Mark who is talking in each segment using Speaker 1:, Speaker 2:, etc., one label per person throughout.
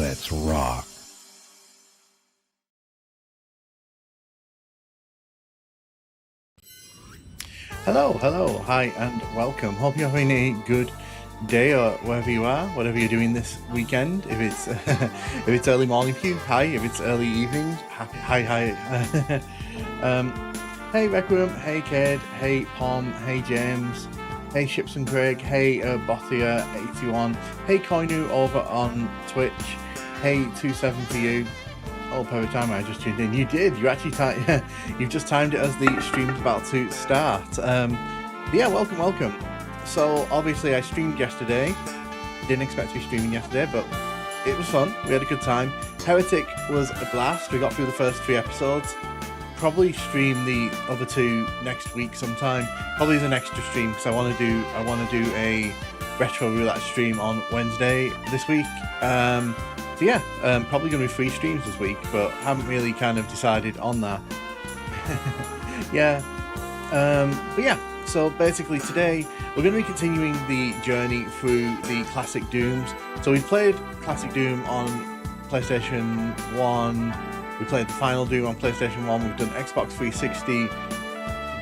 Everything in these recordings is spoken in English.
Speaker 1: Let's rock. Hello, hello, hi, and welcome. Hope you're having a good day or wherever you are, whatever you're doing this weekend. If it's if it's early morning for you, hi. If it's early evening, hi. Hey Requiem, hey Ked, hey Pom, hey James, hey Ships and Craig, hey Bothia81, hey Koinu over on Twitch, hey 27 for you. Oh, perfect time! I just tuned in. You did. You actually you've just timed it as the stream's about to start. Yeah, welcome. So obviously I streamed yesterday. Didn't expect to be streaming yesterday, but it was fun. We had a good time. Heretic was a blast. We got through the first 3 episodes. Probably stream the other 2 next week sometime. Probably as an extra stream because I want to do a retro roulette stream on Wednesday this week. So yeah, probably going to be 3 streams this week, but haven't really kind of decided on that. Yeah. But yeah, so basically today we're going to be continuing the journey through the classic Dooms. So we played classic Doom on PlayStation 1, we played the final Doom on PlayStation 1, we've done Xbox 360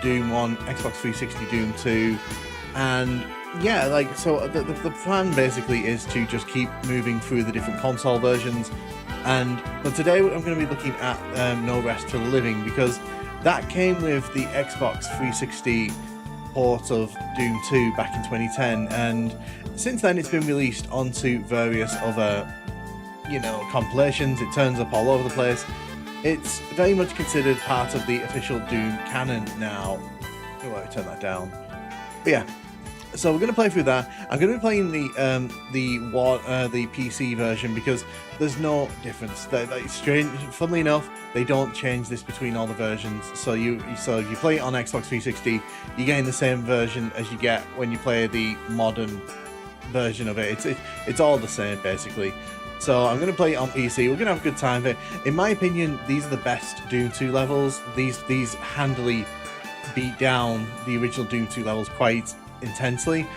Speaker 1: Doom 1, Xbox 360 Doom 2, and yeah, like, so the plan basically is to just keep moving through the different console versions, but today I'm going to be looking at No Rest for the Living, because that came with the Xbox 360 port of Doom 2 back in 2010, and since then it's been released onto various other, compilations. It turns up all over the place. It's very much considered part of the official Doom canon now. Oh, let me turn that down. But yeah. So we're going to play through that. I'm going to be playing the PC version because there's no difference. Strange, funnily enough, they don't change this between all the versions. So if you play it on Xbox 360, you're getting the same version as you get when you play the modern version of it. It's all the same basically. So I'm going to play it on PC. We're going to have a good time with it. In my opinion, these are the best Doom 2 levels. These handily beat down the original Doom 2 levels quite intensely,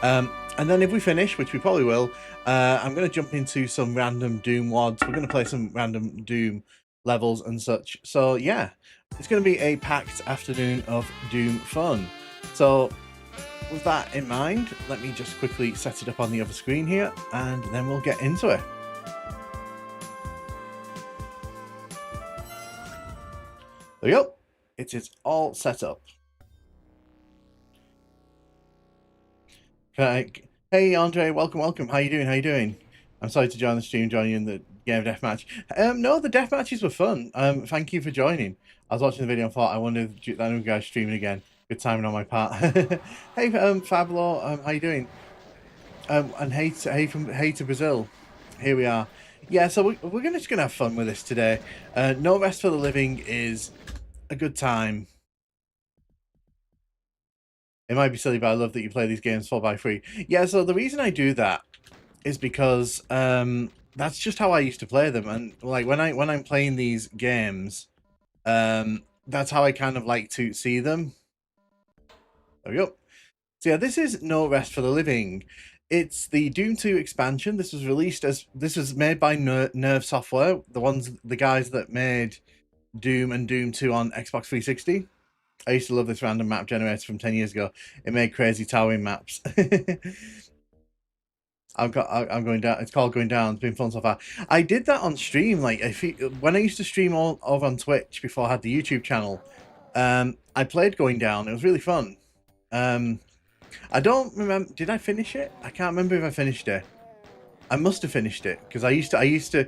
Speaker 1: and then if we finish, which we probably will, I'm going to jump into some random Doom WODs. We're going to play some random Doom levels and such. So yeah, it's going to be a packed afternoon of Doom fun. So with that in mind, let me just quickly set it up on the other screen here, and then we'll get into it. There we go. It is all set up. Hey Andre, welcome. How you doing? I'm sorry to join the stream, join you in the game of deathmatch. No, the deathmatches were fun. Thank you for joining. I was watching the video and thought, I wonder if that new guy's streaming again. Good timing on my part. Hey, Fablo, how you doing? And hey to Brazil. Here we are. Yeah, so we're just gonna have fun with this today. No Rest for the Living is a good time. It might be silly, but I love that you play these games 4x3. Yeah, so the reason I do that is because that's just how I used to play them, and like when I'm playing these games, that's how I kind of like to see them. There we go. So yeah, this is No Rest for the Living. It's the Doom 2 expansion. This was made by Nerve Software, the guys that made Doom and Doom 2 on Xbox 360. I used to love this random map generator from 10 years ago. It made crazy towering maps. I'm going down. It's called Going Down. It's been fun so far. I did that on stream. Like, when I used to stream all over on Twitch before I had the YouTube channel, I played Going Down. It was really fun. I don't remember. Did I finish it? I can't remember if I finished it. I must have finished it because I used to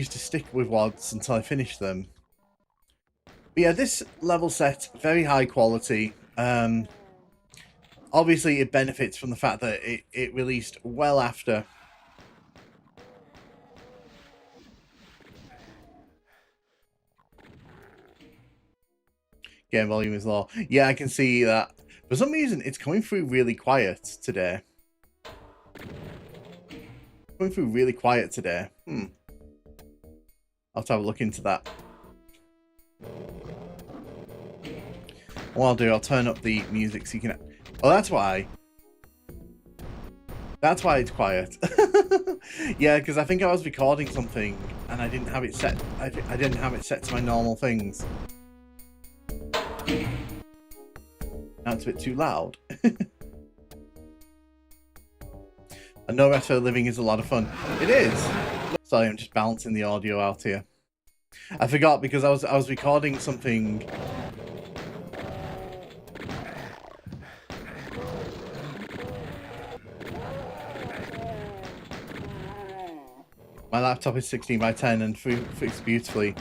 Speaker 1: stick with WODs until I finished them. But yeah, this level set, very high quality. Obviously, it benefits from the fact that it released well after. Game volume is low. Yeah, I can see that. For some reason, it's coming through really quiet today. Coming through really quiet today. I'll have to have a look into that. What I'll do, I'll turn up the music so you can... Oh, that's why. That's why it's quiet. Yeah, because I think I was recording something and I didn't have it set. I didn't have it set to my normal things. Now it's a bit too loud. And No Rest for the Living is a lot of fun. It is. Sorry, I'm just balancing the audio out here. I forgot because I was recording something. My laptop is 16:10 and fixed beautifully.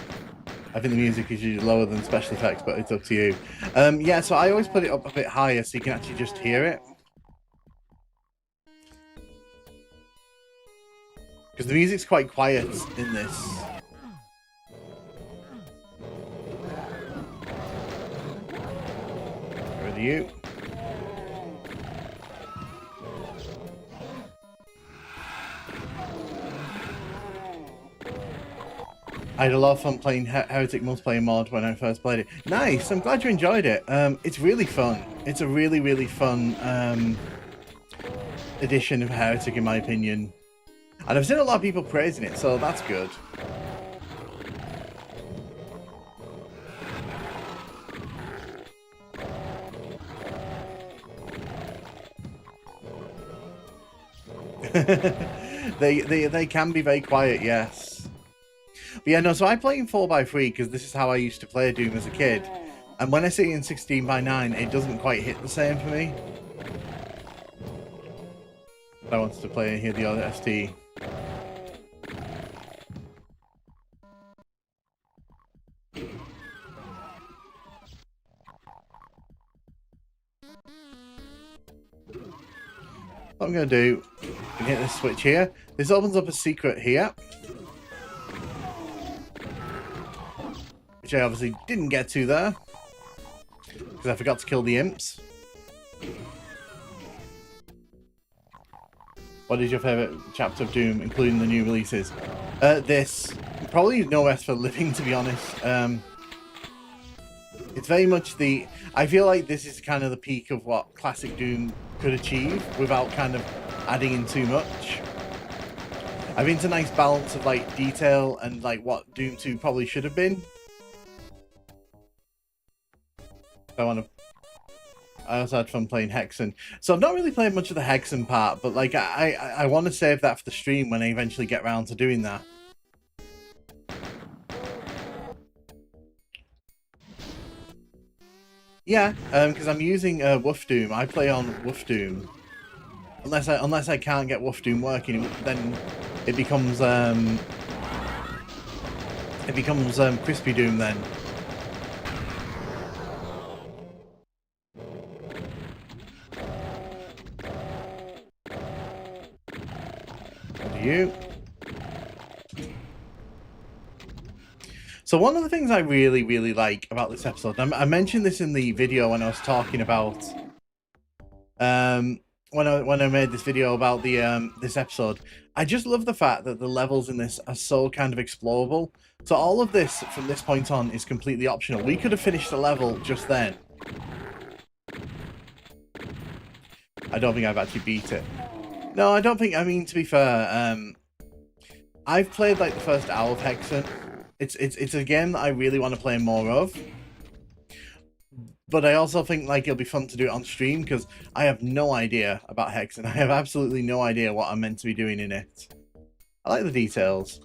Speaker 1: I think the music is usually lower than special effects, but it's up to you. Yeah, so I always put it up a bit higher so you can actually just hear it. Because the music's quite quiet in this. Get rid of you. I had a lot of fun playing Heretic multiplayer mod when I first played it. Nice, I'm glad you enjoyed it. It's really fun. It's a really, really fun edition of Heretic, in my opinion. And I've seen a lot of people praising it, so that's good. They can be very quiet, yes. But yeah, no, so I play in 4x3 because this is how I used to play Doom as a kid. And when I see it in 16:9, it doesn't quite hit the same for me. I wanted to play here the OST. What I'm going to do, hit this switch here. This opens up a secret here. Which I obviously didn't get to there. Because I forgot to kill the imps. What is your favourite chapter of Doom, including the new releases? This. Probably No Rest for the Living, to be honest. It's very much the... I feel like this is kind of the peak of what classic Doom could achieve without kind of adding in too much. I think it's a nice balance of like detail and like what Doom 2 probably should have been. I also had fun playing Hexen. So I've not really played much of the Hexen part, but like I want to save that for the stream when I eventually get around to doing that. Yeah, because I'm using Wolf Doom. I play on Wolf Doom. Unless I can't get Wolf Doom working, then it becomes Crispy Doom then. You. So one of the things I really, really like about this episode, I mentioned this in the video when I was talking about, when I made this video about the this episode, I just love the fact that the levels in this are so kind of explorable. So all of this from this point on is completely optional. We could have finished the level just then. I don't think I've actually beat it. No, I don't think. I mean, to be fair, I've played like the first hour of Hexen. It's a game that I really want to play more of. But I also think like it'll be fun to do it on stream because I have no idea about Hexen. I have absolutely no idea what I'm meant to be doing in it. I like the details.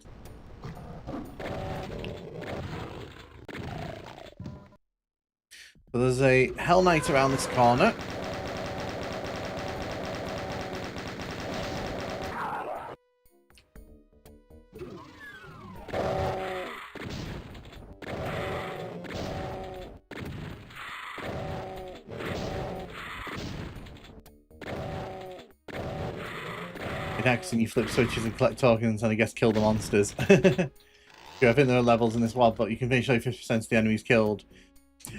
Speaker 1: So there's a Hell Knight around this corner. And you flip switches and collect tokens and I guess kill the monsters. Yeah, I think there are levels in this WOD, but you can finish like 50% of the enemies killed.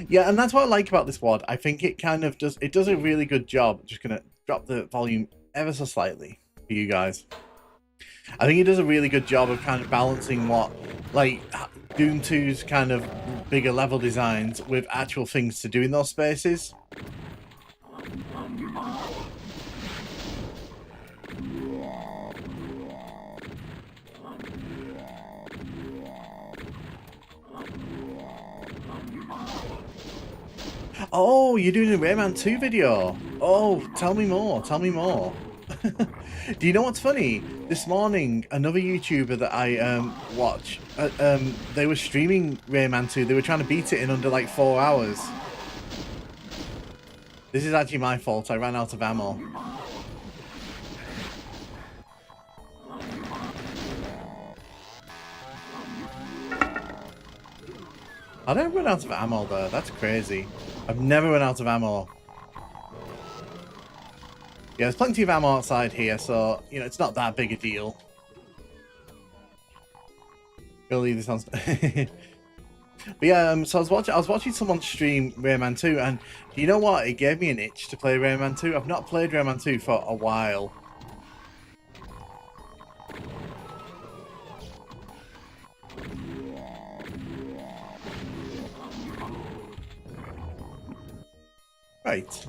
Speaker 1: Yeah, and that's what I like about this WOD. I think it kind of does a really good job. Just gonna drop the volume ever so slightly for you guys. I think it does a really good job of kind of balancing what like Doom 2's kind of bigger level designs with actual things to do in those spaces. Oh, you're doing a Rayman 2 video. Oh, tell me more. Tell me more. Do you know what's funny? This morning, another YouTuber that I watch, they were streaming Rayman 2. They were trying to beat it in under like 4 hours. This is actually my fault. I ran out of ammo. I don't run out of ammo though. That's crazy. I've never run out of ammo. Yeah, there's plenty of ammo outside here, so, you know, it's not that big a deal. Gonna leave this on. But yeah, so I was watching someone stream Rayman 2, and you know what? It gave me an itch to play Rayman 2. I've not played Rayman 2 for a while. Right.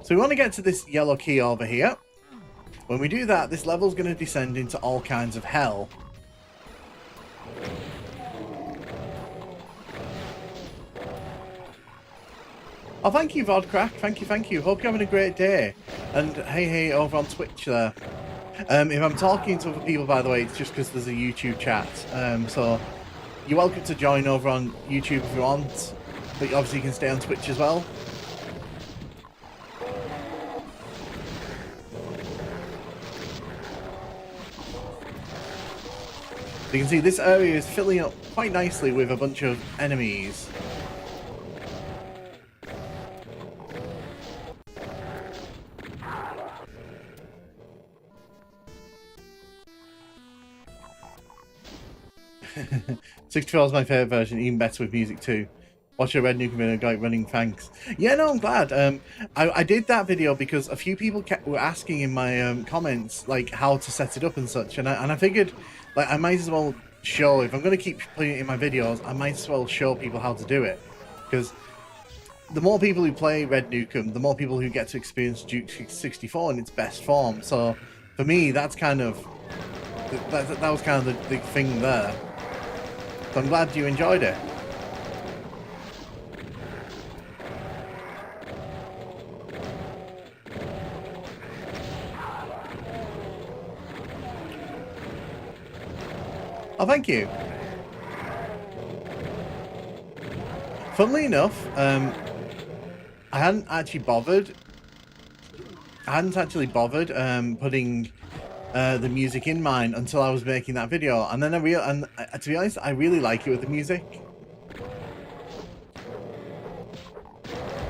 Speaker 1: So we want to get to this yellow key over here. When we do that, this level's going to descend into all kinds of hell. Oh, thank you, Vodcrack. Thank you, thank you. Hope you're having a great day. And hey, over on Twitch there. If I'm talking to other people, by the way, it's just because there's a YouTube chat. So you're welcome to join over on YouTube if you want. But obviously you can stay on Twitch as well. So you can see this area is filling up quite nicely with a bunch of enemies. '64 is my favourite version, even better with music too. Watch a Red Nukem video, like running thanks. Yeah, no, I'm glad. I did that video because a few people were asking in my comments like how to set it up and such, and I figured like I might as well show, if I'm going to keep putting it in my videos, I might as well show people how to do it, because the more people who play Red Nukem, the more people who get to experience Duke 64 in its best form. So for me, that's kind of that was kind of the thing there. So I'm glad you enjoyed it. Oh, thank you. Funnily enough, I hadn't actually bothered putting the music in mine until I was making that video, and then to be honest, I really like it with the music.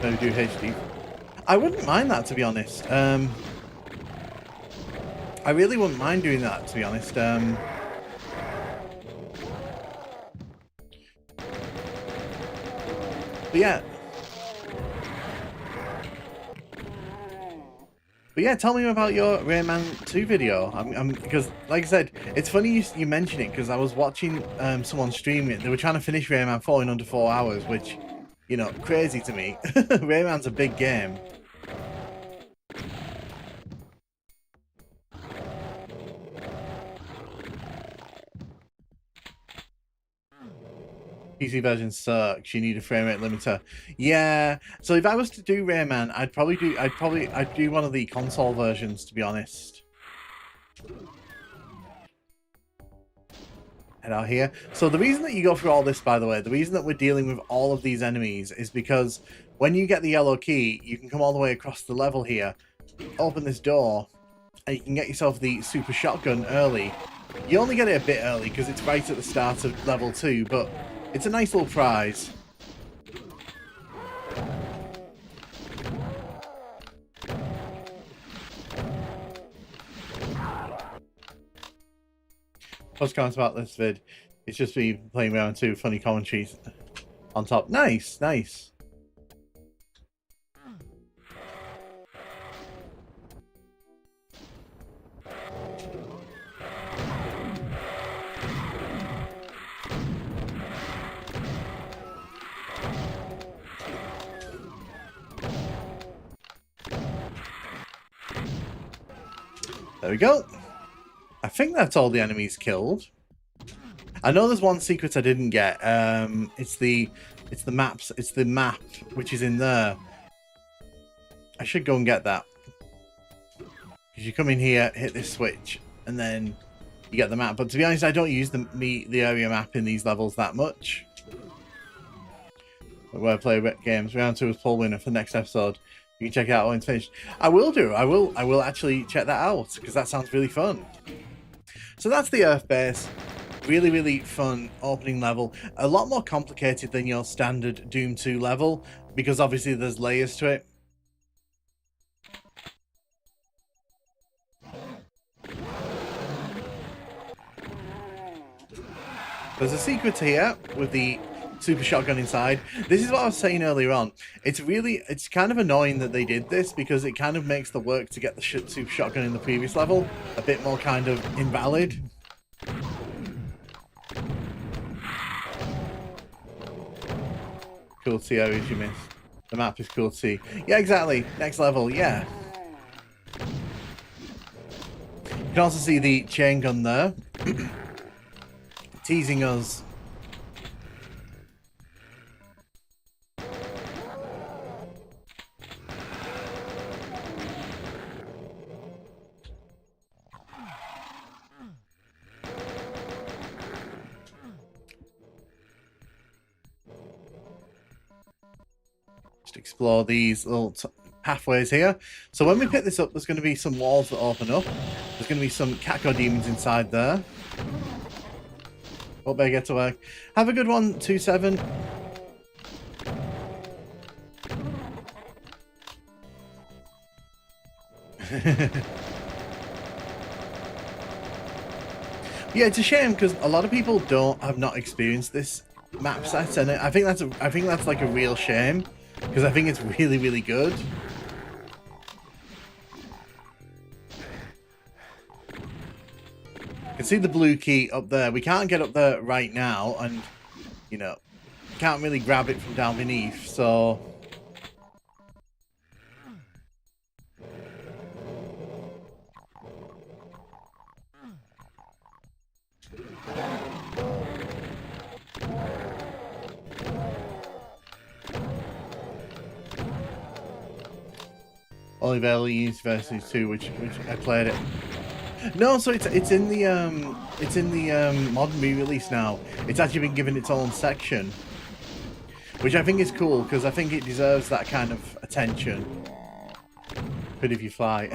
Speaker 1: No, do HD. I wouldn't mind that, to be honest. I really wouldn't mind doing that, to be honest. But yeah, tell me about your Rayman 2 video. Because, like I said, it's funny you mention it, because I was watching someone stream it. They were trying to finish Rayman 4 in under 4 hours, which, you know, crazy to me. Rayman's a big game. PC version sucks. You need a frame rate limiter. Yeah. So if I was to do Rayman, I'd do one of the console versions, to be honest. Head out here. So the reason that you go through all this, by the way, the reason that we're dealing with all of these enemies is because when you get the yellow key, you can come all the way across the level here, open this door, and you can get yourself the super shotgun early. You only get it a bit early because it's right at the start of level 2, but it's a nice little prize. What's comments about this vid? It's just me playing around too, funny commentaries on top. Nice, nice. There we go. I think that's all the enemies killed. I know there's one secret I didn't get. It's the map which is in there. I should go and get that. Because you come in here, hit this switch, and then you get the map. But to be honest, I don't use the area map in these levels that much. Where I play games. Round 2 is poll winner for the next episode. You can check it out when it's finished. I will do. I will actually check that out because that sounds really fun. So that's the Earth base. Really, really fun opening level. A lot more complicated than your standard Doom 2 level because obviously there's layers to it. There's a secret here with the super shotgun inside. This is what I was saying earlier on. It's kind of annoying that they did this because it kind of makes the work to get the super shotgun in the previous level a bit more kind of invalid. Cool to see areas you missed. The map is cool to see. Yeah, exactly. Next level, yeah. You can also see the chain gun there. Teasing us. Just explore these little pathways here. So when we pick this up, there's going to be some walls that open up. There's going to be some Catco demons inside there. Hope they get to work. Have a good one, 2-7. Yeah, it's a shame because a lot of people have not experienced this map set, and I think that's like a real shame because I think it's really, really good. You can see the blue key up there. We can't get up there right now, and you know, can't really grab it from down beneath, so Oliver versus 2, which I played it. No, so it's in the modern re-release now. It's actually been given its own section, which I think is cool because I think it deserves that kind of attention. Good if you fly.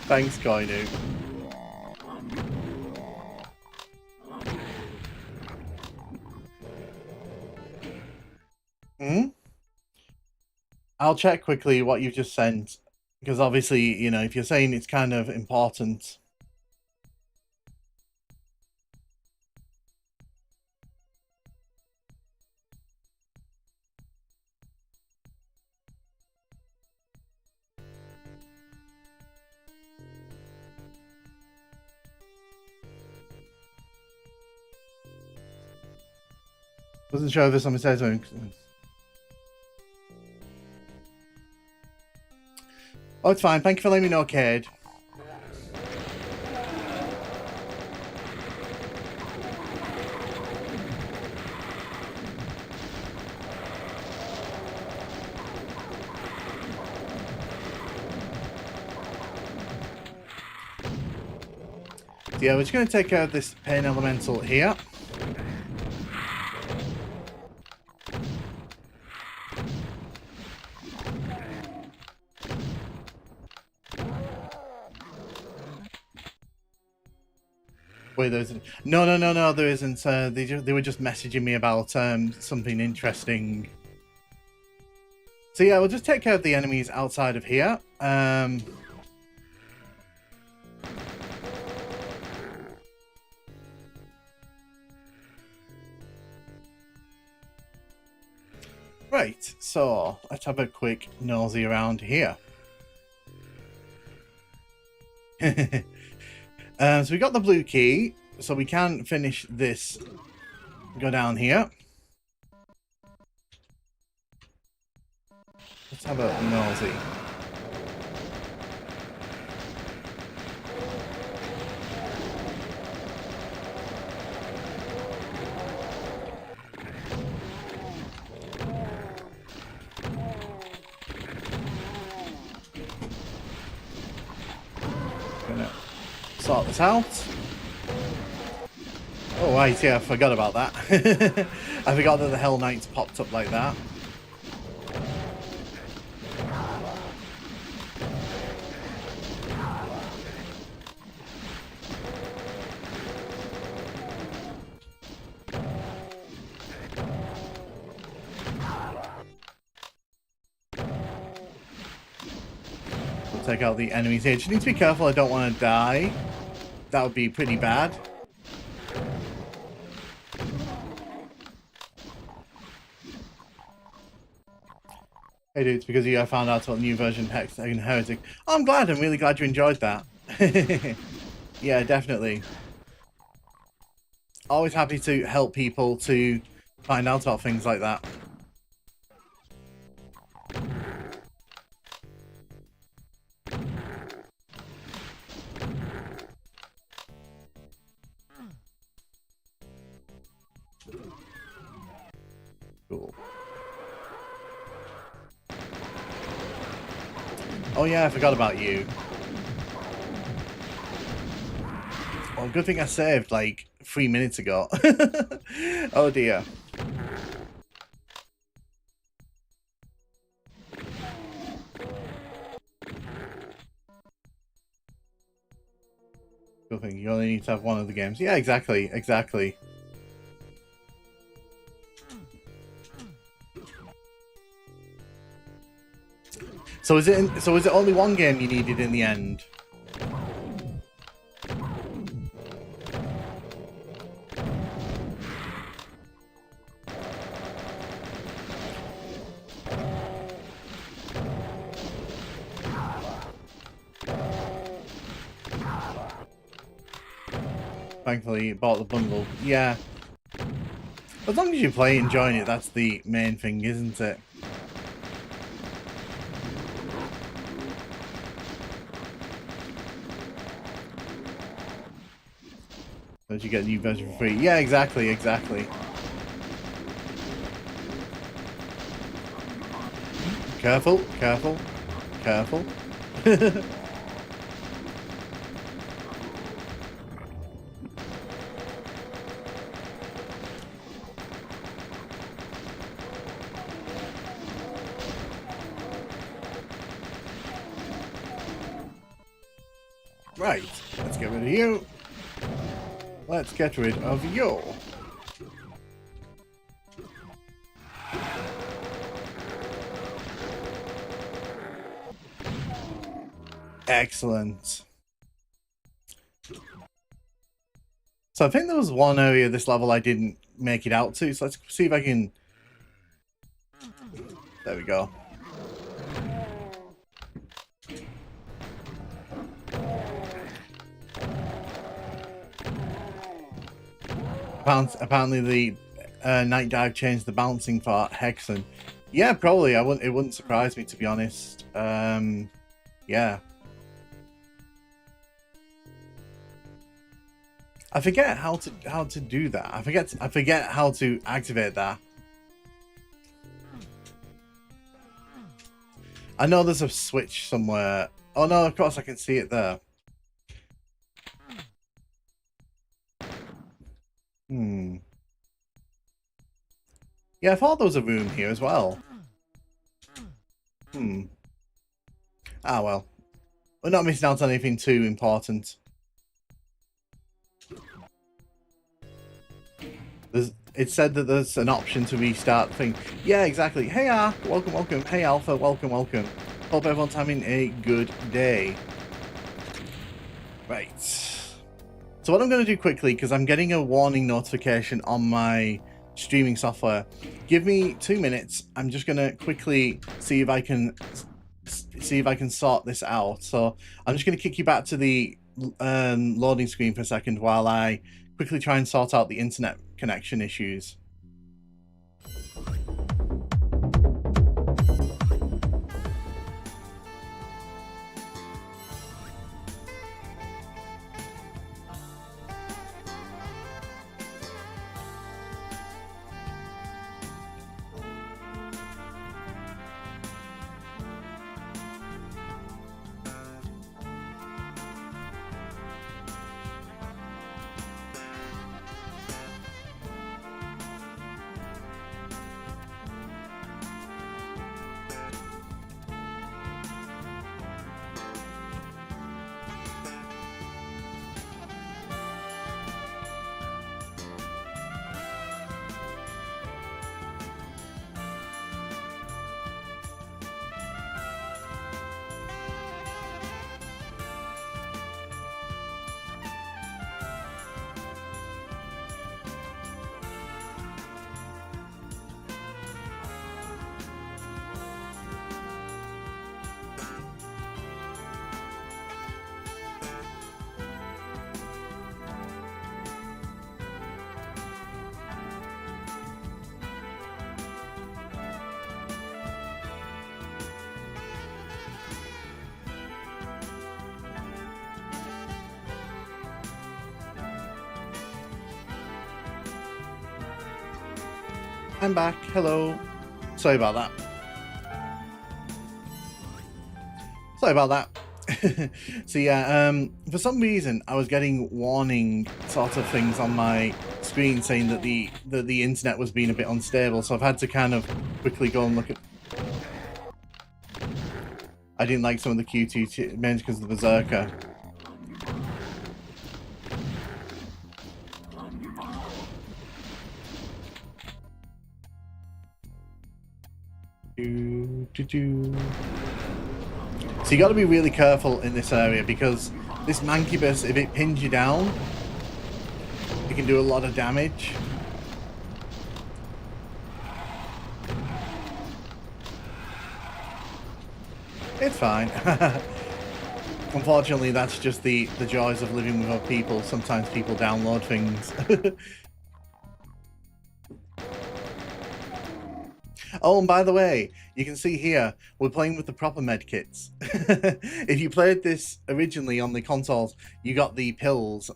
Speaker 1: Thanks, Koinu. I'll check quickly what you just sent, because obviously, you know, if you're saying it's kind of important. Wasn't sure if this something says something. Oh, it's fine. Thank you for letting me know, Cade. Yeah, we're just going to take out this pain elemental here. Wait, there isn't. No, there isn't. They were just messaging me about something interesting. So yeah, we'll just take care of the enemies outside of here. Right, so let's have a quick nosy around here. So we got the blue key, so we can finish this. Go down here. Let's have a nosy. sort this out. Oh, right, yeah, I forgot about that. I forgot that the Hell Knights popped up like that. We'll take out the enemies here. Just need to be careful I don't want to die. That would be pretty bad. Hey dude, it's because of you I found out about the new version of Hexagon Heretic. Oh, I'm glad, I'm really glad you enjoyed that. Yeah, definitely. Always happy to help people to find out about things like that. Cool. Oh yeah, I forgot about you. Well, good thing I saved like 3 minutes ago. Oh dear. Good thing you only need to have one of the games. Yeah, exactly, exactly. So is it only one game you needed in the end? Thankfully, you bought the bundle. Yeah. As long as you play enjoying it, that's the main thing, isn't it? That you get a new version for free. Yeah, exactly, exactly. Careful, careful, careful. Right, let's get rid of you. Let's get rid of you. Excellent. So I think there was one area of this level I didn't make it out to, so let's see if I can... There we go. Apparently the Night Dive changed the bouncing for Hexen. Yeah, probably. It wouldn't surprise me, to be honest. Yeah. I forget how to do that. I forget how to activate that. I know there's a switch somewhere. Oh no, of course I can see it there. Yeah, I thought there was a room here as well. Ah well. We're not missing out on anything too important. It said that there's an option to restart the thing. Yeah, exactly. Hey Ark, welcome, welcome. Hey Alpha, welcome, welcome. Hope everyone's having a good day. Right. So what I'm going to do quickly, because I'm getting a warning notification on my streaming software. Give me 2 minutes. I'm just going to quickly see if I can sort this out. So I'm just going to kick you back to the loading screen for a second while I quickly try and sort out the internet connection issues. I'm back. Hello. Sorry about that. Sorry about that. So yeah, for some reason I was getting warning sort of things on my screen saying that the internet was being a bit unstable, so I've had to kind of quickly go and look at. I didn't like some of the Q2 mainly because of the Berserker. So you got to be really careful in this area because this Mancubus, if it pins you down, it can do a lot of damage. It's fine. Unfortunately, that's just the joys of living with other people. Sometimes people download things. Oh, and by the way, you can see here, we're playing with the proper medkits. If you played this originally on the consoles, you got the pills.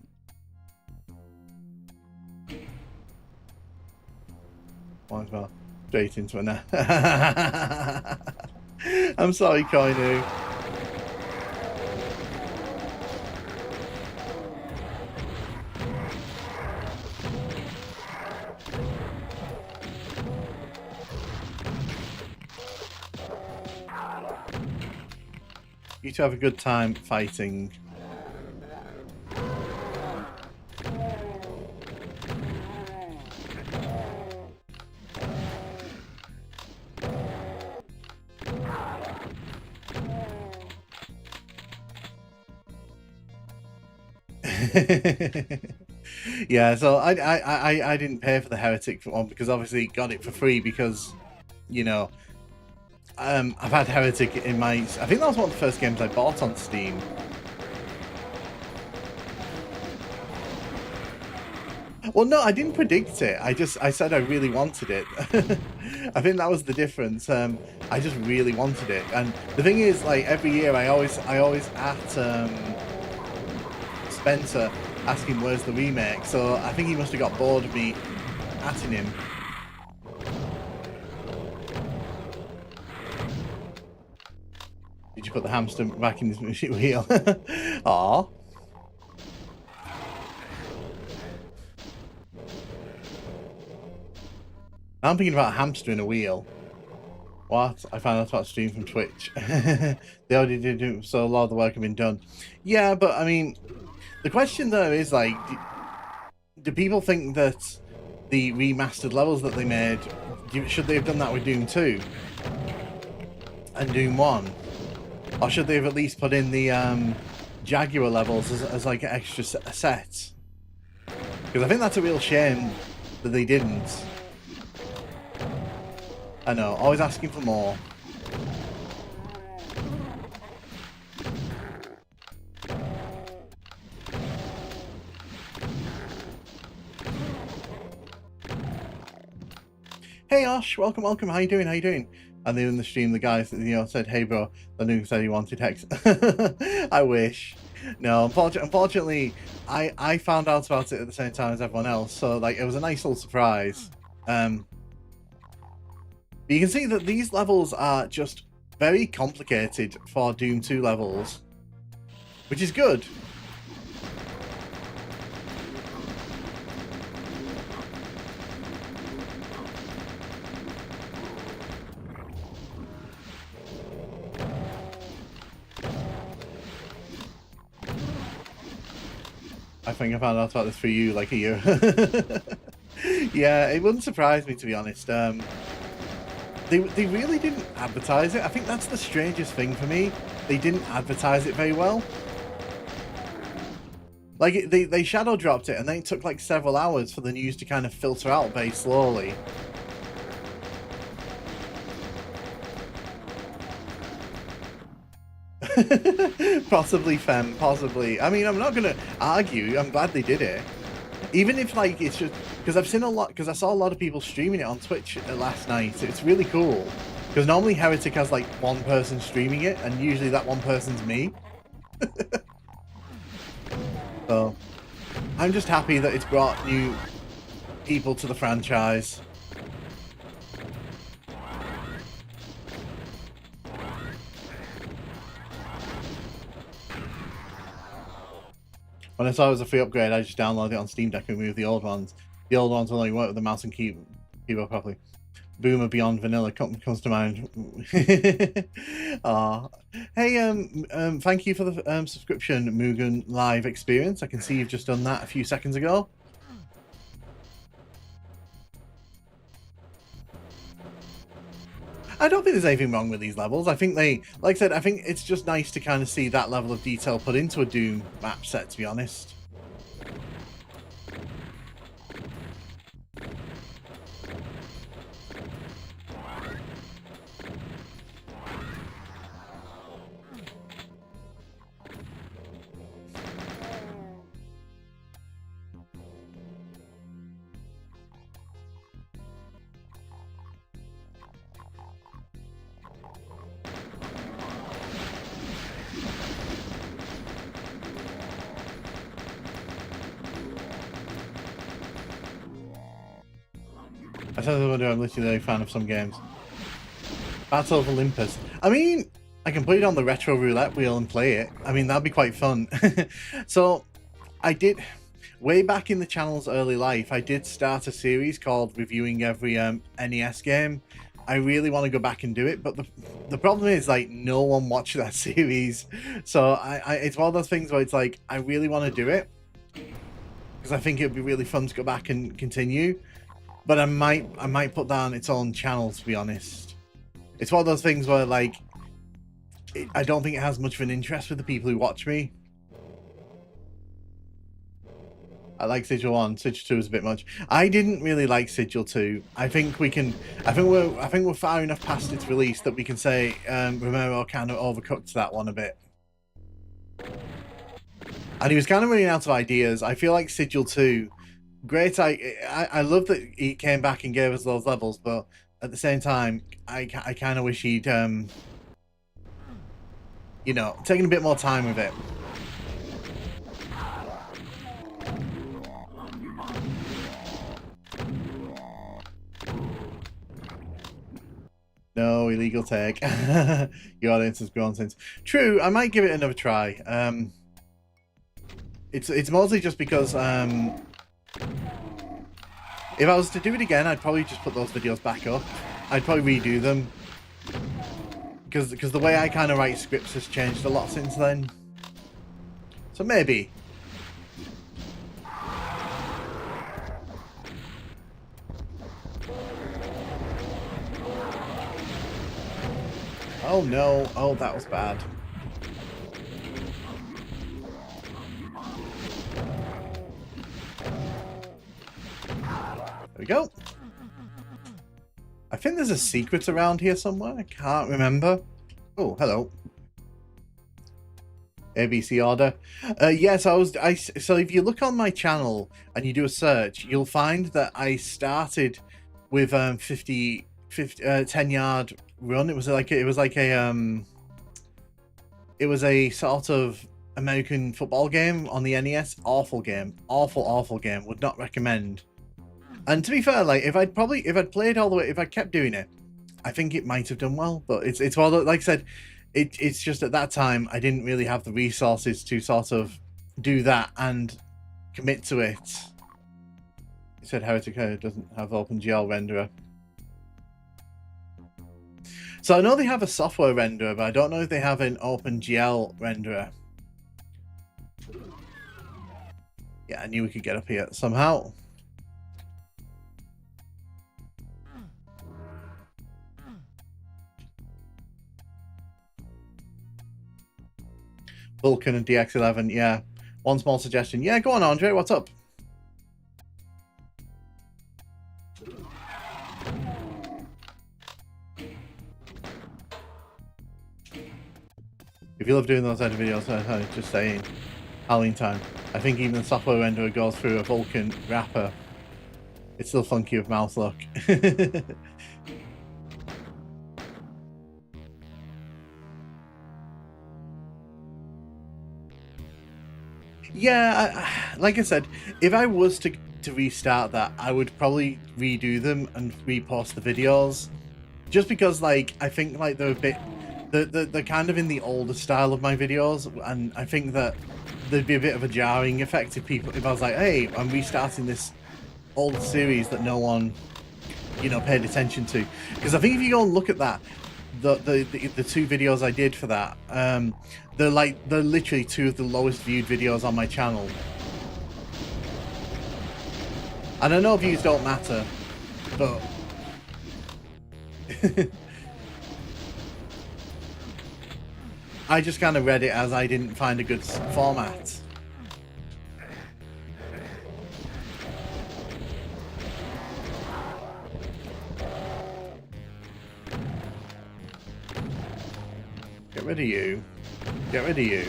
Speaker 1: Might as well straight into it now. I'm sorry, Koinu. You two have a good time fighting. Yeah, so I didn't pay for the Heretic one because obviously got it for free because, you know, I've had Heretic in my... I think that was one of the first games I bought on Steam. Well, no, I didn't predict it. I said I really wanted it. I think that was the difference. I just really wanted it. And the thing is, like, every year I always at Spencer asking where's the remake. So I think he must have got bored of me atting him. Did you put the hamster back in his wheel? Aww. I'm thinking about a hamster in a wheel. What? I found out about stream from Twitch. They already did it, so a lot of the work had been done. Yeah, but I mean, the question though is like, do people think that the remastered levels that they made, should they have done that with Doom 2 and Doom 1? Or should they have at least put in the Jaguar levels as like an extra set? Because I think that's a real shame that they didn't. I know, always asking for more. Hey Osh, welcome. How you doing? And then in the stream, the guys, said, "Hey bro," the new said he wanted Hex. I wish. No, unfortunately, I found out about it at the same time as everyone else, so like it was a nice little surprise. But you can see that these levels are just very complicated for Doom 2 levels, which is good. I think I found out about this for you like a year. Yeah, it wouldn't surprise me, to be honest. They really didn't advertise it. I think that's the strangest thing for me. They didn't advertise it very well. Like, they shadow dropped it, and then it took like several hours for the news to kind of filter out very slowly. Possibly, Fem, possibly. I mean, I'm not gonna argue. I'm glad they did it. Even if, like, it's just... Because I've seen a lot... Because I saw a lot of people streaming it on Twitch last night. It's really cool. Because normally Heretic has, like, one person streaming it, and usually that one person's me. So, I'm just happy that it's brought new people to the franchise. When I saw it was a free upgrade, I just downloaded it on Steam Deck and removed the old ones. The old ones will only work with the mouse and keyboard properly. Boomer Beyond Vanilla comes to mind. Hey, thank you for the subscription, Mugen Live Experience. I can see you've just done that a few seconds ago. I don't think there's anything wrong with these levels. I think they, like I said, I think it's just nice to kind of see that level of detail put into a Doom map set, to be honest. I said I'm literally a fan of some games. Battle of Olympus. I mean, I can put it on the retro roulette wheel and play it. I mean, that'd be quite fun. So, I did, way back in the channel's early life, I did start a series called Reviewing Every NES Game. I really want to go back and do it, but the problem is, like, no one watched that series. So, it's one of those things where it's like, I really want to do it, because I think it'd be really fun to go back and continue. But I might put that on its own channel, to be honest. It's one of those things where, like, I don't think it has much of an interest with the people who watch me. I like Sigil 1, Sigil 2 is a bit much. I didn't really like Sigil 2. I think we're far enough past its release that we can say Romero kind of overcooked that one a bit. And he was kind of running out of ideas. I feel like Sigil 2, great. I love that he came back and gave us those levels, but at the same time, I kind of wish he'd, you know, taken a bit more time with it. No, illegal take. Your audience has grown since. True, I might give it another try. It's mostly just because, if I was to do it again, I'd probably just put those videos back up. I'd probably redo them. Because the way I kind of write scripts has changed a lot since then. So maybe. Oh no. Oh, that was bad. There we go. I think there's a secret around here somewhere. I can't remember. Oh, hello. ABC order. Yes, so if you look on my channel and you do a search, you'll find that I started with 10-yard run. It was like a sort of American football game on the NES. Awful game. Awful game. Would not recommend. And to be fair, like, if I'd played all the way, if I kept doing it, I think it might have done well. But it's well, like I said, it's just at that time I didn't really have the resources to sort of do that and commit to it. It said Heretic doesn't have OpenGL renderer. So I know they have a software renderer, but I don't know if they have an OpenGL renderer. Yeah, I knew we could get up here somehow. Vulcan and DX11, yeah. One small suggestion. Yeah, go on, Andre, what's up? If you love doing those kind of videos, just saying, Halloween time. I think even the software renderer goes through a Vulcan wrapper. It's still funky with mouse look. Yeah, like I said, if I was to restart that, I would probably redo them and repost the videos, just because, like, I think, like, they're a bit, they're kind of in the older style of my videos, and I think that there'd be a bit of a jarring effect if I was like, hey, I'm restarting this old series that no one, you know, paid attention to. Because I think if you go and look at that, the 2 videos I did for that, they're literally 2 of the lowest viewed videos on my channel. And I know views don't matter, but I just kind of read it as I didn't find a good format. Get rid of you. Get rid of you.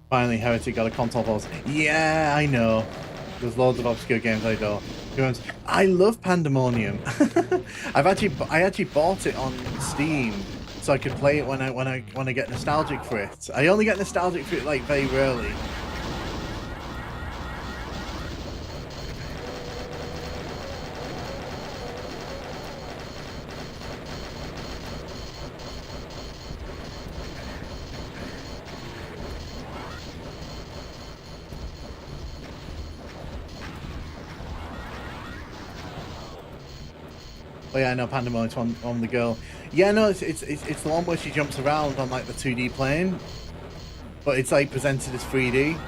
Speaker 1: Finally, Heretic got a console pulse. Yeah, I know. There's loads of obscure games I don't. I love Pandemonium. I actually bought it on Steam so I could play it when I get nostalgic for it. I only get nostalgic for it like very rarely. Oh yeah, I know Pandemonium's on the girl. Yeah, no, it's the one where she jumps around on like the 2D plane, but it's like presented as 3D.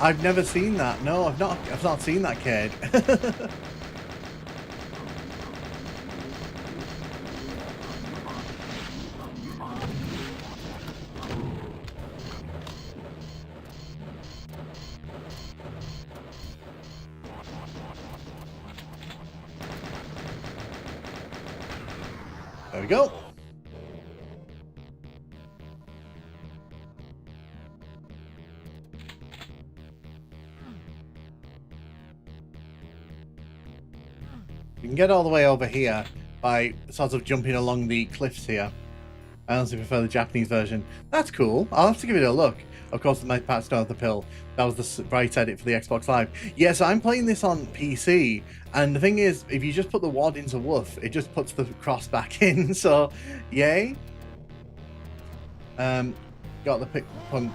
Speaker 1: I've never seen that. No, I've not seen that, Cade. There we go. You can get all the way over here by sort of jumping along the cliffs here. I honestly prefer the Japanese version. That's cool. I'll have to give it a look. Of course, my parts don't have the pill. That was the bright edit for the Xbox Live. Yeah, so I'm playing this on PC, and the thing is, if you just put the WAD into woof, it just puts the cross back in, so yay. Got the pick pump.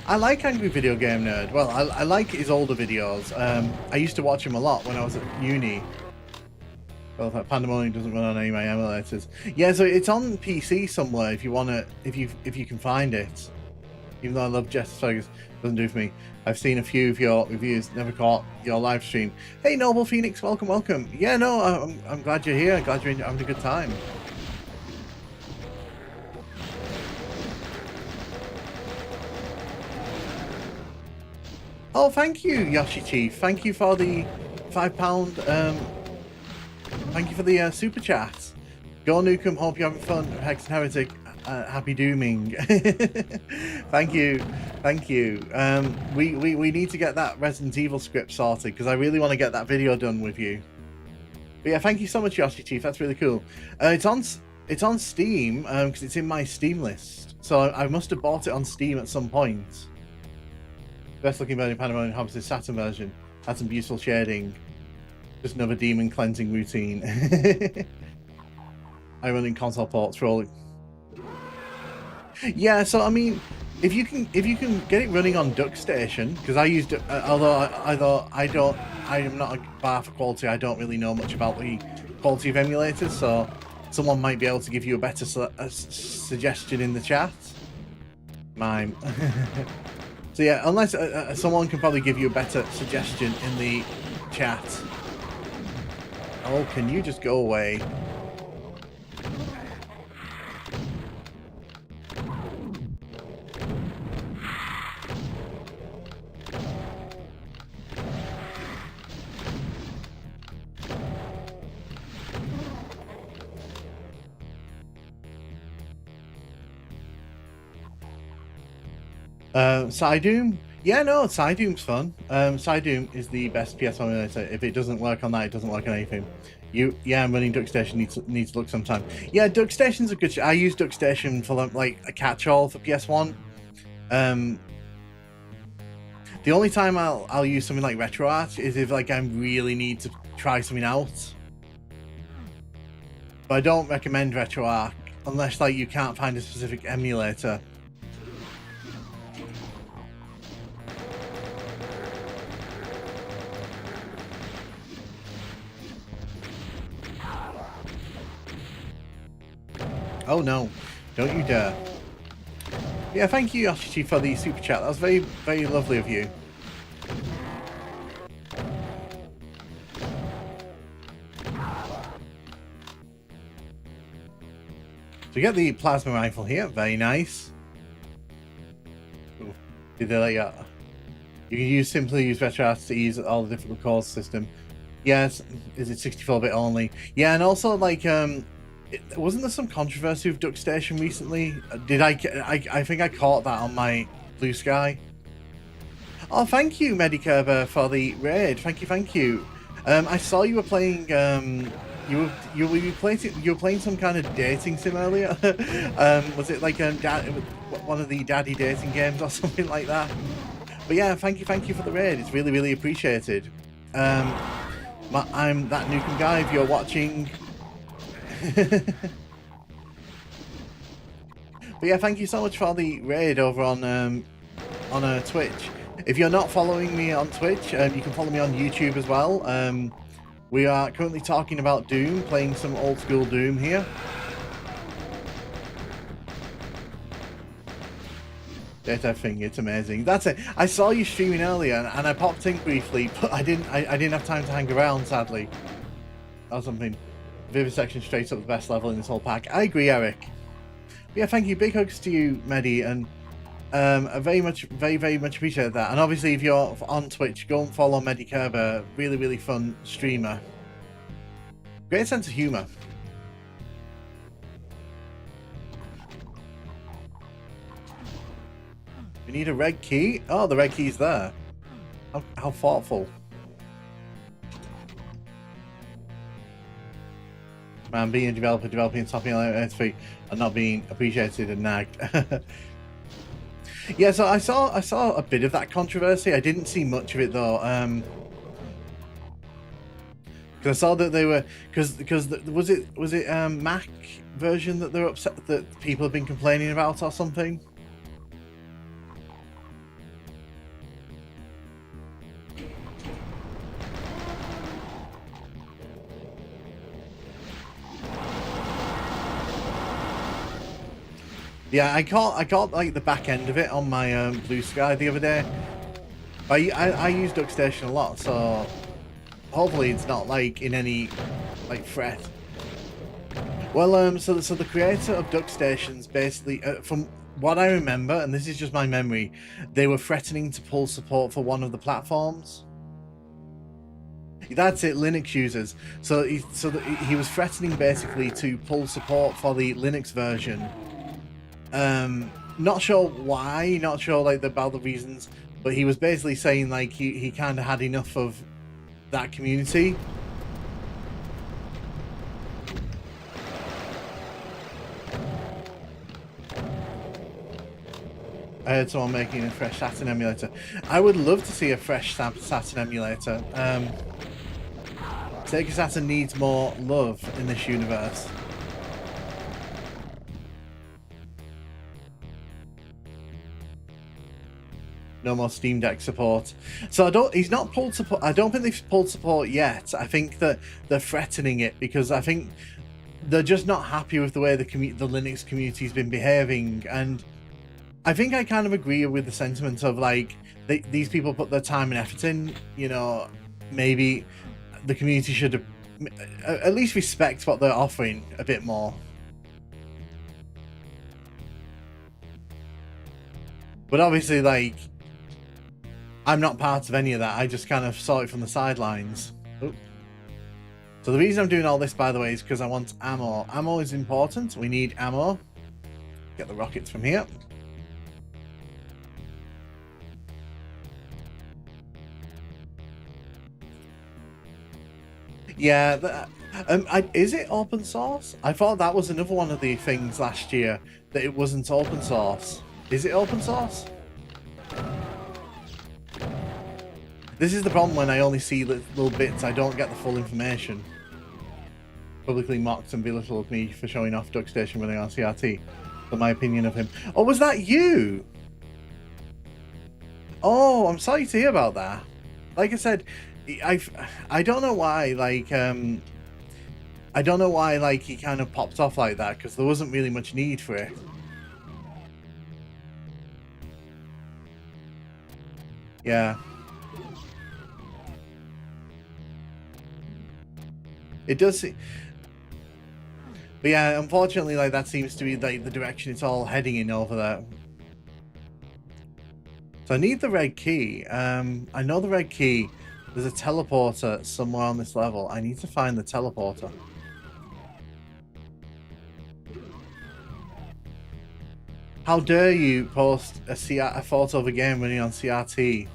Speaker 1: I like Angry Video Game Nerd. Well, I like his older videos. I used to watch him a lot when I was at uni. Well, that Pandemonium doesn't run on any of my emulators. Yeah, so it's on PC somewhere if you wanna, if you can find it. Even though I love Justice Vegas, doesn't do for me. I've seen a few of your reviews, never caught your live stream. Hey, Noble Phoenix, welcome, welcome. Yeah, no, I'm glad you're here. Glad you're having a good time. Oh, thank you, Yoshi Chief. Thank you for the £5. Thank you for the super chat. Go Nukem, hope you're having fun. Hex and Heretic, happy dooming. Thank you, thank you. We need to get that Resident Evil script sorted because I really want to get that video done with you. But yeah, thank you so much, Yoshi Chief. That's really cool. It's on Steam because it's in my Steam list. So I must have bought it on Steam at some point. Best looking version of Pandemonium Hobbs is Saturn version. Had some beautiful shading. Just another demon cleansing routine. I run in console ports for all. Yeah, so I mean, if you can get it running on DuckStation, because I used although I am not a bar for quality. I don't really know much about the quality of emulators, so someone might be able to give you a better suggestion in the chat. Mime. So yeah, unless someone can probably give you a better suggestion in the chat. Oh, can you just go away? Psydoom? Yeah, no, Psydoom's fun. Psydoom is the best PS1 emulator. If it doesn't work on that, it doesn't work on anything. Yeah, I'm running DuckStation. Needs to look sometime. Yeah, DuckStation's a good. I use DuckStation for like a catch-all for PS1. The only time I'll use something like RetroArch is if like I really need to try something out. But I don't recommend RetroArch unless like you can't find a specific emulator. Oh no, don't you dare. Yeah, thank you, Yoshichi, for the super chat. That was very, very lovely of you. So we get the plasma rifle here, very nice. Ooh, did they let you out? You can simply use RetroArch to ease all the difficult calls system. Yes, is it 64-bit only? Yeah, and also like wasn't there some controversy with DuckStation recently? Did I think I caught that on my Blue Sky. Oh, thank you, Medikerber, for the raid. Thank you. I saw you were playing. You were playing some kind of dating sim earlier. Was it like one of the daddy dating games or something like that? But yeah, thank you for the raid. It's really, really appreciated. I'm that Nukem guy. If you're watching. But yeah, thank you so much for the raid over on Twitch. If you're not following me on Twitch, you can follow me on YouTube as well. We are currently talking about Doom, playing some old school Doom here. Data thing, it's amazing. That's it. I saw you streaming earlier, and I popped in briefly, but I didn't have time to hang around, sadly. Or something. Vivisection straight up the best level in this whole pack. I agree, Eric. But yeah, thank you. Big hugs to you, Medi, and I very much appreciate that. And obviously, if you're on Twitch, go and follow Medikerber. Really, really fun streamer. Great sense of humor. We need a red key. Oh, the red key's there. How thoughtful. Man, being a developer, developing something like S3 and not being appreciated and nagged. Yeah, so I saw a bit of that controversy. I didn't see much of it though. Because I saw that they were because was it Mac version that they're upset that people have been complaining about or something. Yeah, I caught like the back end of it on my Blue Sky the other day. I use DuckStation a lot, so hopefully it's not like in any like threat. Well, so the creator of DuckStation's basically, from what I remember, and this is just my memory, they were threatening to pull support for one of the platforms. That's it, Linux users. So he was threatening basically to pull support for the Linux version. Not sure why, not sure like about the reasons, but he was basically saying like he kind of had enough of that community. I heard someone making a fresh Saturn emulator. I would love to see a fresh Saturn emulator. Sega Saturn needs more love in this universe. No more Steam Deck support. So he's not pulled support. I don't think they've pulled support yet. I think that they're threatening it because I think they're just not happy with the way the Linux community's been behaving. And I think I kind of agree with the sentiment of like these people put their time and effort in. You know, maybe the community should have at least respect what they're offering a bit more. But obviously, like, I'm not part of any of that. I just kind of saw it from the sidelines. Oops. So the reason I'm doing all this, by the way, is because I want ammo. Ammo is important. We need ammo. Get the rockets from here. Yeah, is it open source? I thought that was another one of the things last year, that it wasn't open source. Is it open source? This is the problem when I only see little bits. I don't get the full information. Publicly mocked and belittled me for showing off DuckStation running on CRT. For my opinion of him. Oh, was that you? Oh, I'm sorry to hear about that. Like I said, I don't know why. Like I don't know why. Like he kind of popped off like that because there wasn't really much need for it. Yeah. It does. But yeah, unfortunately, like that seems to be like the direction it's all heading in over there. So I need the red key. I know the red key. There's a teleporter somewhere on this level. I need to find the teleporter. How dare you post a photo of a game running on CRT?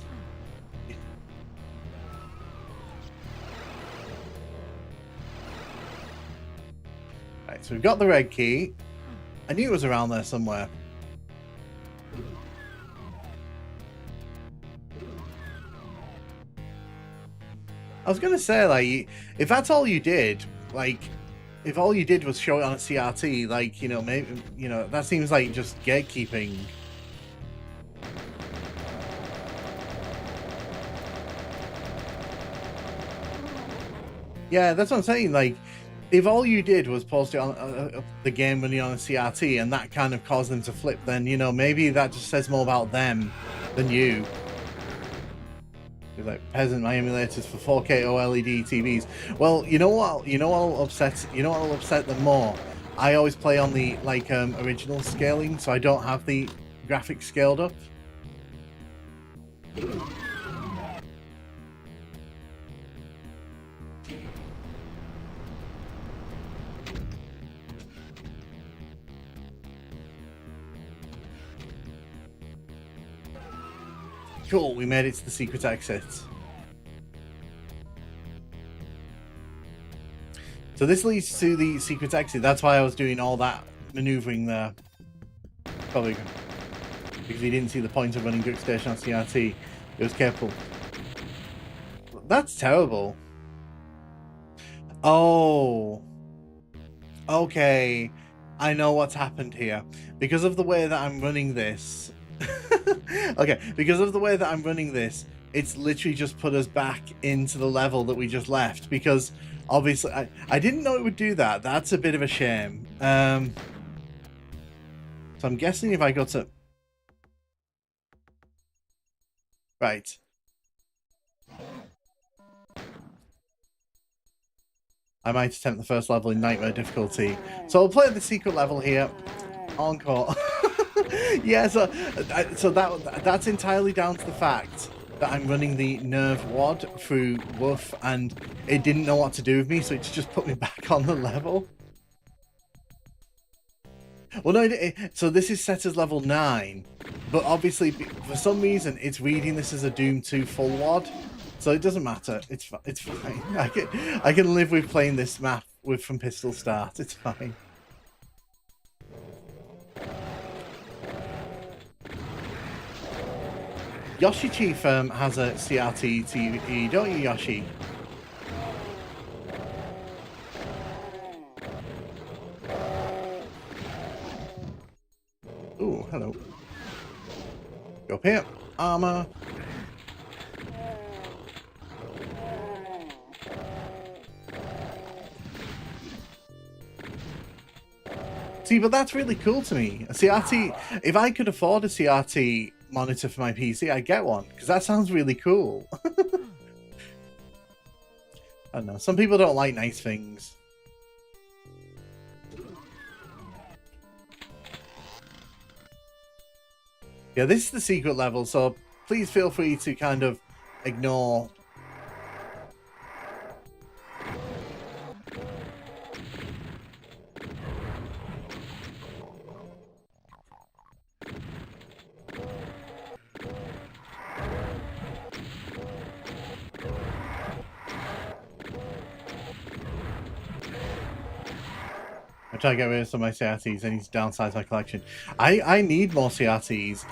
Speaker 1: Right, so we've got the red key. I knew it was around there somewhere. I was gonna say, like, if that's all you did, like, if all you did was show it on a CRT, like, you know, maybe, you know, that seems like just gatekeeping. Yeah, that's what I'm saying. Like, if all you did was post it on the game running on a CRT and that kind of caused them to flip, then, you know, maybe that just says more about them than you. Like peasant my emulators for 4K OLED TVs. Well, you know what? You know what'll upset them more. I always play on the like original scaling, so I don't have the graphics scaled up. Cool, we made it to the secret exit. So this leads to the secret exit. That's why I was doing all that maneuvering there. Probably because he didn't see the point of running DuckStation on CRT. It was careful. That's terrible. Oh. Okay. I know what's happened here. Because of the way that I'm running this... Okay, because of the way that I'm running this, it's literally just put us back into the level that we just left. Because obviously, I didn't know it would do that. That's a bit of a shame. So I'm guessing if I go to... Right. I might attempt the first level in Nightmare difficulty. So I'll play the secret level here. Encore. Yeah, so that's entirely down to the fact that I'm running the Nerve WAD through Woof, and it didn't know what to do with me, so it's just put me back on the level. Well, no, so this is set as level 9, but obviously, for some reason, it's reading this as a Doom 2 full WAD, so it doesn't matter. It's fine. I can live with playing this map from pistol start. It's fine. Yoshi Chief has a CRT TV, don't you, Yoshi? Ooh, hello. Go up here. Armor. See, but that's really cool to me. A CRT, if I could afford a CRT monitor for my PC, I'd get one, because that sounds really cool. I don't know, some people don't like nice things. Yeah, this is the secret level, so please feel free to kind of ignore... I'm trying to get rid of some of my CRTs. I need to downsize my collection. I need more CRTs.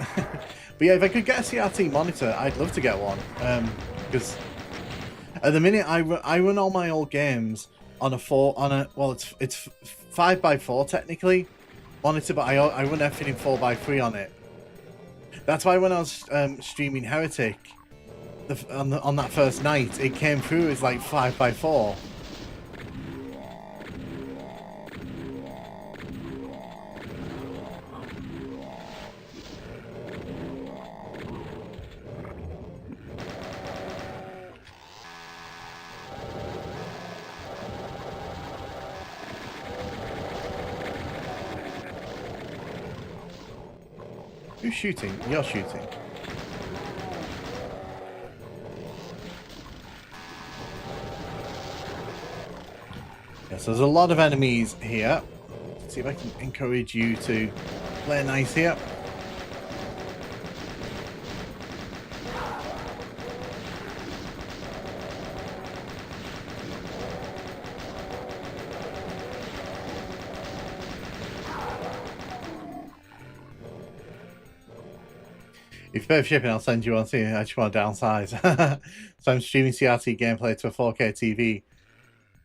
Speaker 1: But yeah, if I could get a CRT monitor, I'd love to get one. because at the minute I run all my old games on it's 5x4 technically monitor, but I run everything in 4x3 on it. That's why when I was streaming Heretic on that first night, it came through as like 5x4. Who's shooting? You're shooting. Yes, there's a lot of enemies here. Let's see if I can encourage you to play nice here. If you pay for shipping, I'll send you one. See, I just want to downsize. So I'm streaming CRT gameplay to a 4K TV.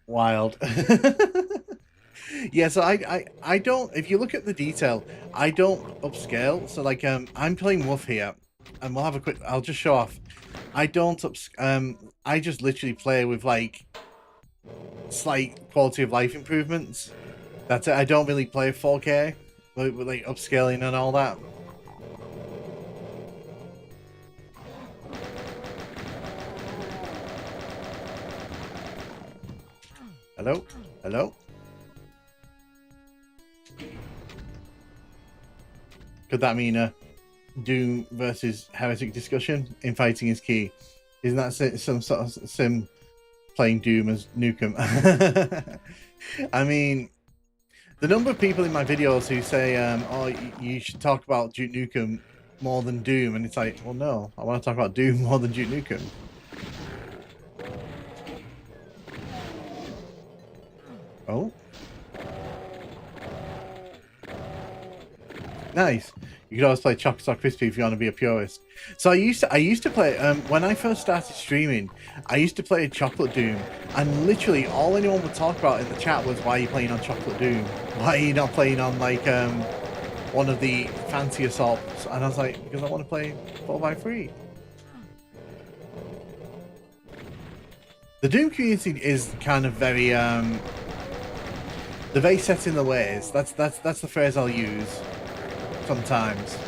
Speaker 1: Wild. Yeah, so I don't, if you look at the detail, I don't upscale. So like I'm playing Wolf here, and we'll have a quick, I'll just show off. I don't I just literally play with like slight quality of life improvements. That's it. I don't really play 4K with like upscaling and all that. Hello? Hello? Could that mean a Doom versus Heretic discussion? Infighting is key. Isn't that some sort of sim playing Doom as Nukem? I mean, the number of people in my videos who say, oh, you should talk about Duke Nukem more than Doom, and it's like, well, no, I want to talk about Doom more than Duke Nukem. Oh. Nice. You could always play Chocolate Crispy if you want to be a purist. So I used to play when I first started streaming, I used to play Chocolate Doom, and literally all anyone would talk about in the chat was, why are you playing on Chocolate Doom? Why are you not playing on like one of the fancy assaults? And I was like, because I want to play 4x3. The Doom community is kind of very they're very set in the ways. That's the phrase I'll use sometimes.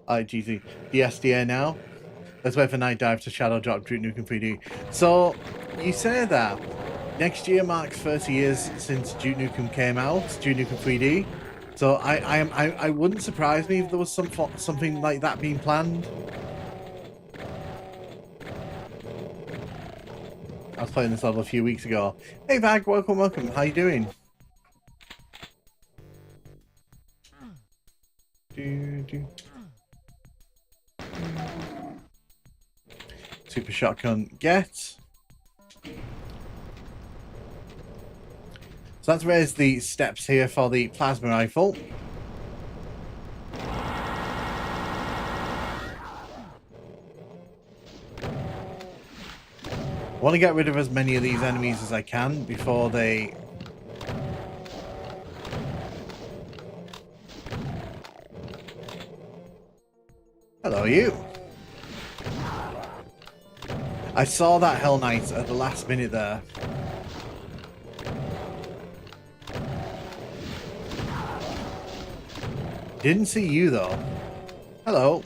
Speaker 1: Alright, GZ. The SDA now. Let's wait for Night Dive to shadow drop Duke Nukem 3D. So, you say that next year marks 30 years since Duke Nukem came out, Duke Nukem 3D. So I wouldn't surprise me if there was something like that being planned. I was playing this level a few weeks ago. Hey Vag, welcome. How you doing? Super shotgun get. So let's raise the steps here for the plasma rifle. I want to get rid of as many of these enemies as I can before they... Hello, you. I saw that Hell Knight at the last minute there. Didn't see you though. Hello.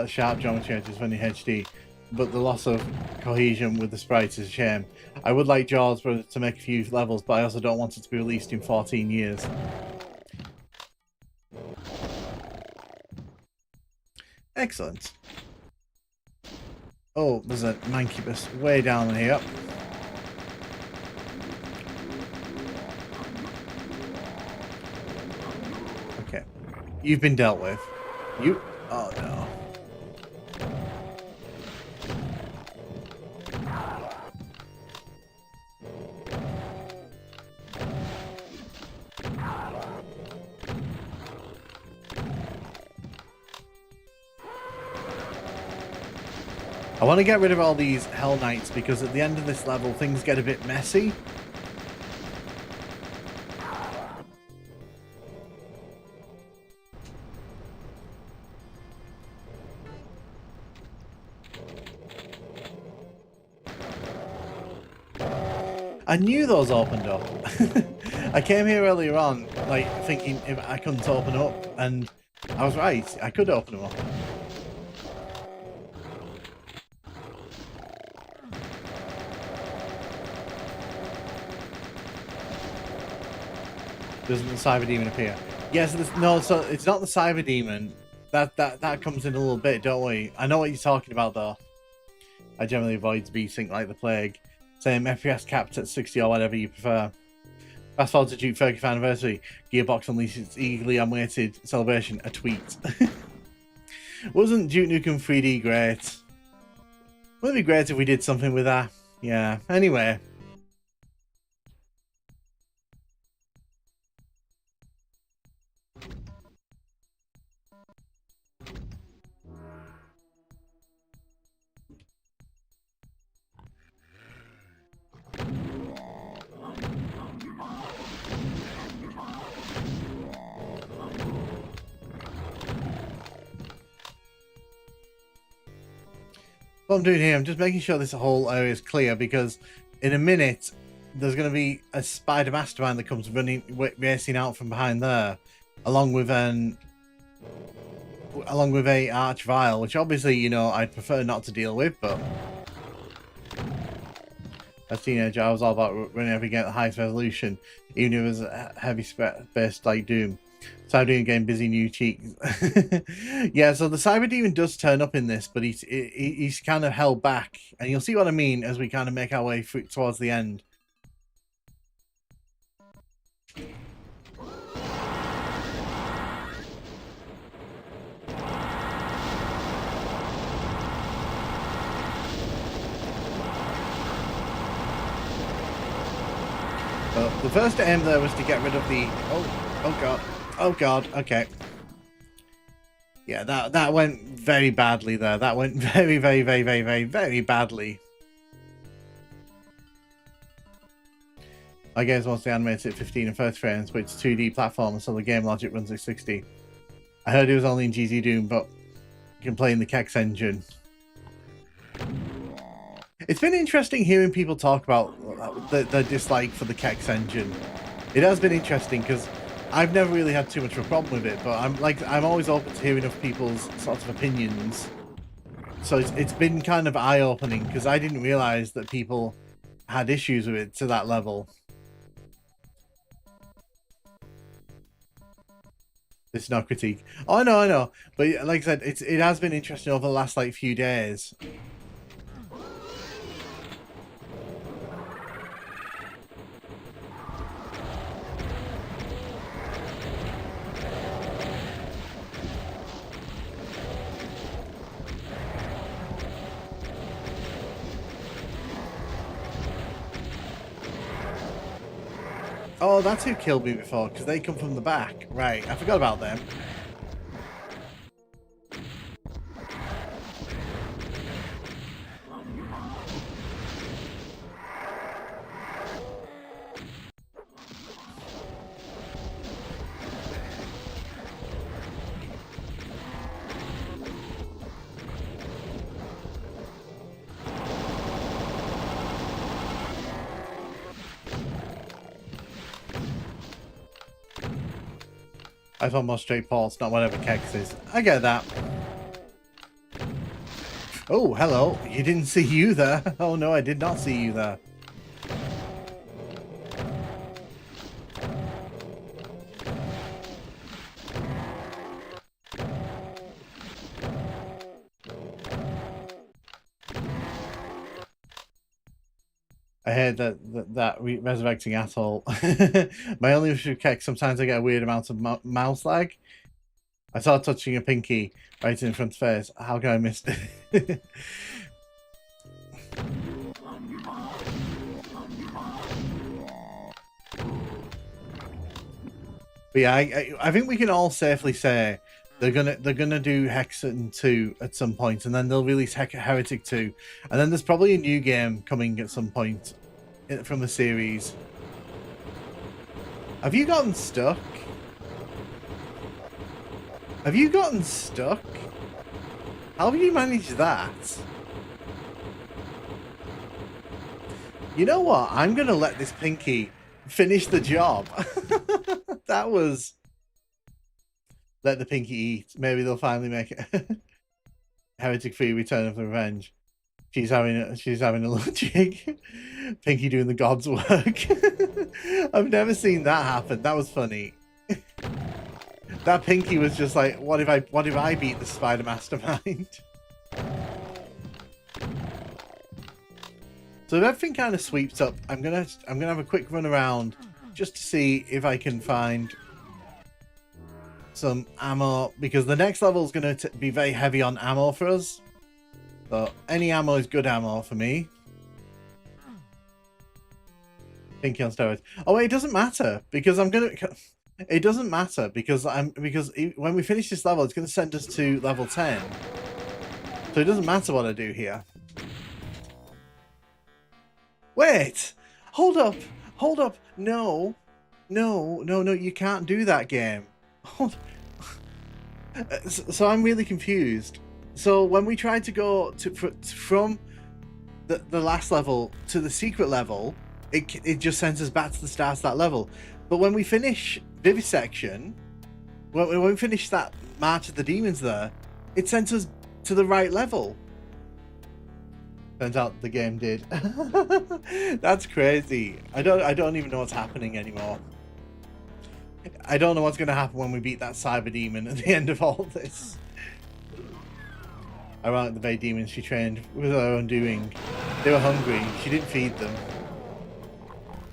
Speaker 1: Sharp geometry edges when in HD, but the loss of cohesion with the sprites is a shame. I would like Jaws to make a few levels, but I also don't want it to be released in 14 years. Excellent. Oh, there's a Mancubus way down here. Okay. You've been dealt with. You... Oh, no. I want to get rid of all these Hell Knights because at the end of this level, things get a bit messy. I knew those opened up. I came here earlier on, like, thinking if I couldn't open up, and I was right. I could open them up. Doesn't the Cyber Demon appear? Yes, no. So it's not the Cyber Demon. That comes in a little bit, don't we? I know what you're talking about, though. I generally avoid VSync like the plague. Same FPS capped at 60 or whatever you prefer. Fast forward to Duke 30th anniversary. Gearbox unleashes its eagerly awaited celebration. A tweet. Wasn't Duke Nukem 3D great? Wouldn't it be great if we did something with that? Yeah. Anyway. What I'm doing here, I'm just making sure this whole area is clear because in a minute there's going to be a spider mastermind that comes racing out from behind there, along with a arch vial, which obviously, you know, I'd prefer not to deal with, but as a teenager I was all about running every game at the highest resolution, even if it was a heavy space like Doom. Cyber Demon getting busy new cheeks. Yeah, so the Cyber Demon does turn up in this, but he's kind of held back, and you'll see what I mean as we kind of make our way through towards the end. But the first aim there was to get rid of the oh god, okay. Yeah, that went very badly there. That went very badly. My game's mostly animated at 15 and 30 frames, but it's 2D platform, so the game logic runs at 60. I heard it was only in GZ Doom, but you can play in the Kex engine. It's been interesting hearing people talk about the dislike for the Kex engine. It has been interesting because I've never really had too much of a problem with it, but I'm always open to hearing of people's sorts of opinions. So it's been kind of eye-opening because I didn't realize that people had issues with it to that level. It's not critique. Oh, I know. But like I said, it has been interesting over the last like few days. Oh, that's who killed me before, because they come from the back. Right, I forgot about them. I thought more straight ports, not whatever Kex is. I get that. Oh, hello. You didn't see you there. Oh no, I did not see you there. I heard that resurrecting asshole. My only issue with Kex, sometimes I get a weird amount of mouse lag. I saw touching a pinky right in front of face. How can I miss it? But yeah, I think we can all safely say They're gonna do Hexen 2 at some point, and then they'll release Heretic 2, and then there's probably a new game coming at some point from the series. Have you gotten stuck? Have you gotten stuck? How have you managed that? You know what? I'm gonna let this Pinky finish the job. That was... Let the Pinky eat. Maybe they'll finally make it. Heretic 3 Return of the Revenge. She's having a little jig. Pinky doing the God's work. I've never seen that happen. That was funny. That Pinky was just like, what if I beat the Spider Mastermind? So if everything kind of sweeps up, I'm gonna have a quick run around just to see if I can find some ammo, because the next level is going to be very heavy on ammo for us. So any ammo is good ammo for me. Pinky on steroids. Oh wait, it doesn't matter because it doesn't matter because when we finish this level, it's going to send us to level 10. So it doesn't matter what I do here. Wait, hold up. No, you can't do that, game. So I'm really confused. So when we tried to go from the last level to the secret level, it just sends us back to the start of that level. But when we finish Vivisection, when we finish that March of the Demons there, it sent us to the right level. Turns out the game did. That's crazy. I don't even know what's happening anymore. I don't know what's going to happen when we beat that Cyber Demon at the end of all this. Ironic, the very demons she trained with her own doing. They were hungry. She didn't feed them.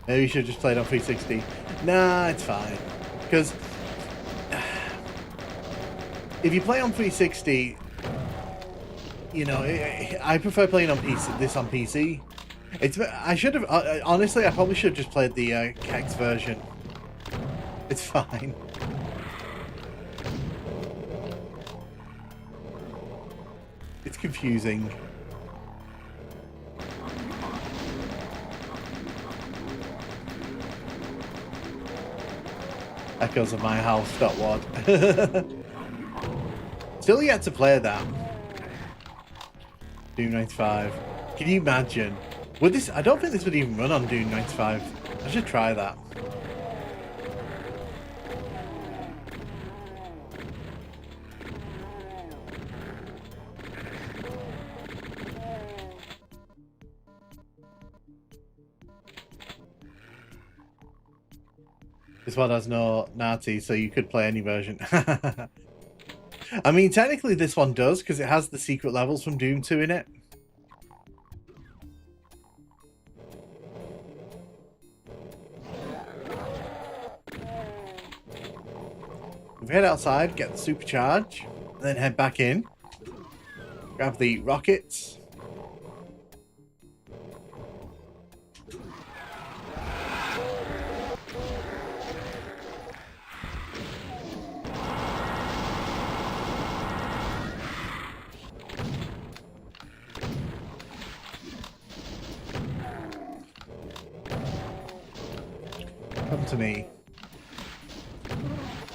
Speaker 1: Maybe we should have just played on 360. Nah, it's fine. Because if you play on 360, you know, I prefer playing on PC. This on PC. I should have honestly. I probably should have just played the Kex version. It's fine. It's confusing. Echoes of My House. What? Still yet to play that. Doom 95. Can you imagine? Would this? I don't think this would even run on Doom 95. I should try that. This one has no Nazi, so you could play any version. I mean, technically this one does, because it has the secret levels from Doom 2 in it. We head outside, get the supercharge, and then head back in. Grab the rockets. Come to me.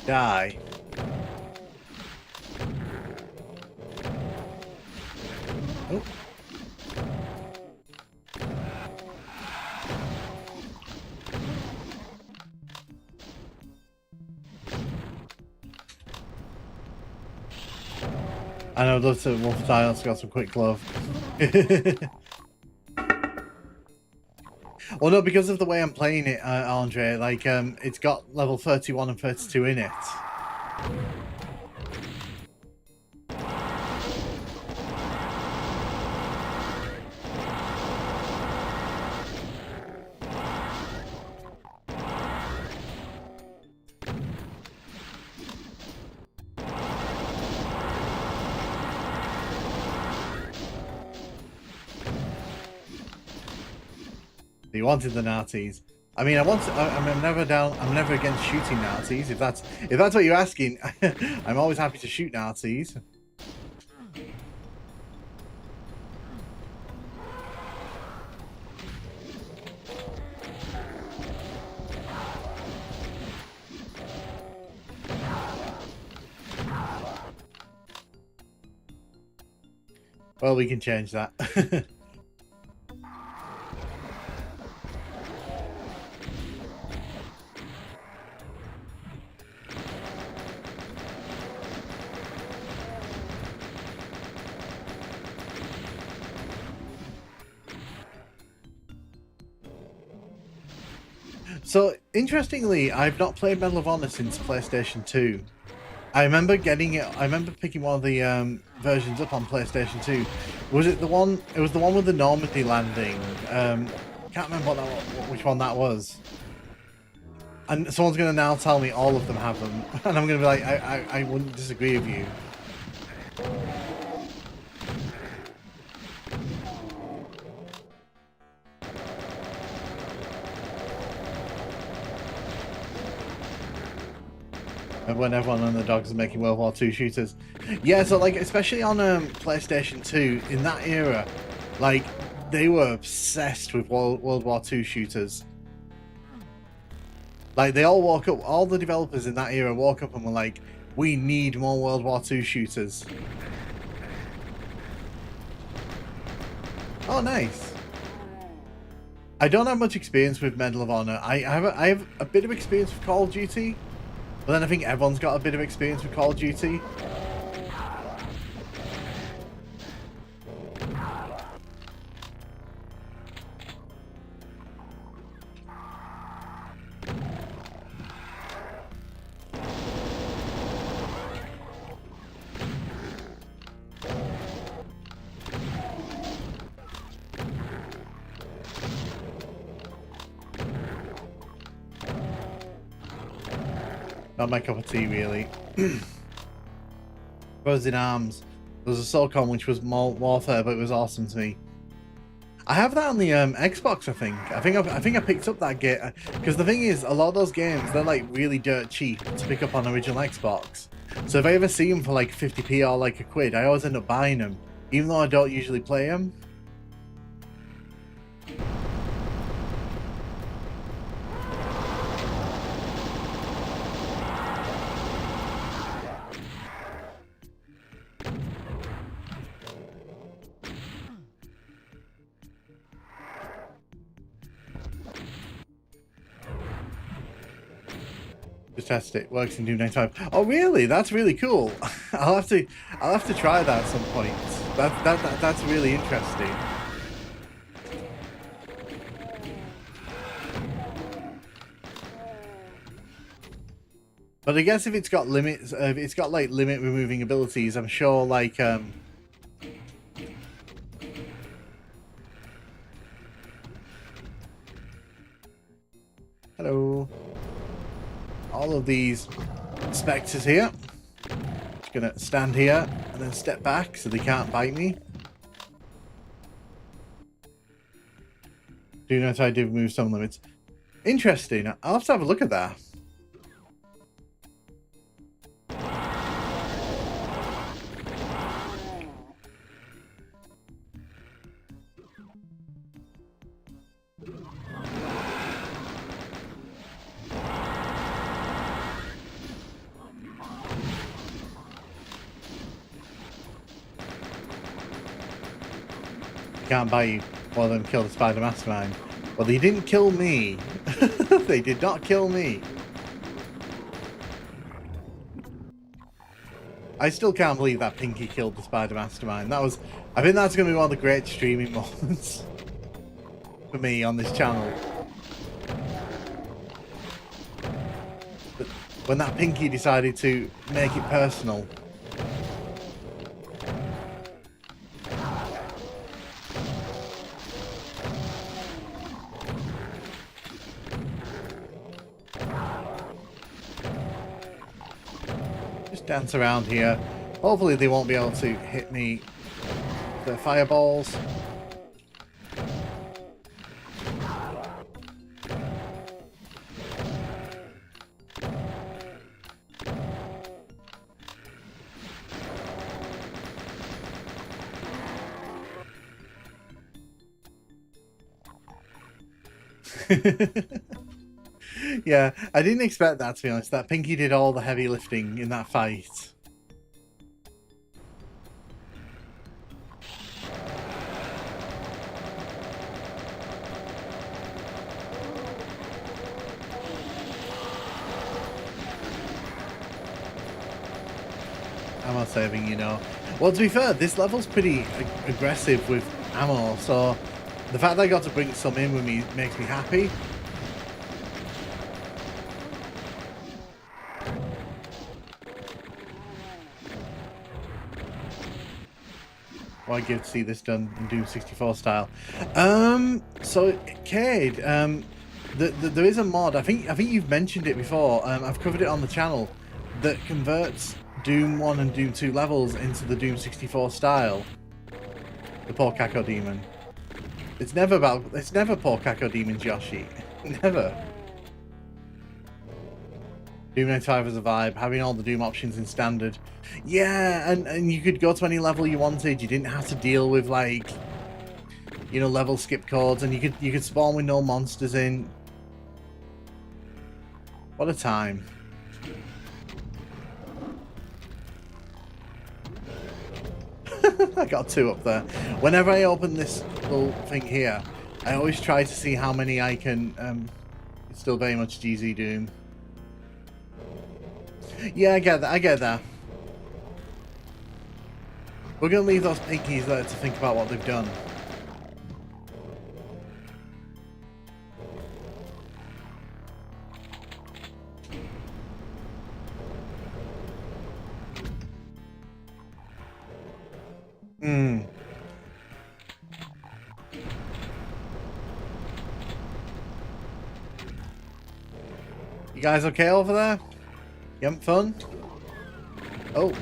Speaker 1: Die. Oh. I know, I'd love to Wolf Silence got some quick glove. Well, no, because of the way I'm playing it, Andre, like, it's got level 31 and 32 in it. You wanted the Nazis. I mean, I'm never down. I'm never against shooting Nazis. If that's what you're asking, I'm always happy to shoot Nazis. Well, we can change that. So, interestingly, I've not played Medal of Honor since PlayStation 2. I remember getting it. I remember picking one of the versions up on PlayStation 2. Was it the one? It was the one with the Normandy landing. Can't remember which one that was. And someone's gonna now tell me all of them have them, and I'm gonna be like, I wouldn't disagree with you. When everyone on the dogs is making World War II shooters. Yeah, so like, especially on PlayStation 2, in that era, like, they were obsessed with World War II shooters. Like, they all woke up, all the developers in that era woke up and were like, we need more World War II shooters. Oh, nice. I don't have much experience with Medal of Honor. I have a bit of experience with Call of Duty. But then I think everyone's got a bit of experience with Call of Duty. Not my cup of tea, really. Brothers in Arms. There was a SOCOM which was more warfare, but it was awesome to me. I have that on the Xbox, I think. I think I picked up that game because the thing is, a lot of those games, they're like really dirt cheap to pick up on original Xbox. So if I ever see them for like 50p or like a quid, I always end up buying them, even though I don't usually play them. Just test it. Works in Doom 95. Oh really? That's really cool. I'll have to try that at some point. That's really interesting. But I guess if it's got limits, if it's got like limit removing abilities, I'm sure like hello. All of these spectres here. Just gonna stand here and then step back so they can't bite me. Do notice I did remove some limits. Interesting. I'll have to have a look at that. Can't buy you more than kill the Spider Mastermind. Well, they didn't kill me. They did not kill me. I still can't believe that Pinky killed the Spider Mastermind. I think that's going to be one of the great streaming moments for me on this channel. When that Pinky decided to make it personal. Dance around here. Hopefully they won't be able to hit me with their fireballs. Yeah, I didn't expect that, to be honest. That Pinky did all the heavy lifting in that fight. Ammo saving, you know. Well, to be fair, this level's pretty aggressive with ammo, so the fact that I got to bring some in with me makes me happy. Well, I give to see this done in Doom 64 style. So Cade, there is a mod. I think you've mentioned it before. I've covered it on the channel that converts Doom 1 and Doom 2 levels into the Doom 64 style. The poor Cacodemon. It's never poor Cacodemon's Yoshi. Never. Doom 95 is a vibe, having all the Doom options in standard. Yeah, and you could go to any level you wanted. You didn't have to deal with, like, you know, level skip codes, and you could spawn with no monsters in. What a time. I got 2 up there. Whenever I open this little thing here, I always try to see how many I can. It's still very much GZ Doom. Yeah, I get that. We're gonna leave those pinkies there to think about what they've done. You guys okay over there? You having fun? Oh.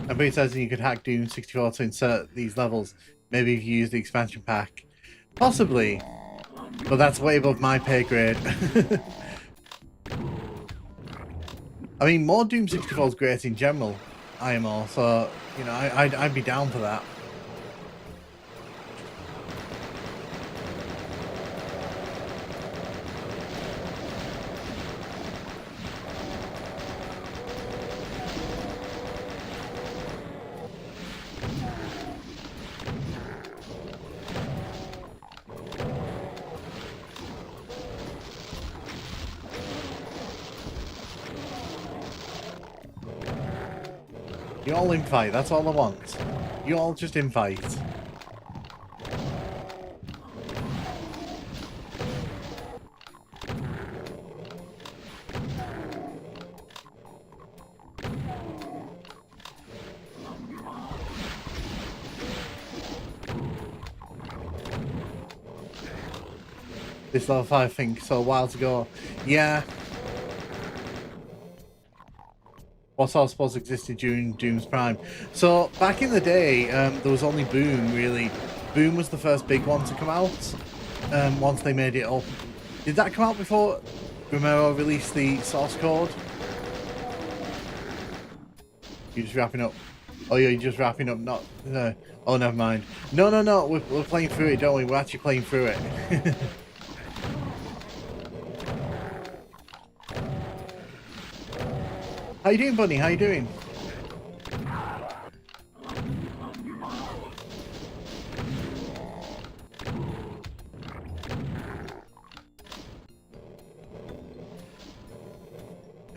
Speaker 1: Somebody says you could hack Doom 64 to insert these levels. Maybe if you use the expansion pack. Possibly. But that's way above my pay grade. I mean, more Doom 64 is great in general, IMO, so, you know, I'd be down for that. You all invite, that's all I want. You all just invite. This level 5 I think so a while ago. Yeah. What's all supposed to existed during Doom's Prime? So back in the day, there was only Boom really. Boom was the first big one to come out. Once they made it up, did that come out before Romero released the source code? You're just wrapping up. Oh yeah, you're just wrapping up. Not. Oh, never mind. No. We're playing through it, don't we? We're actually playing through it. How you doing, Bunny? How you doing?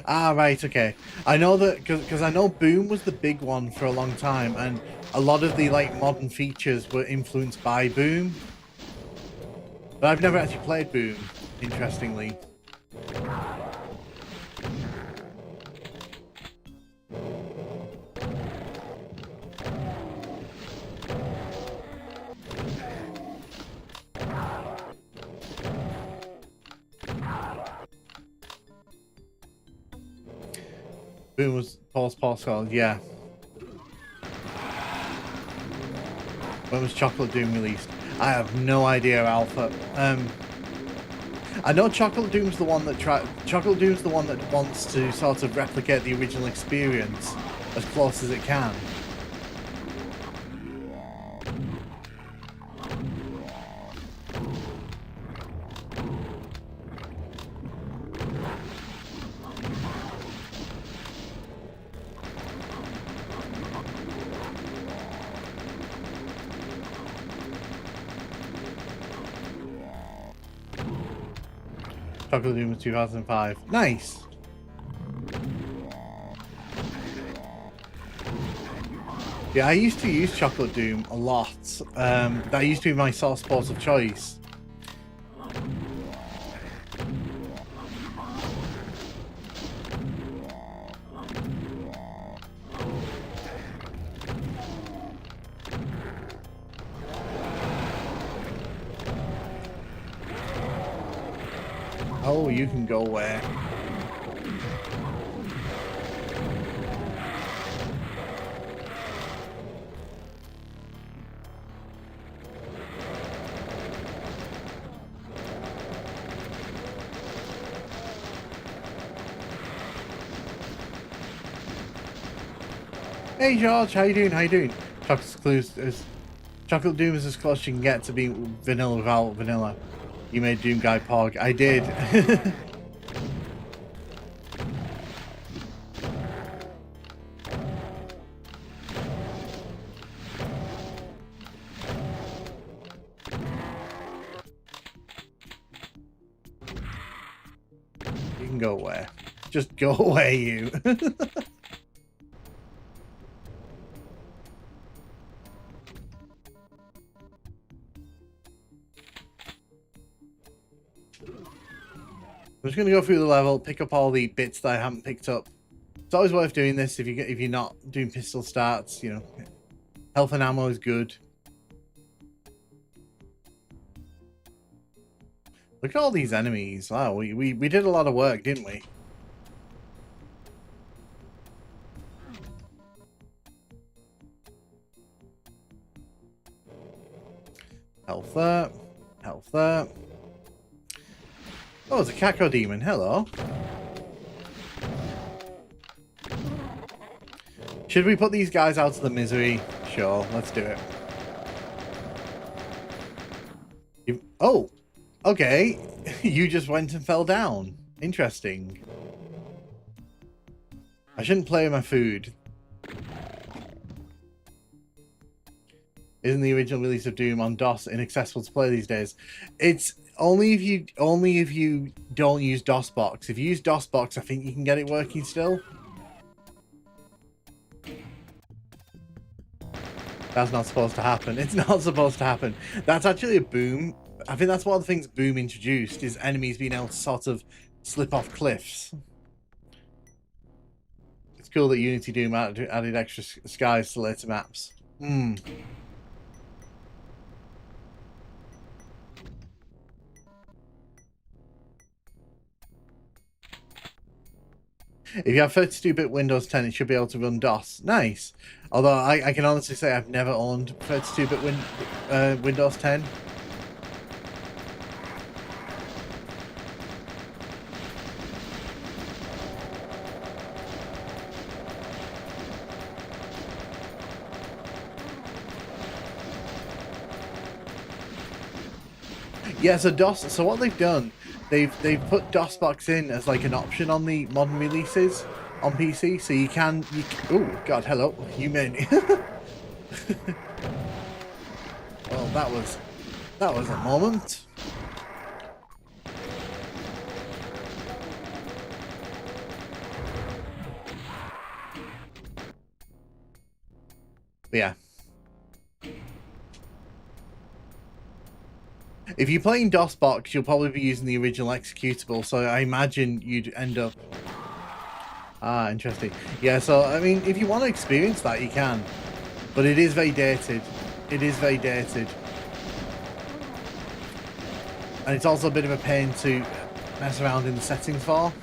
Speaker 1: Ah, right, okay. I know that because I know Boom was the big one for a long time, and a lot of the like modern features were influenced by Boom. But I've never actually played Boom, interestingly. Boom was Paul's Pascal, yeah. When was Chocolate Doom released? I have no idea, Alpha. I know Chocolate Doom's the one that wants to sort of replicate the original experience as close as it can. Chocolate Doom was 2005. Nice. Yeah, I used to use Chocolate Doom a lot. That used to be my source port of choice. Oh, you can go where? Hey George, how you doing? How you doing? Chocolate Doom is as close as you can get to being vanilla without vanilla. You made Doom Guy Pog. I did. You can go away. Just go away, you. I'm just going to go through the level, pick up all the bits that I haven't picked up. It's always worth doing this if you're not doing pistol starts, you know. Health and ammo is good. Look at all these enemies. Wow, we did a lot of work, didn't we? Health there. Health there. Oh, it's a Cacodemon. Hello. Should we put these guys out of the misery? Sure, let's do it. Oh, okay. You just went and fell down. Interesting. I shouldn't play with my food. Isn't the original release of Doom on DOS inaccessible to play these days? It's only if you don't use DOSBox. If you use DOSBox, I think you can get it working still. That's not supposed to happen. It's not supposed to happen. That's actually a Boom. I think that's one of the things Boom introduced, is enemies being able to sort of slip off cliffs. It's cool that Unity Doom added extra skies to later maps. If you have 32-bit Windows 10, it should be able to run DOS. Nice. Although I can honestly say I've never owned 32-bit Windows 10. Yeah, so DOS. So what they've done, they've put DOSBox in as like an option on the modern releases on PC, so you can. Oh God, hello, you mean? Well, that was a moment. But yeah. If you're playing DOSBox, you'll probably be using the original executable, so I imagine you'd end up... Ah, interesting. Yeah, so, I mean, if you want to experience that, you can. But it is very dated. It is very dated. And it's also a bit of a pain to mess around in the settings for.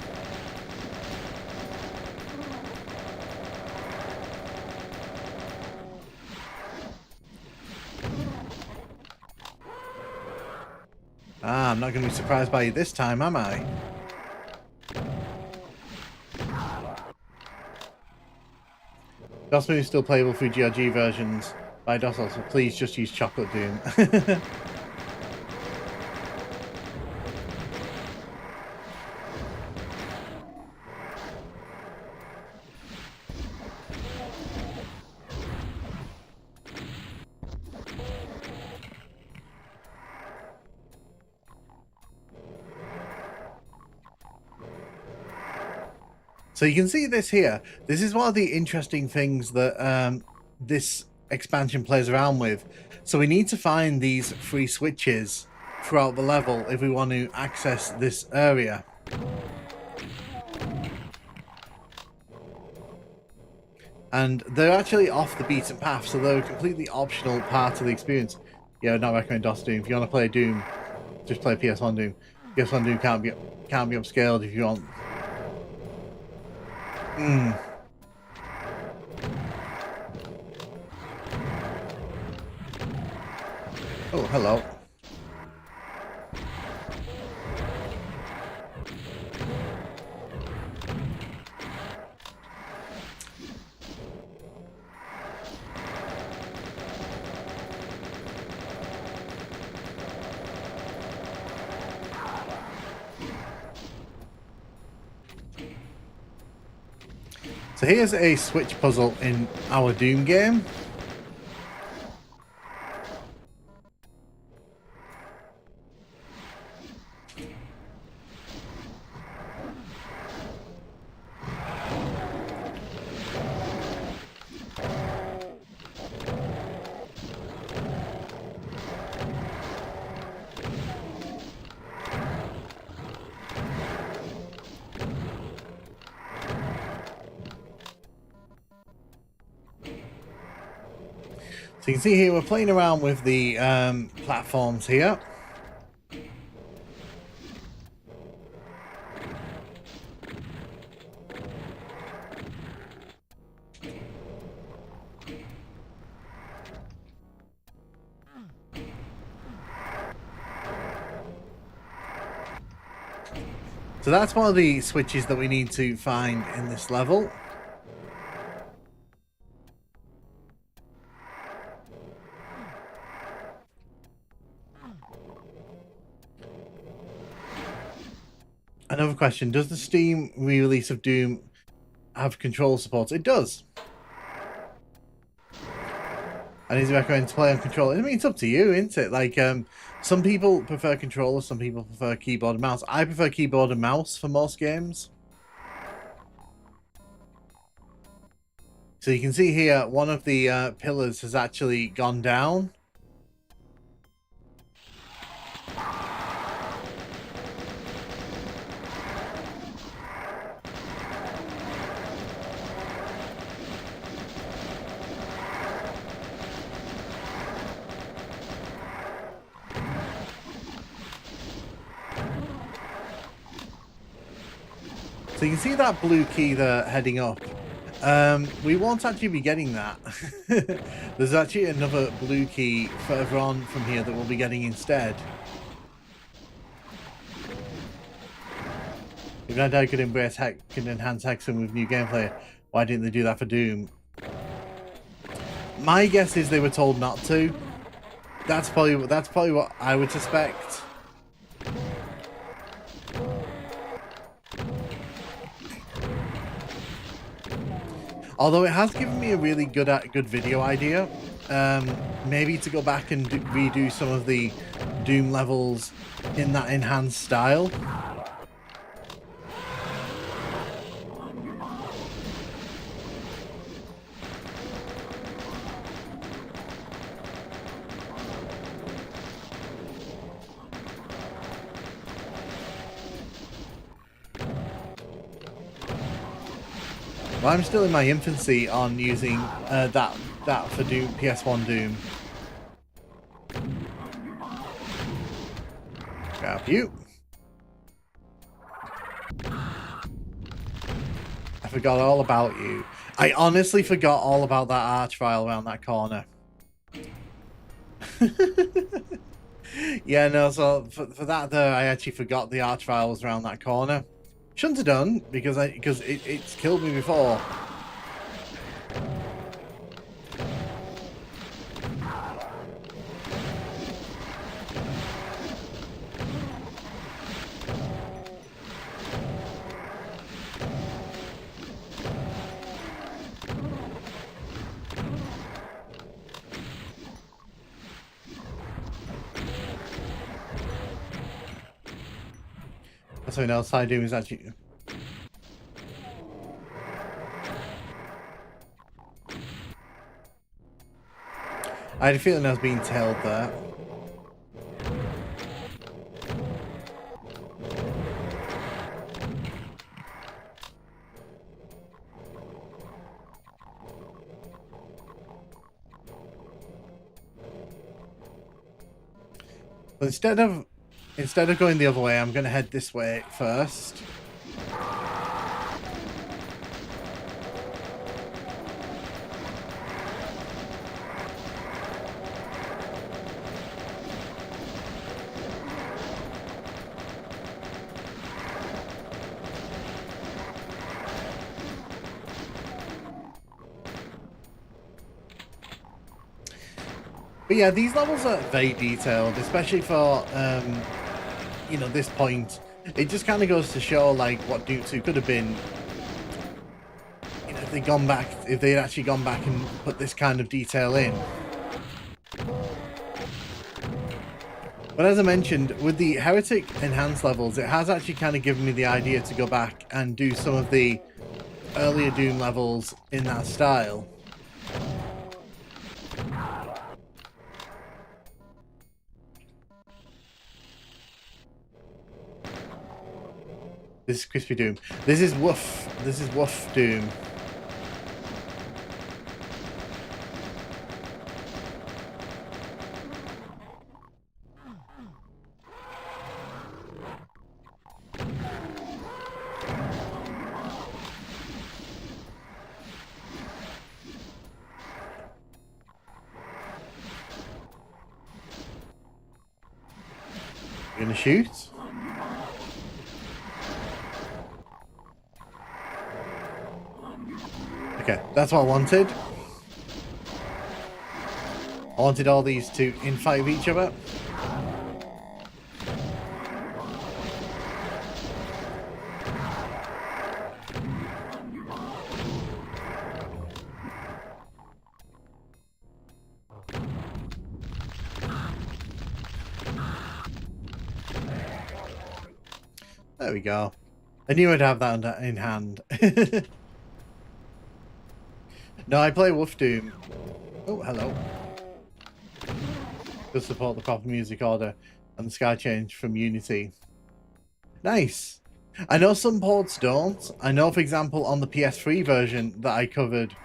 Speaker 1: Ah, I'm not going to be surprised by you this time, am I? DOS is still playable through GRG versions by DOS, so please just use Chocolate Doom. So you can see this here. This is one of the interesting things that this expansion plays around with. So we need to find these 3 switches throughout the level if we want to access this area. And they're actually off the beaten path, so they're a completely optional part of the experience. Yeah, I'd not recommend DOS Doom. If you want to play Doom, just play PS1 Doom. PS1 Doom can't be upscaled if you want. Oh, hello. So here's a switch puzzle in our Doom game. So you can see here we're playing around with the platforms here. So that's one of the switches that we need to find in this level. Another question, does the Steam re-release of Doom have control support? It does. And is it recommended to play on controller? I mean, it's up to you, isn't it? Like, some people prefer controllers, some people prefer keyboard and mouse. I prefer keyboard and mouse for most games. So you can see here, one of the pillars has actually gone down. So you can see that blue key there heading up. We won't actually be getting that. There's actually another blue key further on from here that we'll be getting instead. If Bandai could enhance Hexen with new gameplay, why didn't they do that for Doom? My guess is they were told not to. That's probably what I would suspect. Although it has given me a really good video idea. Maybe to go back and redo some of the Doom levels in that enhanced style. Well, I'm still in my infancy on using that for Doom, PS1 Doom. Grab you. I forgot all about you. I honestly forgot all about that arch file around that corner. Yeah, no, so for that there, I actually forgot the Archvile was around that corner. Shouldn't have done, because it's killed me before. That's something else I do is actually... I had a feeling I was being tailed there. But instead of going the other way, I'm going to head this way first. But yeah, these levels are very detailed, especially for, you know, this point. It just kind of goes to show, like, what Doom 2 could have been. You know, if they had actually gone back and put this kind of detail in. But as I mentioned, with the Heretic Enhanced levels, it has actually kind of given me the idea to go back and do some of the earlier Doom levels in that style. This is Crispy Doom. This is Woof. This is Woof Doom. You're gonna shoot? Okay, that's what I wanted. I wanted all these to infight each other. There we go. I knew I'd have that in hand. No, I play Wolf Doom. Oh, hello. To support the proper music order and the sky change from Unity. Nice. I know some ports don't. I know, for example, on the PS3 version that I covered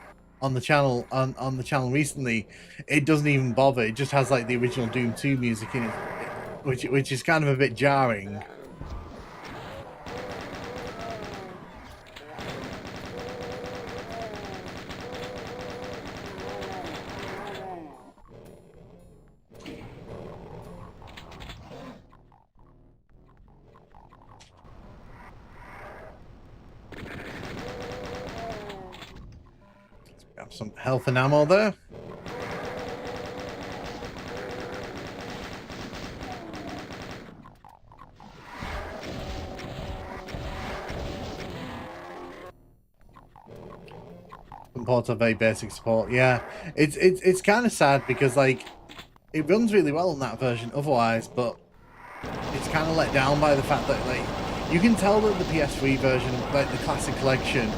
Speaker 1: on the channel on the channel recently, it doesn't even bother. It just has like the original Doom 2 music in it, which is kind of a bit jarring. Got some health and ammo there. Some ports are very basic support. Yeah, it's kind of sad because like it runs really well in that version otherwise, but it's kind of let down by the fact that like you can tell that the PS3 version, like the classic collection,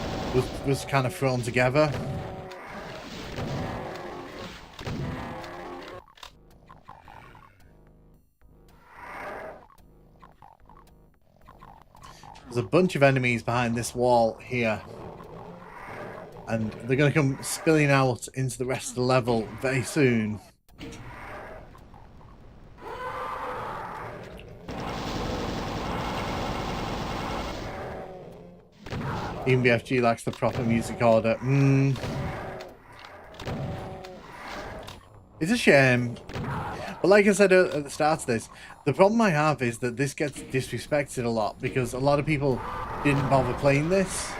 Speaker 1: was kind of thrown together. There's a bunch of enemies behind this wall here. And they're going to come spilling out into the rest of the level very soon. Even BFG lacks the proper music order. It's a shame. But like I said at the start of this, the problem I have is that this gets disrespected a lot because a lot of people didn't bother playing this.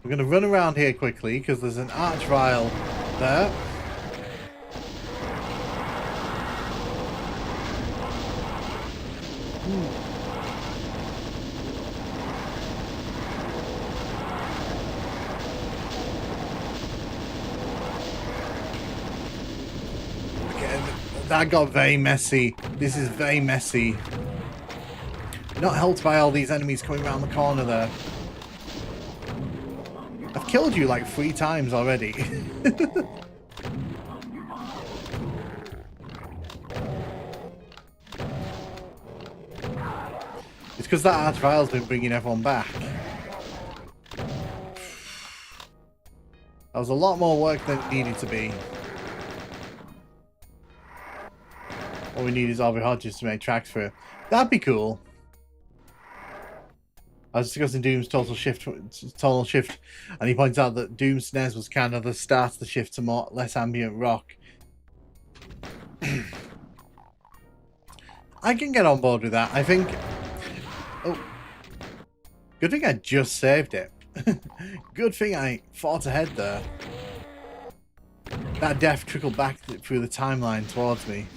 Speaker 1: We're going to run around here quickly because there's an Archvile there. Okay, that got very messy. This is very messy. Not helped by all these enemies coming around the corner there. I've killed you like 3 times already. It's because that Archvile's been bringing everyone back. That was a lot more work than it needed to be. All we need is Aubrey Hodges to make tracks for it. That'd be cool. I was discussing Doom's tonal shift, and he points out that Doom's SNES was kind of the start of the shift to more less ambient rock. I can get on board with that. I think. Oh, good thing I just saved it. Good thing I fought ahead there. That death trickled back through the timeline towards me.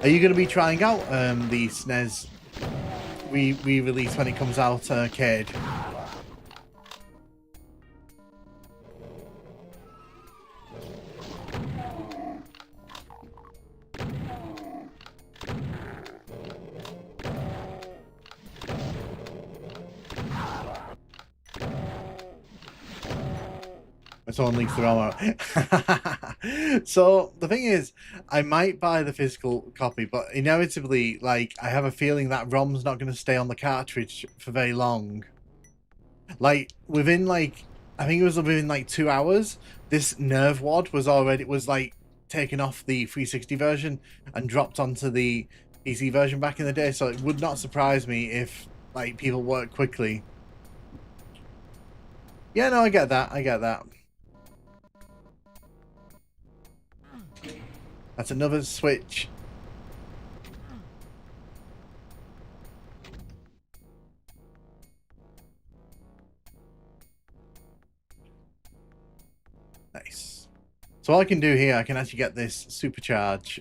Speaker 1: Are you going to be trying out the SNES re-release when it comes out, Cade? Someone leaks the ROM out. So the thing is, I might buy the physical copy, but inevitably, like, I have a feeling that ROM's not going to stay on the cartridge for very long. Like, within, like, I think it was within, like, 2 hours, this nerve wad was like, taken off the 360 version and dropped onto the PC version back in the day, so it would not surprise me if, like, people work quickly. Yeah, no, I get that. I get that. That's another switch. Nice. So all I can do here, I can actually get this supercharge.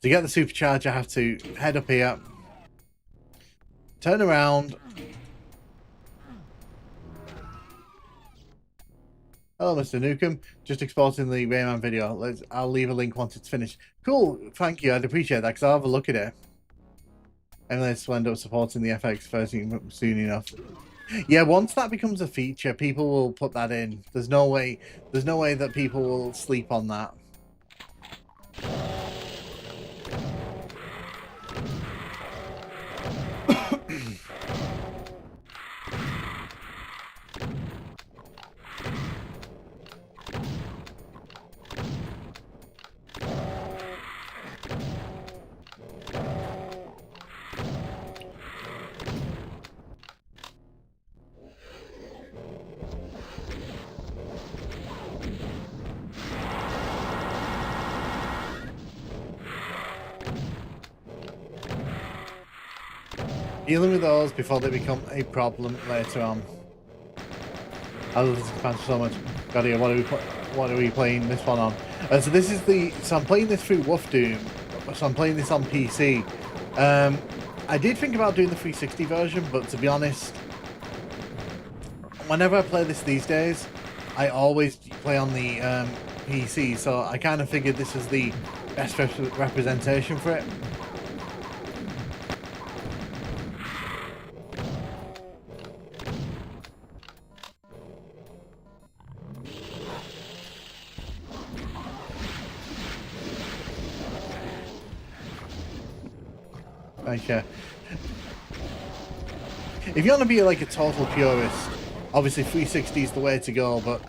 Speaker 1: To get the supercharge, I have to head up here, turn around. Hello, Mr. Nukem. Just exporting the Rayman video. I'll leave a link once it's finished. Cool. Thank you. I'd appreciate that because I'll have a look at it. MLS will end up supporting the FX version soon enough. Yeah, once that becomes a feature, people will put that in. There's no way that people will sleep on that. Dealing with those before they become a problem later on. I love this expansion so much. God, yeah, what are we playing this one on? So this is so I'm playing this through Wolf Doom. So I'm playing this on PC. I did think about doing the 360 version, but to be honest, whenever I play this these days, I always play on the PC. So I kind of figured this is the best representation for it. Okay. If you want to be like a total purist, obviously 360 is the way to go, but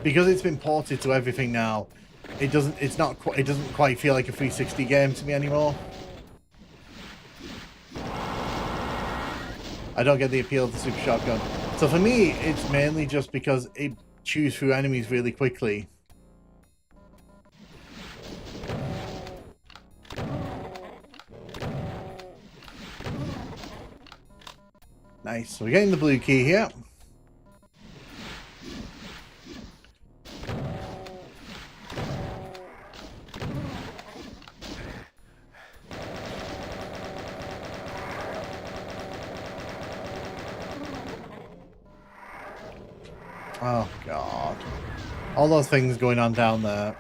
Speaker 1: because it's been ported to everything now, it doesn't quite feel like a 360 game to me anymore. I don't get the appeal of the super shotgun. So for me, it's mainly just because it chews through enemies really quickly. Nice. So we're getting the blue key here. Oh, God. All those things going on down there.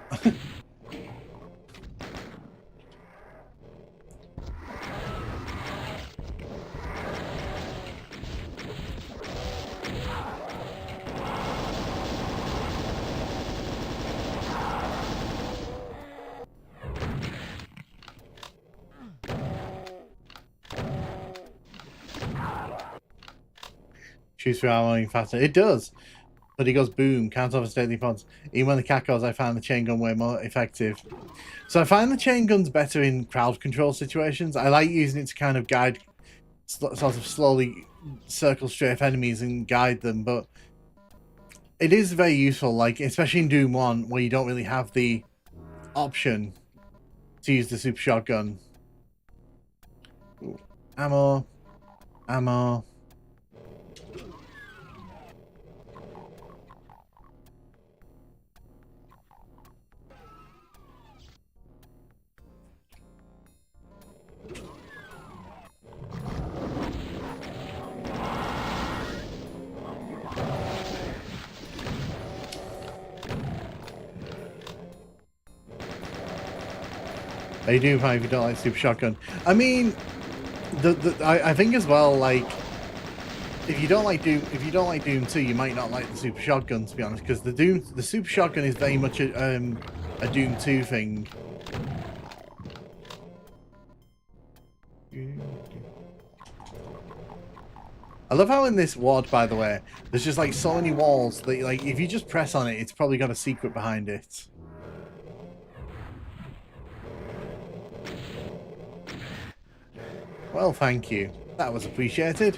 Speaker 1: Shoots through ammo faster. It does. But he goes boom, can't overstate the importance. Even when the cat goes, I find the chain gun way more effective. So I find the chain gun's better in crowd control situations. I like using it to kind of guide, sort of slowly circle strafe enemies and guide them, but it is very useful, like, especially in Doom 1, where you don't really have the option to use the super shotgun. Ooh. Ammo. Ammo. They do fine if you don't like super shotgun. I mean, I think as well, like, if you don't like Doom 2, you might not like the super shotgun, to be honest, because the super shotgun is very much a Doom 2 thing. I love how in this ward, by the way, there's just like so many walls that, like, if you just press on it, it's probably got a secret behind it. Well, thank you. That was appreciated.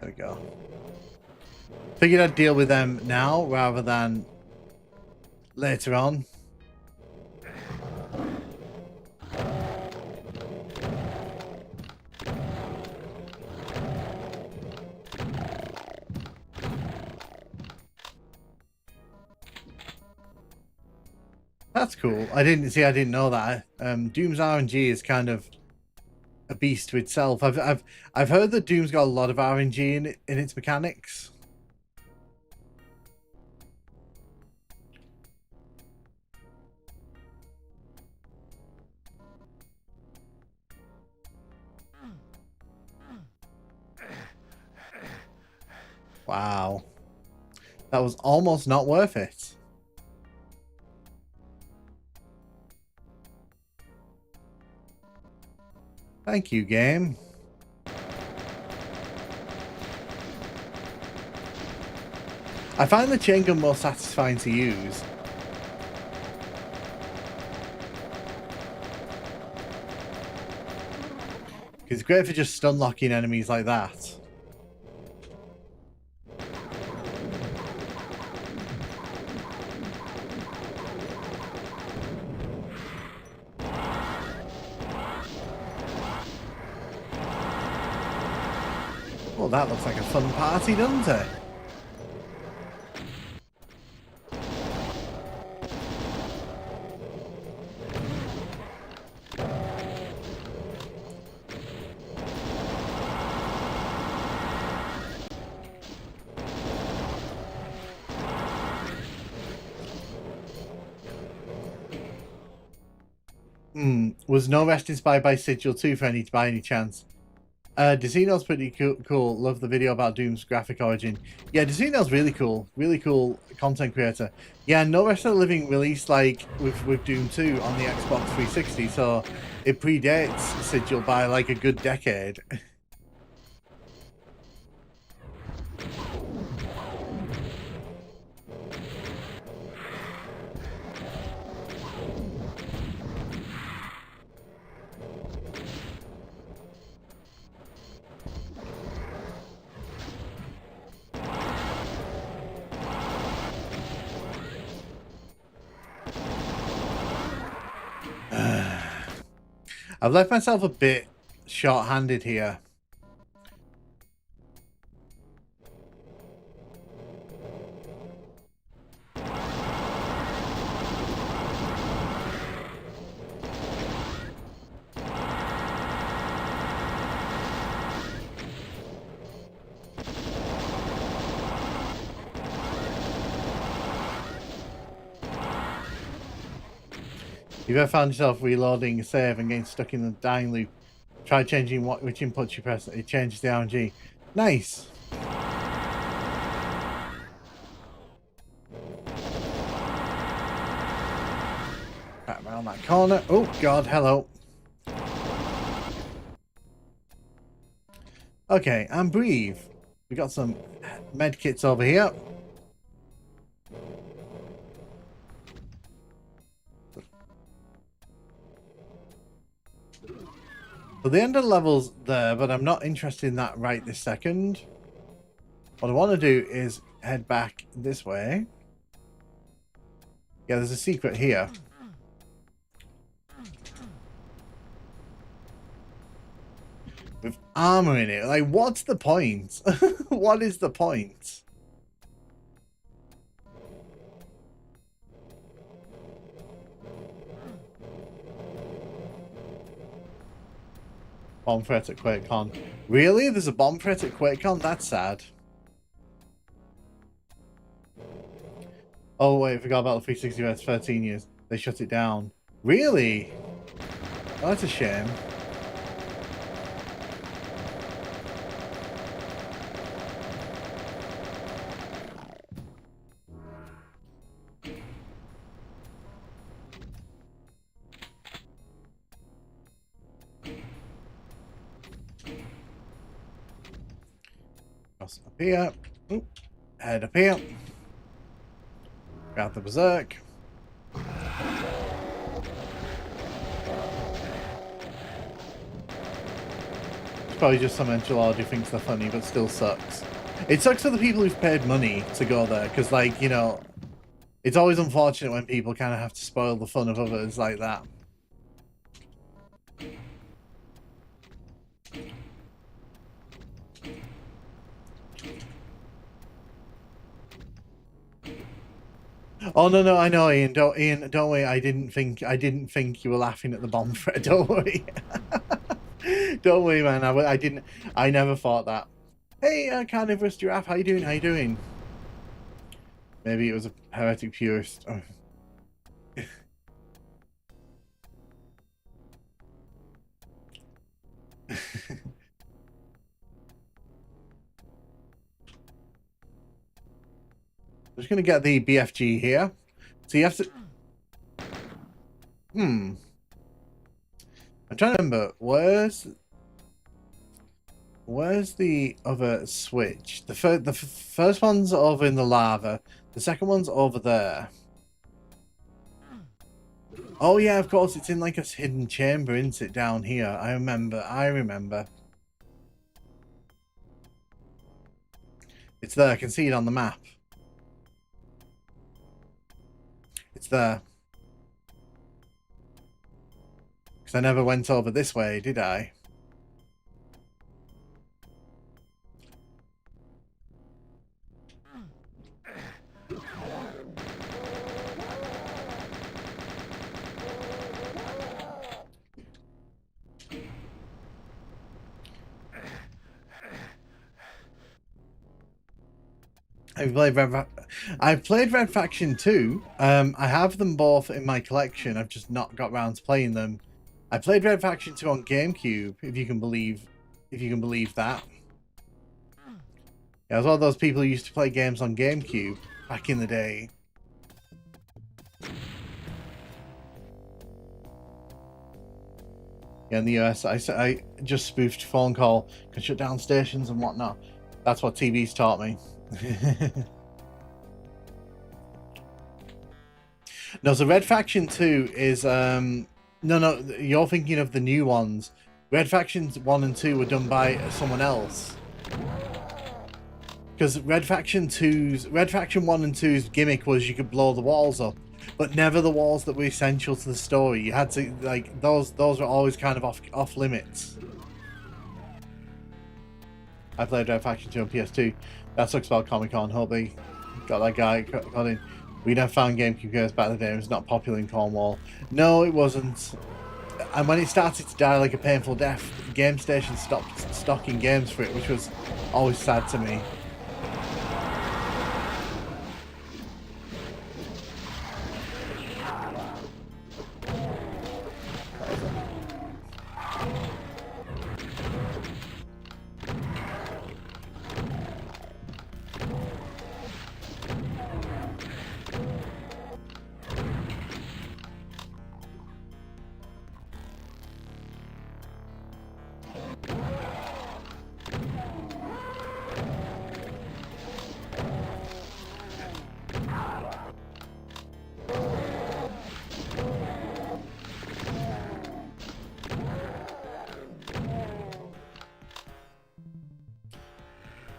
Speaker 1: There we go. Figured I'd deal with them now rather than later on. That's cool. I didn't know that. Doom's RNG is kind of a beast to itself. I've heard that Doom's got a lot of RNG in its mechanics. Wow. That was almost not worth it. Thank you, game. I find the chain gun more satisfying to use. It's great for just stun locking enemies like that. Well, that looks like a fun party, doesn't it? Was No Rest inspired by Sigil 2 for any by any chance? Decino's pretty cool. Love the video about Doom's graphic origin. Yeah, Decino's really cool. Really cool content creator. Yeah, No Rest of the Living released like with Doom 2 on the Xbox 360, so it predates Sigil by like a good decade. I've left myself a bit short-handed here. You've ever found yourself reloading a save and getting stuck in the dying loop? Try changing which inputs you press. It changes the RNG. Nice. Right around that corner. Oh God, hello. Okay, and breathe. We got some med kits over here. So the end of the level's there, but I'm not interested in that right this second. What I want to do is head back this way. Yeah, there's a secret here. With armor in it. Like, what's the point? What is the point? Bomb threat at QuakeCon. Really? There's a bomb threat at QuakeCon? That's sad. Oh wait, I forgot about the 360 versus 13 years. They shut it down. Really? Oh, that's a shame. Up here. Oop. Head up here. Grab the Berserk. It's probably just some enchilada who thinks they're funny, but still sucks. It sucks for the people who've paid money to go there, because, like, you know, it's always unfortunate when people kind of have to spoil the fun of others like that. Oh no, I know, Ian. Don't worry. I didn't think you were laughing at the bomb threat. Don't worry. Don't worry, man. I never thought that. Hey, carnivorous giraffe. How you doing? How you doing? Maybe it was a heretic purist. Oh. I'm just gonna get the BFG here. So you have to. I'm trying to remember. Where's the other switch? The first one's over in the lava. The second one's over there. Oh yeah, of course. It's in like a hidden chamber, isn't it? Down here. I remember. It's there. I can see it on the map. It's there. Because I never went over this way, did I? I've played Red Faction 2. I have them both in my collection. I've just not got around to playing them. I played Red Faction 2 on GameCube, if you can believe if you can believe that. Yeah, I was one of those people who used to play games on GameCube back in the day. Yeah, in the US, I just spoofed phone call, could shut down stations and whatnot. That's what TV's taught me. No, so Red Faction 2 is no, you're thinking of the new ones. Red Factions 1 and 2 were done by someone else. Because Red Faction 1 and 2's gimmick was you could blow the walls up, but never the walls that were essential to the story. You had to, like, those were always kind of off limits. I played Red Faction 2 on PS2. That sucks about Comic-Con. Hope they got that guy got in. We never found GameCube games back in the day. It was not popular in Cornwall. No, it wasn't. And when it started to die like a painful death, Game Station stopped stocking games for it, which was always sad to me.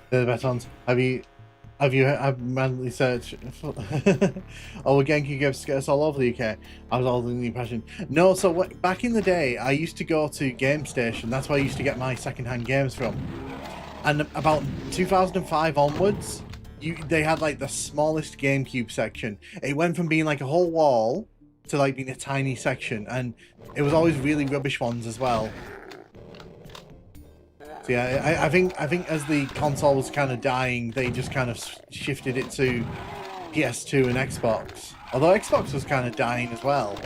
Speaker 1: The Batons. Have you manually searched for oh, again, can you give us all over the UK? I was all in the impression. No, so back in the day, I used to go to Game Station. That's where I used to get my secondhand games from. And about 2005 onwards, they had like the smallest GameCube section. It went from being like a whole wall to like being a tiny section, and it was always really rubbish ones as well. So yeah, I think as the console was kind of dying, they just kind of shifted it to PS2 and Xbox. Although Xbox was kind of dying as well.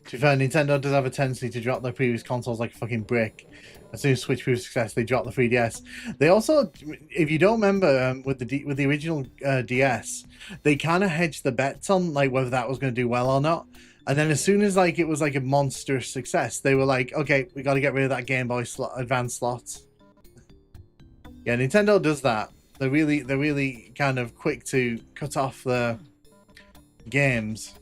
Speaker 1: To be fair, Nintendo does have a tendency to drop their previous consoles like a fucking brick. As soon as Switch proved success, they dropped the 3DS. They also, if you don't remember, with the original DS, they kind of hedged the bets on like whether that was going to do well or not. And then as soon as like it was like a monstrous success, they were like, okay, we got to get rid of that Game Boy Advance slot. Yeah, Nintendo does that. They're really kind of quick to cut off the games.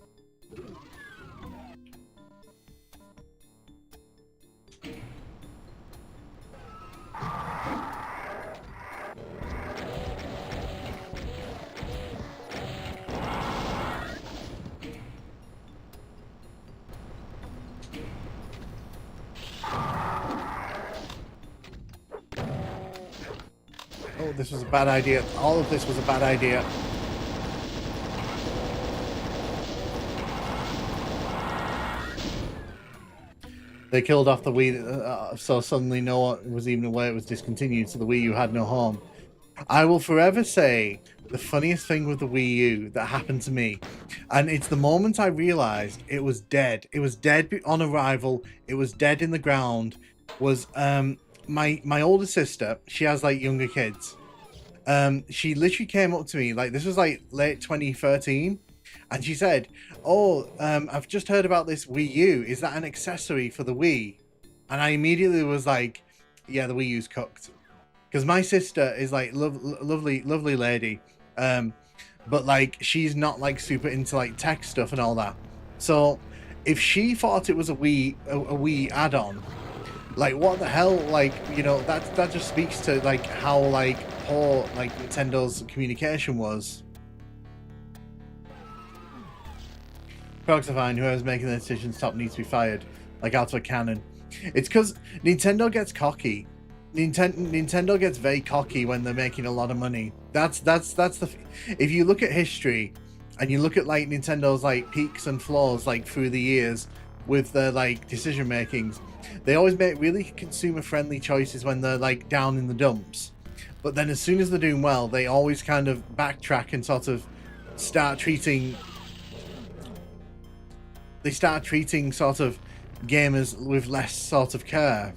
Speaker 1: Oh, this was a bad idea. All of this was a bad idea. They killed off the Wii, so suddenly no one was even aware it was discontinued, so the Wii U had no home. I will forever say the funniest thing with the Wii U that happened to me, and it's the moment I realized it was dead. It was dead on arrival. It was dead in the ground. Was my older sister, she has like younger kids. She literally came up to me, like this was like late 2013, and she said, "Oh, I've just heard about this Wii U. Is that an accessory for the Wii?" And I immediately was like, "Yeah, the Wii U's cooked." Because my sister is like lovely lady, but like she's not like super into like tech stuff and all that. So if she thought it was a Wii add-on, like what the hell, like, you know, that just speaks to like how like poor like Nintendo's communication was. Proxifine, whoever's making the decisions top needs to be fired, like out of a cannon. It's because Nintendo gets cocky. Nintendo gets very cocky when they're making a lot of money. That's the. If you look at history, and you look at like Nintendo's like peaks and flaws like through the years with their like decision makings, they always make really consumer friendly choices when they're like down in the dumps. But then as soon as they're doing well, they always kind of backtrack and sort of start treating. They start treating sort of gamers with less sort of care.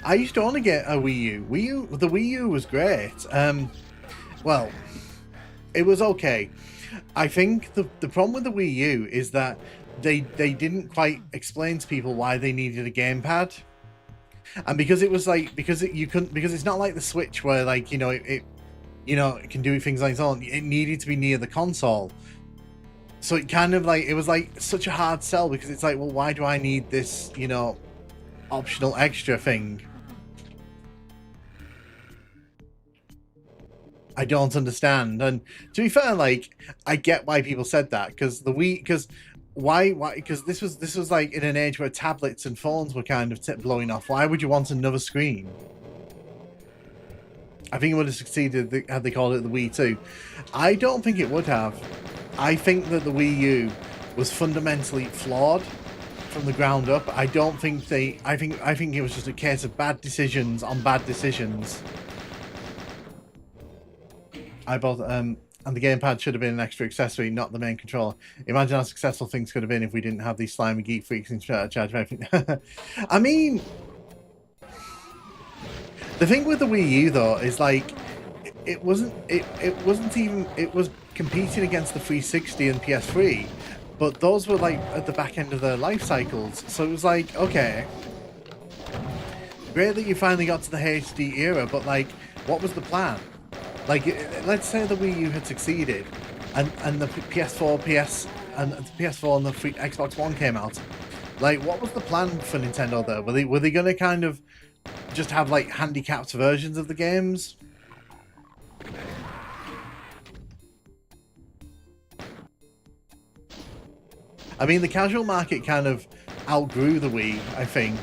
Speaker 1: I used to only get a Wii U. The Wii U was great. Well, it was okay. I think the problem with the Wii U is that they didn't quite explain to people why they needed a gamepad, and because it was like because it's not like the Switch where like it can do things like its own. It needed to be near the console, so it kind of like it was like such a hard sell because it's like, well, why do I need this optional extra thing? I don't understand. And to be fair, like I get why people said that because the Wii because. Why? Because this was like in an age where tablets and phones were kind of blowing off. Why would you want another screen? I think it would have succeeded had they called it the Wii 2. I don't think it would have. I think that the Wii U was fundamentally flawed from the ground up. I don't think they. I think it was just a case of bad decisions on bad decisions. And the gamepad should have been an extra accessory, not the main controller. Imagine how successful things could have been if we didn't have these slimy geek freaks in charge of everything. I mean, the thing with the Wii U though is like it wasn't even, it was competing against the 360 and PS3, but those were like at the back end of their life cycles. So it was like, okay, great that you finally got to the HD era, but like, what was the plan? Like, let's say the Wii U had succeeded, and the PS4 and the Xbox One came out. Like, what was the plan for Nintendo there? Were they going to kind of just have like handicapped versions of the games? I mean, the casual market kind of outgrew the Wii, I think.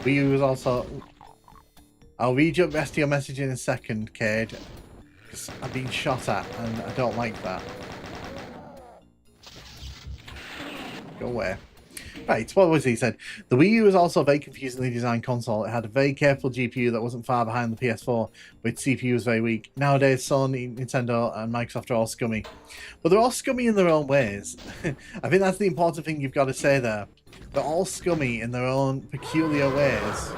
Speaker 1: Wii U was also... I'll read your rest of your message in a second, Cade. Because I'm being shot at and I don't like that. Go away. Right, what was he said? The Wii U was also a very confusingly designed console. It had a very careful GPU that wasn't far behind the PS4, but its CPU was very weak. Nowadays, Sony, Nintendo, and Microsoft are all scummy. But they're all scummy in their own ways. I think that's the important thing you've got to say there. They're all scummy in their own peculiar ways.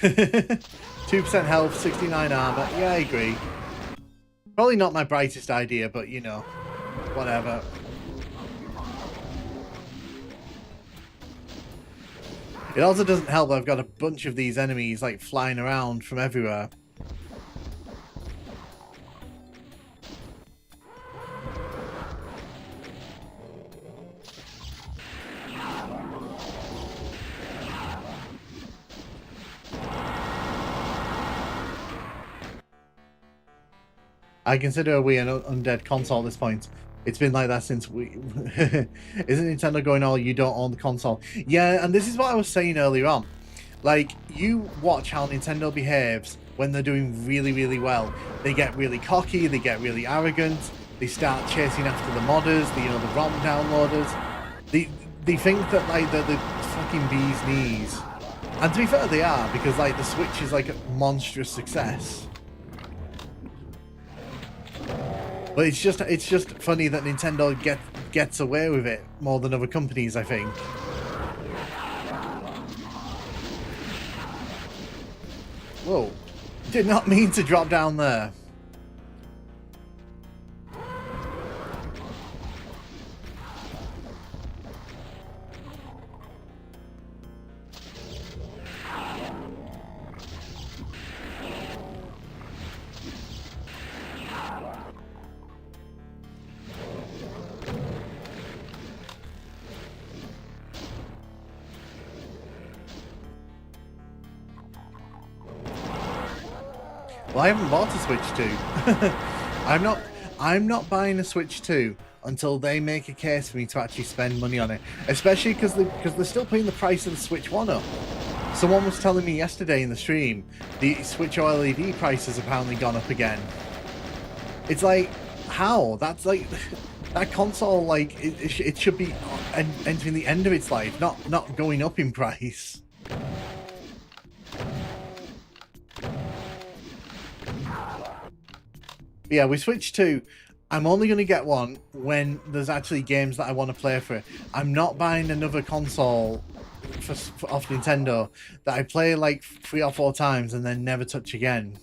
Speaker 1: %2 health, 69 armor. Yeah, I agree. Probably not my brightest idea, but you know, whatever. It also doesn't help that I've got a bunch of these enemies like flying around from everywhere. I consider a Wii an undead console at this point. It's been like that since we... Isn't Nintendo going, oh, you don't own the console? Yeah, and this is what I was saying earlier on. Like, you watch how Nintendo behaves when they're doing really, really well. They get really cocky, they get really arrogant, they start chasing after the modders, the ROM downloaders. They think that, like, they're the fucking bee's knees. And to be fair, they are, because, like, the Switch is, like, a monstrous success. But it's just funny that Nintendo gets away with it more than other companies, I think. Whoa. Did not mean to drop down there. Well, I haven't bought a Switch 2. I'm not buying a Switch 2 until they make a case for me to actually spend money on it. Especially because they're still putting the price of the Switch 1 up. Someone was telling me yesterday in the stream, the Switch OLED price has apparently gone up again. It's like, how? That's like... That console, like, it should be entering the end of its life, not going up in price. Yeah, we switched to... I'm only going to get one when there's actually games that I want to play for it. I'm not buying another console off Nintendo that I play like 3 or 4 times and then never touch again.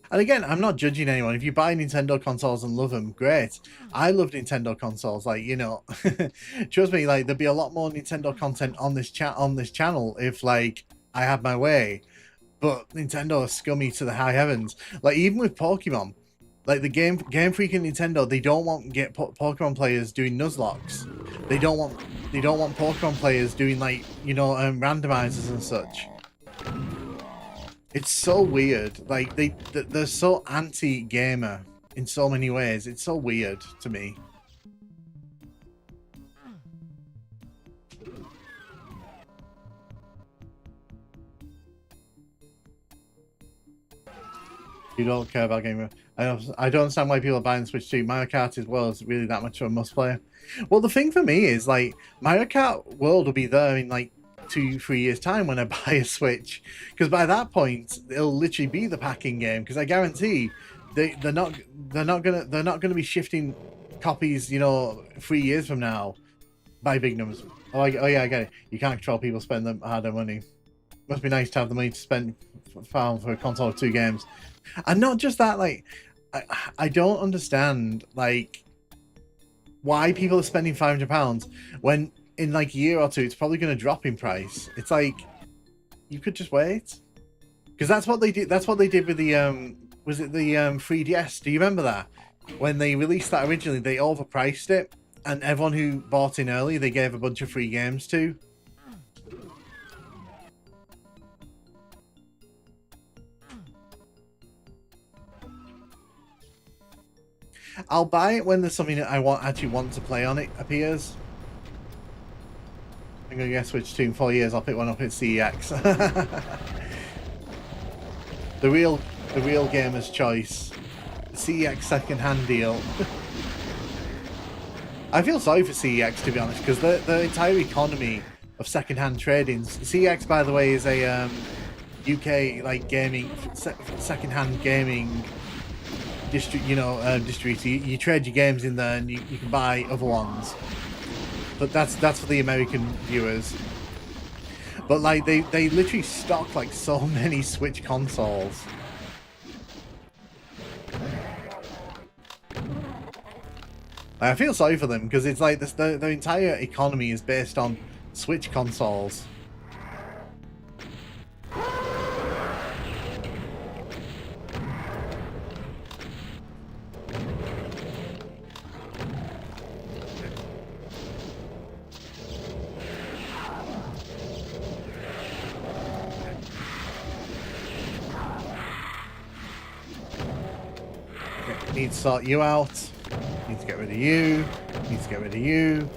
Speaker 1: And again, I'm not judging anyone. If you buy Nintendo consoles and love them, great. I love Nintendo consoles. Like, you know, trust me, like there'd be a lot more Nintendo content on this channel if like I had my way. But Nintendo is scummy to the high heavens. Like even with Pokemon, like the Game Freak and Nintendo, they don't want Pokemon players doing Nuzlocks. They don't want Pokemon players doing like, you know, randomizers and such. It's so weird. Like they're so anti-gamer in so many ways. It's so weird to me. You don't care about gamer. I don't understand why people are buying Switch 2. Mario Kart as well is really that much of a must play. Well, the thing for me is like Mario Kart World will be there in like 2-3 years time when I buy a Switch, because by that point it'll literally be the packing game, because I guarantee they're not gonna be shifting copies, you know, 3 years from now by big numbers. Oh yeah, I get it. You can't control people spend them harder money. Must be nice to have the money to spend for a console of 2 games. And not just that, like I don't understand like why people are spending £500 when in like a year or 2 it's probably going to drop in price. It's like you could just wait, because that's what they did. That's what they did with the was it the 3DS? Do you remember that when they released that originally? They overpriced it, and everyone who bought in early they gave a bunch of free games to. I'll buy it when there's something that I actually want to play on it appears. I'm gonna get Switch 2 in 4 years. I'll pick one up at CEX. the real gamer's choice. The CEX second-hand deal. I feel sorry for CEX, to be honest, because the entire economy of second-hand trading. CEX, by the way, is a UK like gaming second-hand gaming distributor. You trade your games in there, and you can buy other ones. But that's for the American viewers. But like they literally stock like so many Switch consoles. I feel sorry for them, because it's like their entire economy is based on Switch consoles. Need to sort you out. Need to get rid of you. Need to get rid of you.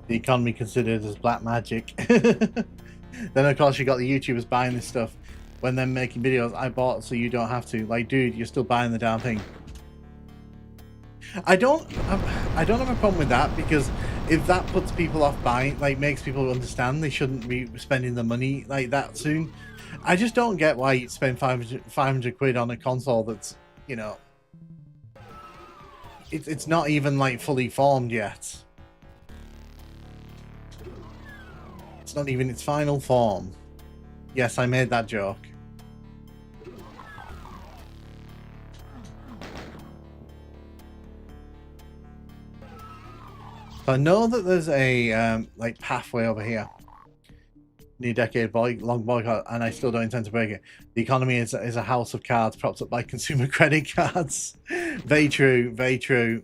Speaker 1: The economy considered as black magic. Then of course you got the YouTubers buying this stuff when they're making videos. I bought so you don't have to. Like, dude, you're still buying the damn thing. I don't have a problem with that, because if that puts people off buying, like makes people understand they shouldn't be spending the money like that soon. I just don't get why you'd spend 500 quid on a console that's, you know, it's not even like fully formed yet. It's not even its final form. Yes, I made that joke. So I know that there's a like pathway over here. New decade long boycott, and I still don't intend to break it. The economy is a house of cards propped up by consumer credit cards. Very true, very true.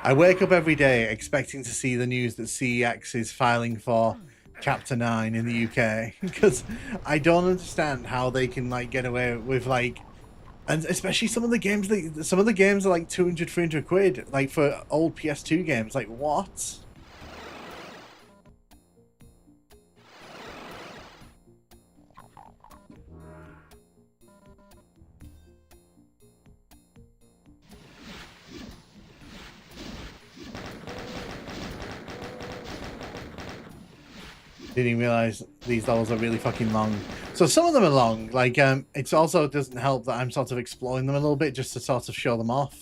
Speaker 1: I wake up every day expecting to see the news that CEX is filing for Chapter 9 in the UK, because I don't understand how they can like get away with like, and especially some of the games, some of the games are like 200, 300 quid, like for old PS2 games. Like, what? Didn't even realize these levels are really fucking long. So some of them are long. Like, it also doesn't help that I'm sort of exploring them a little bit just to sort of show them off.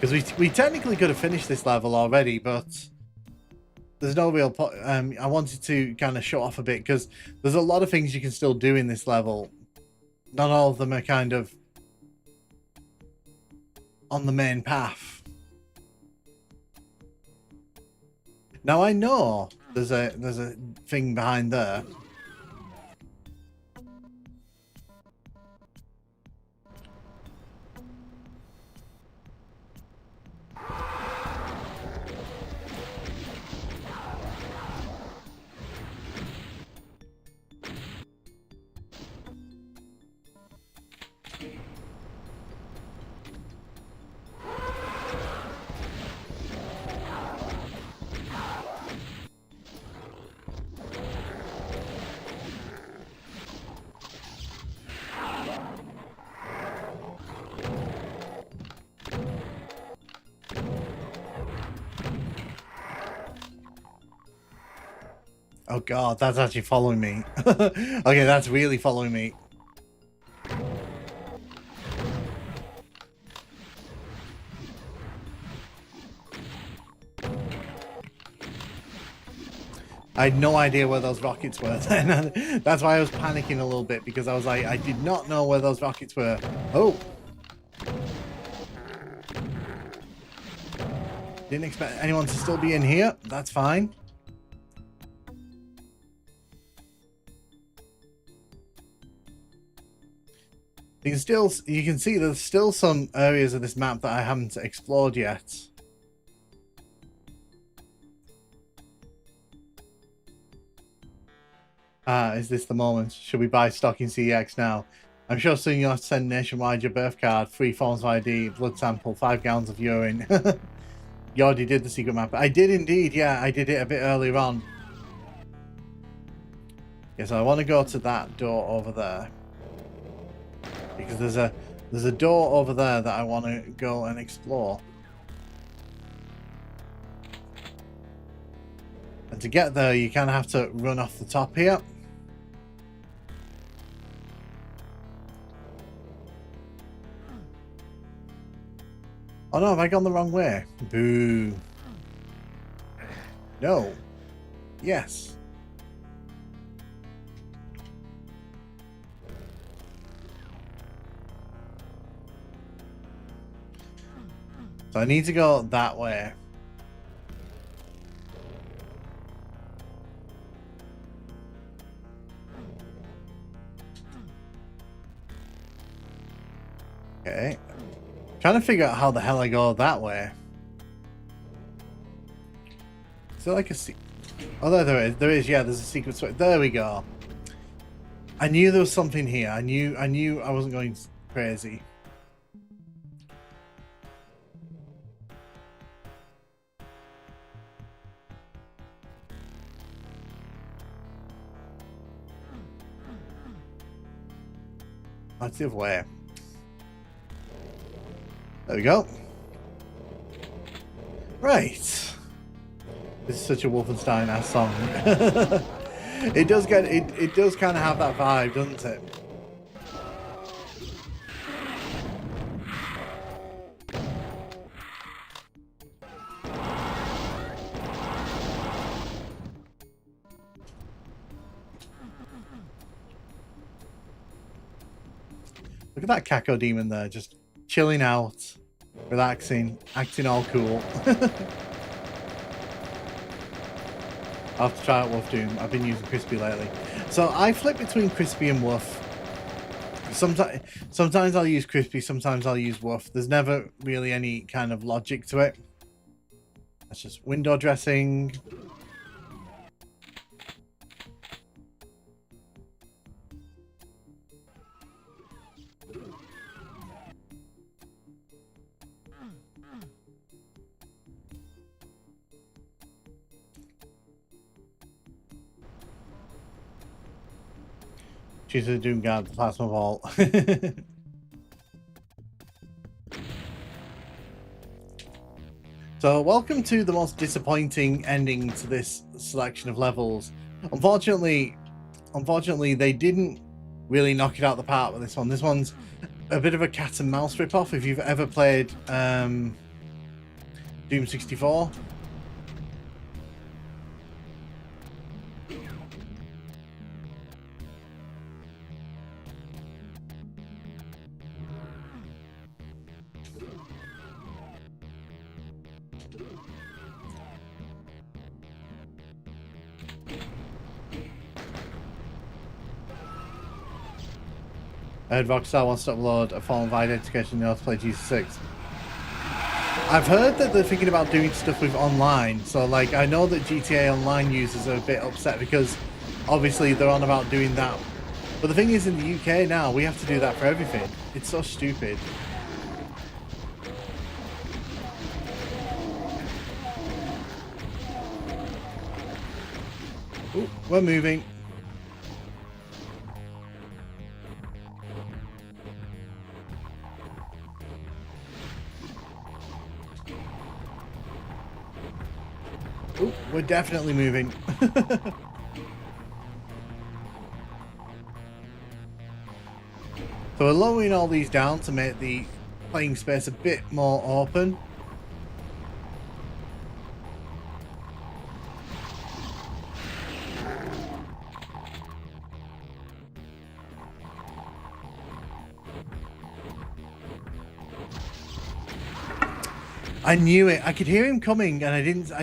Speaker 1: Because we technically could have finished this level already, but there's no real point. I wanted to kind of show off a bit, because there's a lot of things you can still do in this level. Not all of them are kind of on the main path. Now I know there's a thing behind there. Oh god, that's actually following me. Okay, that's really following me. I had no idea where those rockets were. That's why I was panicking a little bit, because I was like, I did not know where those rockets were. Oh. Didn't expect anyone to still be in here. That's fine. You can see there's still some areas of this map that I haven't explored yet. Is this the moment? Should we buy stock in CEX now? I'm sure soon you'll have to send nationwide your birth card, 3 forms of ID, blood sample, 5 gallons of urine. You already did the secret map. I did indeed, yeah, I did it a bit earlier on. Yeah, so I want to go to that door over there. Because there's a door over there that I want to go and explore. And to get there, you kind of have to run off the top here. Oh no, have I gone the wrong way? Boo. No. Yes. So I need to go that way. Okay. Trying to figure out how the hell I go that way. Is there like a oh, there is. There is. Yeah, there's a secret switch. There we go. I knew there was something here. I knew I wasn't going crazy. That's the other way. There we go. Right. This is such a Wolfenstein-ass song. It does get it does kind of have that vibe, doesn't it? Look at that Kako demon there, just chilling out, relaxing, acting all cool. I'll have to try out Wolf Doom. I've been using Crispy lately. So I flip between Crispy and Wolf. Sometimes I'll use Crispy, sometimes I'll use Wolf. There's never really any kind of logic to it. That's just window dressing. She's a Doom Guard, the Plasma Vault. So, welcome to the most disappointing ending to this selection of levels. Unfortunately, they didn't really knock it out of the park with this one. This one's a bit of a cat and mouse ripoff. If you've ever played Doom 64. I heard Rockstar wants to upload a form of identification in order to play Jesus 6. I've heard that they're thinking about doing stuff with online. So, like, I know that GTA Online users are a bit upset because obviously they're on about doing that. But the thing is, in the UK now, we have to do that for everything. It's so stupid. Ooh, we're moving. Ooh, we're definitely moving. So we're lowering all these down to make the playing space a bit more open. I knew it. I could hear him coming, and I didn't. I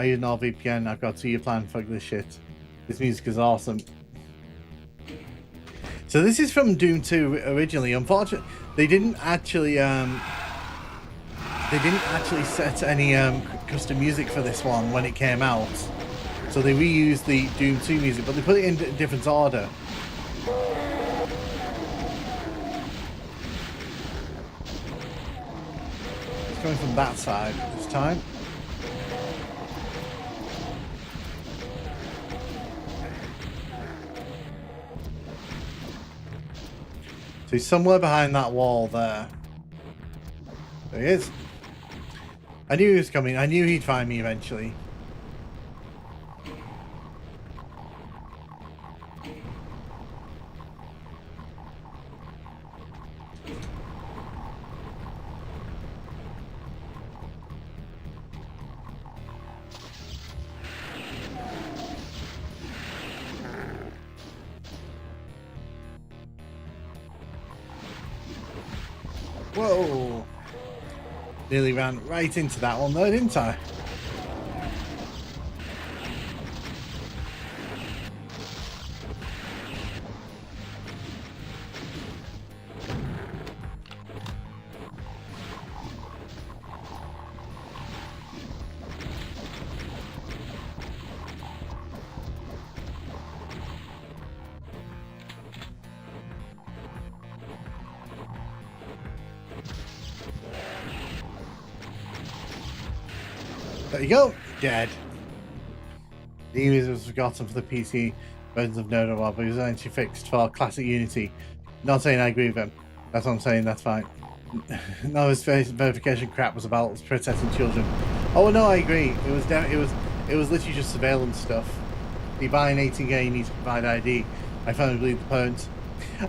Speaker 1: use NordVPN. I've got a 2-year plan. Fuck this shit. This music is awesome. So this is from Doom 2 originally. Unfortunately, they didn't actually set any custom music for this one when it came out. So they reused the Doom 2 music, but they put it in a different order. Going from that side this time. So he's somewhere behind that wall there. There he is. I knew he was coming. I knew he'd find me eventually. Whoa! Nearly ran right into that one though, didn't I? There you go. Dead. The image was forgotten for the PC versions of Nerd War, but it was actually fixed for classic Unity. Not saying I agree with him. That's what I'm saying. That's fine. No, his face verification crap was about protecting children. Oh no, I agree. It was literally just surveillance stuff. If you buy an 18K, you need to provide ID. I firmly believe the parents.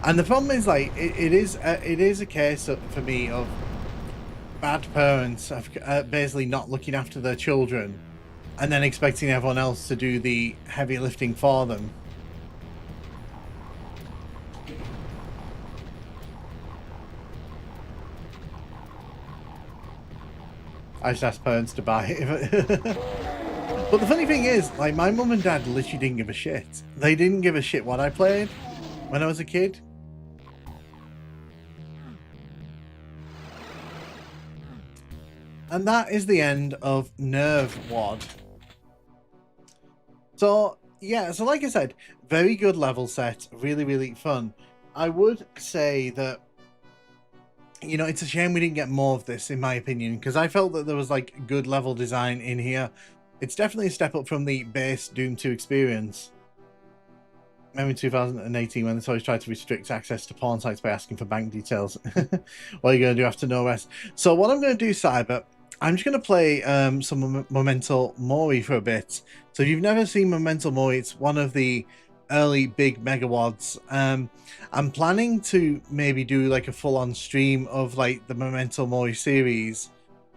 Speaker 1: And the problem is, like, it is a case for me of bad parents basically not looking after their children, and then expecting everyone else to do the heavy lifting for them. I just asked parents to buy it. But the funny thing is, like, my mum and dad literally didn't give a shit. They didn't give a shit what I played when I was a kid. And that is the end of Nerve Wad. So, yeah, so like I said, very good level set, really, really fun. I would say that, you know, it's a shame we didn't get more of this, in my opinion, because I felt that there was, like, good level design in here. It's definitely a step up from the base Doom 2 experience. Remember in 2018 when the toys tried to restrict access to porn sites by asking for bank details? What are you going to do after No Rest? So what I'm going to do, Cyber, I'm just going to play some Memento Mori for a bit. So if you've never seen Memento Mori, it's one of the early big megawads. I'm planning to maybe do like a full-on stream of like the Memento Mori series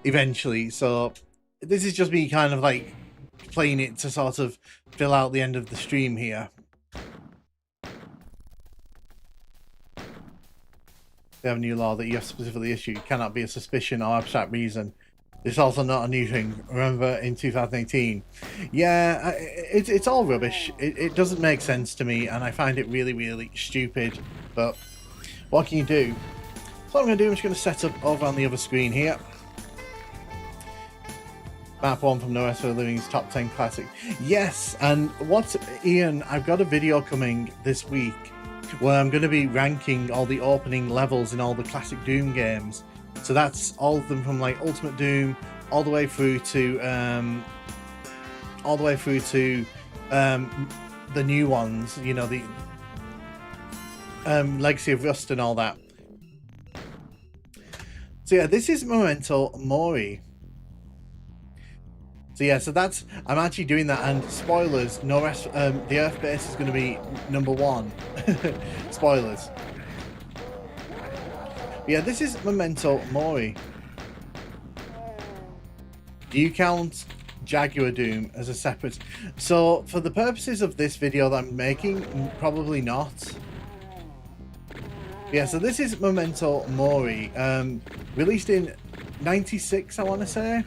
Speaker 1: eventually. So this is just me kind of like playing it to sort of fill out the end of the stream here. They have a new law that you have specifically issued. It cannot be a suspicion or abstract reason. It's also not a new thing. Remember in 2018? Yeah, it's all rubbish. It doesn't make sense to me, and I find it really, really stupid. But what can you do? So what I'm going to do, I'm just going to set up over on the other screen here. Map 1 from No Rest for the Living's Top 10 Classic. Yes, and what, Ian, I've got a video coming this week where I'm going to be ranking all the opening levels in all the classic Doom games. So that's all of them from like Ultimate Doom all the way through to the new ones, you know, the Legacy of Rust and all that. So yeah, this is Memento Mori. So yeah, so that's, I'm actually doing that, and spoilers, No Rest, the Earth base is going to be #1. Spoilers. But yeah, this is Memento Mori. Do you count Jaguar Doom as a separate? So for the purposes of this video that I'm making, probably not. Yeah, so this is Memento Mori, released in '96, I want to say.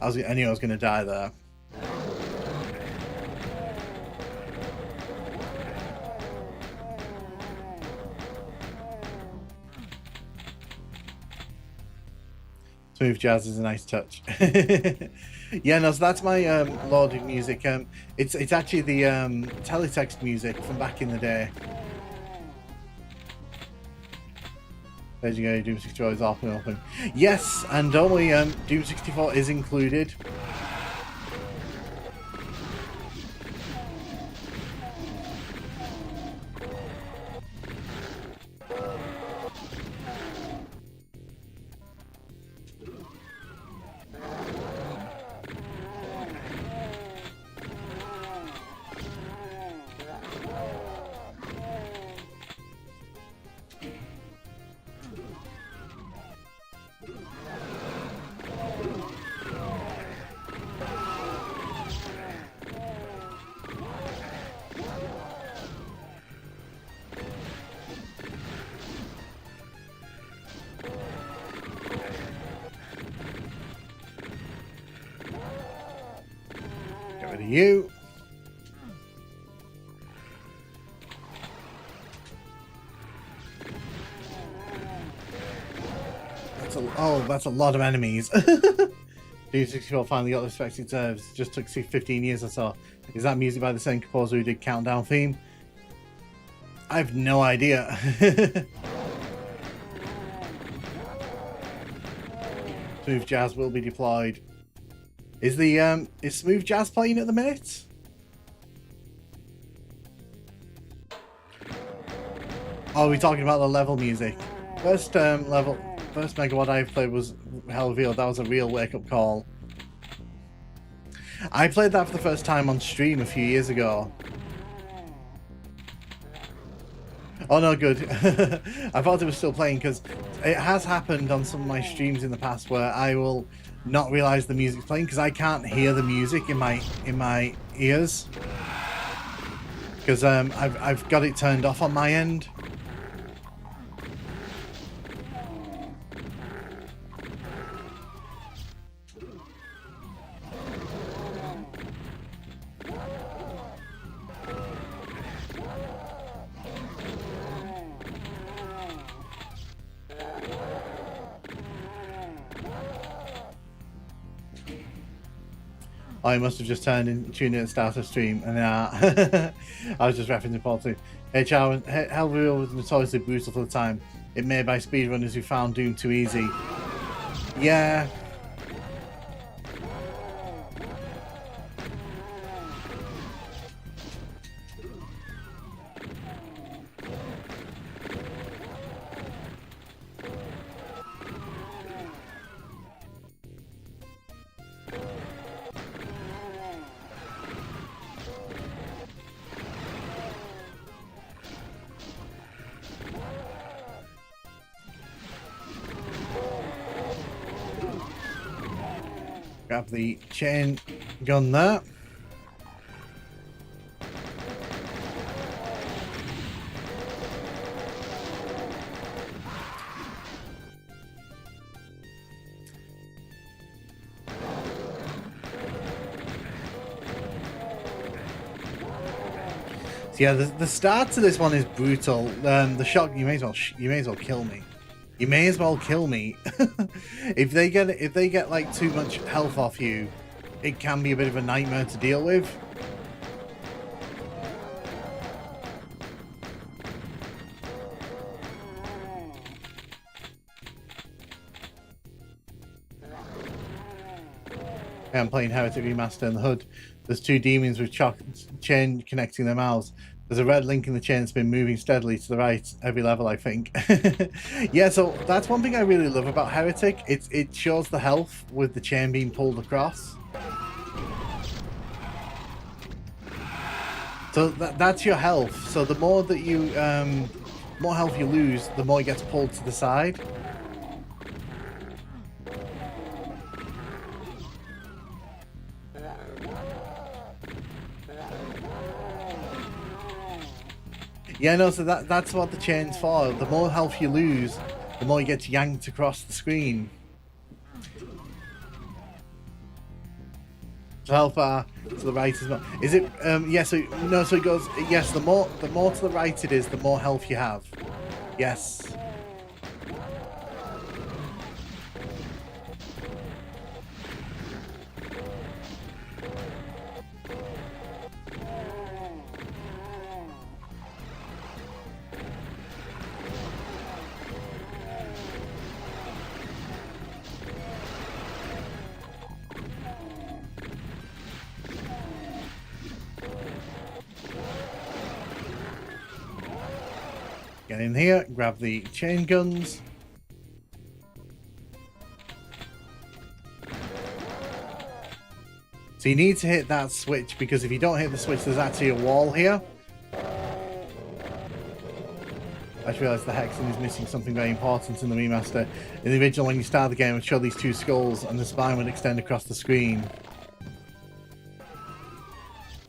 Speaker 1: I knew I was going to die there. Smooth jazz is a nice touch. Yeah, no, so that's my loading music. It's actually the teletext music from back in the day. There you go, Doom 64 is open. Yes, and don't worry, Doom 64 is included. You. That's a lot of enemies. Doom 64 finally got the respect it deserves. Just took 15 years or so. Is that music by the same composer who did Countdown theme? I have no idea. Smooth Jazz will be deployed. Is Smooth Jazz playing at the minute? Oh, we're talking about the level music. First Megawad I played was Hell Revealed. That was a real wake-up call. I played that for the first time on stream a few years ago. Oh no, good. I thought it was still playing because it has happened on some of my streams in the past where I will not realize the music's playing because I can't hear the music in my ears because I've got it turned off on my end. I must have just tuned in and started a stream, and I was just referencing Paul too. Hell Revealed was notoriously brutal for the time. It made by speedrunners who found Doom too easy. Yeah. Grab the chain gun there. So yeah, the start to this one is brutal. The shock, you may as well kill me. You may as well kill me. If they get like too much health off you, it can be a bit of a nightmare to deal with. I'm playing Heretic Remaster in the hood. There's two demons with chain connecting their mouths. There's a red link in the chain that's been moving steadily to the right every level, I think. Yeah, so that's one thing I really love about Heretic. It shows the health with the chain being pulled across. So that's your health. So the more that you, more health you lose, the more it gets pulled to the side. Yeah, no, so that's what the chain's for. The more health you lose, the more you get yanked across the screen. So health bar to the right as well. Is it, yeah, so, no, so it goes, yes, the more to the right it is, the more health you have. Yes. Get in here, grab the chain guns. So you need to hit that switch, because if you don't hit the switch, there's actually a wall here. I just realised the Hexen is missing something very important in the remaster. In the original, when you start the game, it would show these two skulls and the spine would extend across the screen.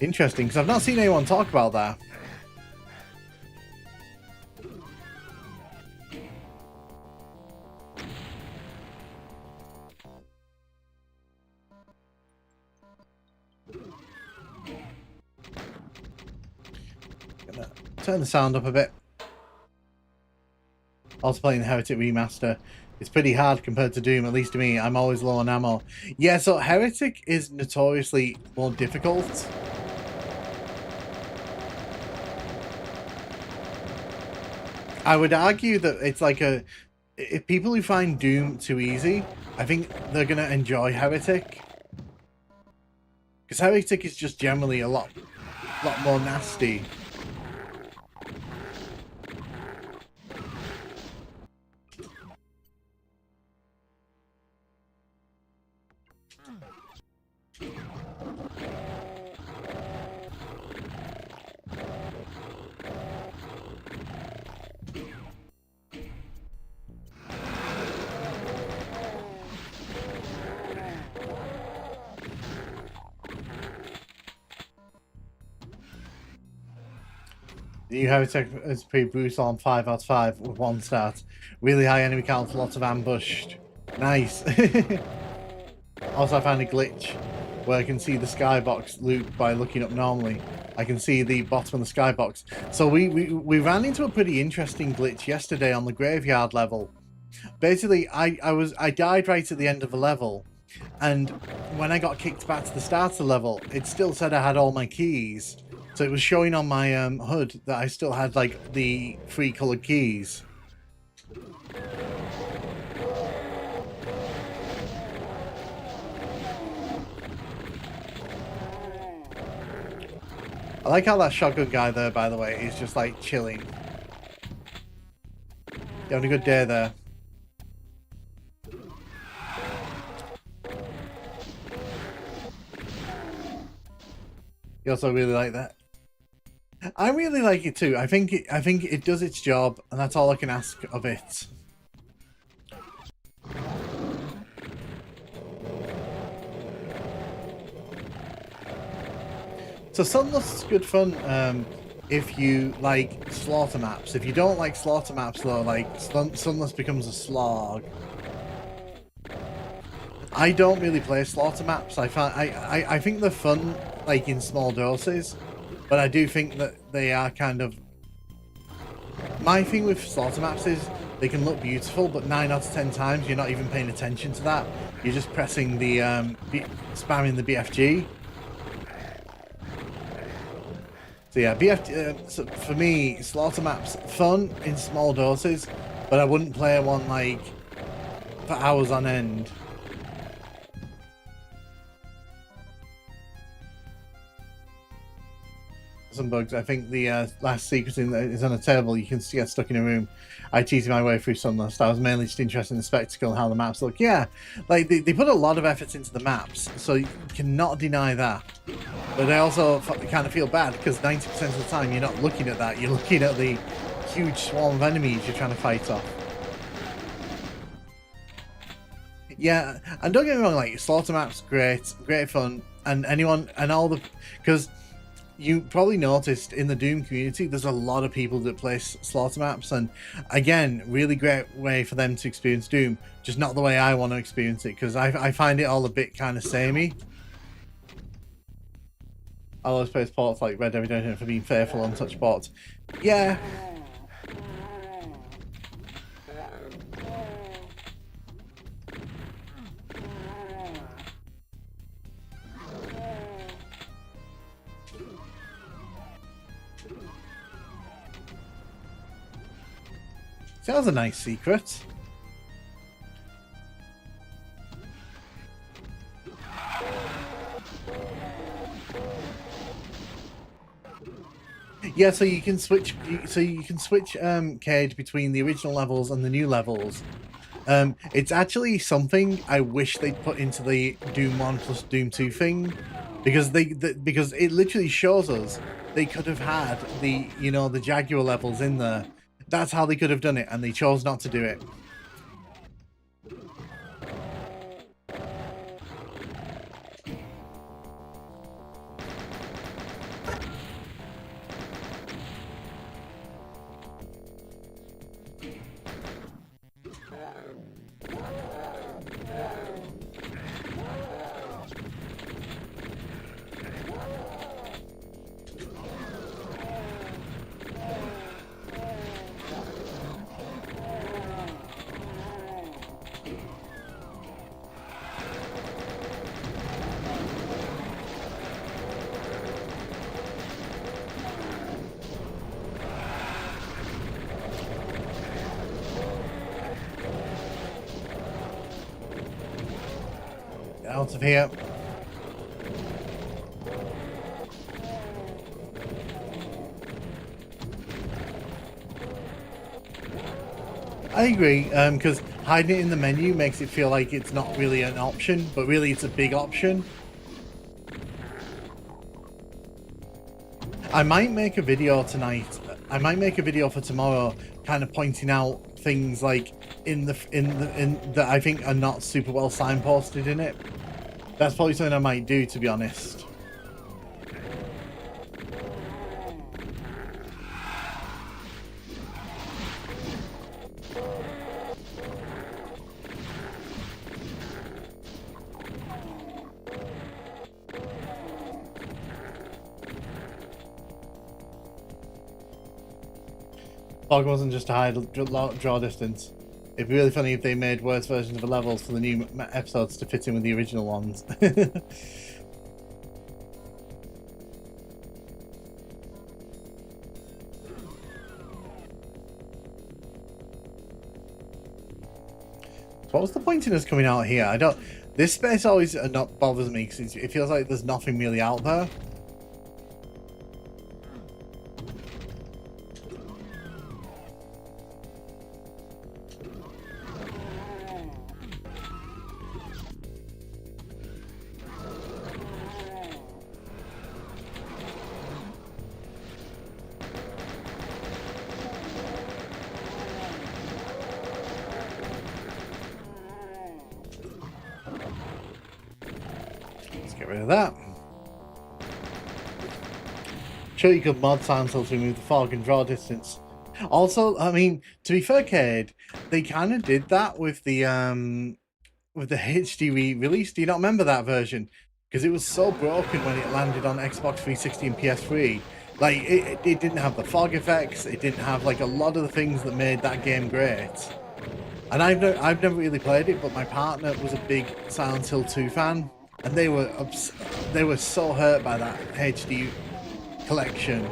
Speaker 1: Interesting, because I've not seen anyone talk about that. Gonna turn the sound up a bit. Also playing the Heretic Remaster. It's pretty hard compared to Doom, at least to me. I'm always low on ammo. Yeah, so Heretic is notoriously more difficult. I would argue that it's like if people who find Doom too easy, I think they're gonna enjoy Heretic. Because Heretic is just generally a lot more nasty. You have it as pretty brutal on 5 out of 5 with 1 stat. Really high enemy count, lots of ambushed. Nice. Also, I found a glitch where I can see the skybox loot by looking up normally. I can see the bottom of the skybox. So we ran into a pretty interesting glitch yesterday on the graveyard level. Basically, I died right at the end of the level, and when I got kicked back to the start of the level, it still said I had all my keys. So it was showing on my HUD that I still had like the 3 coloured keys. I like how that shotgun guy there, by the way, is just like chilling. You having a good day there? You also really like that. I really like it too. I think it does its job, and that's all I can ask of it. So Sunless is good fun if you like slaughter maps. If you don't like slaughter maps though, like Sunless becomes a slog. I don't really play slaughter maps. I think they're fun like in small doses, but I do think that they are kind of... My thing with slaughter maps is they can look beautiful, but 9 out of 10 times you're not even paying attention to that. You're just pressing the spamming the BFG. So yeah, so for me, slaughter maps fun in small doses, but I wouldn't play one like for hours on end. Some bugs. I think the last secret is on a table. You can get stuck in a room. I cheated my way through Sunless. I was mainly just interested in the spectacle and how the maps look. Yeah, like they put a lot of efforts into the maps, so you cannot deny that. But I also kind of feel bad because 90% of the time you're not looking at that. You're looking at the huge swarm of enemies you're trying to fight off. Yeah, and don't get me wrong, like slaughter maps, great fun, and because you probably noticed in the Doom community, there's a lot of people that play slaughter maps, and again, really great way for them to experience Doom, just not the way I want to experience it, because I find it all a bit kind of samey. I always play ports like Red Dead Redemption for being faithful on such ports. Yeah. So that was a nice secret. Yeah, so you can switch. Cade between the original levels and the new levels. It's actually something I wish they'd put into the Doom 1 plus Doom 2 thing, because because it literally shows us they could have had the the Jaguar levels in there. That's how they could have done it, and they chose not to do it. out of here. I agree, because hiding it in the menu makes it feel like it's not really an option, but really it's a big option. I might make a video tonight. I might make a video for tomorrow, kind of pointing out things like in that I think are not super well signposted in it. That's probably something I might do, to be honest. Fog wasn't just a high draw distance. It'd be really funny if they made worse versions of the levels for the new episodes to fit in with the original ones. What was the point in us coming out here? I don't... This space always not bothers me because it feels like there's nothing really out there. Get rid of that. Sure, you could mod Silent Hill to remove the fog and draw distance. Also, I mean, to be fair, Cade, they kind of did that with the HD release. Do you not remember that version? Because it was so broken when it landed on Xbox 360 and PS3. Like, it didn't have the fog effects. It didn't have like a lot of the things that made that game great. And I've never really played it, but my partner was a big Silent Hill 2 fan. And they were so hurt by that HD collection.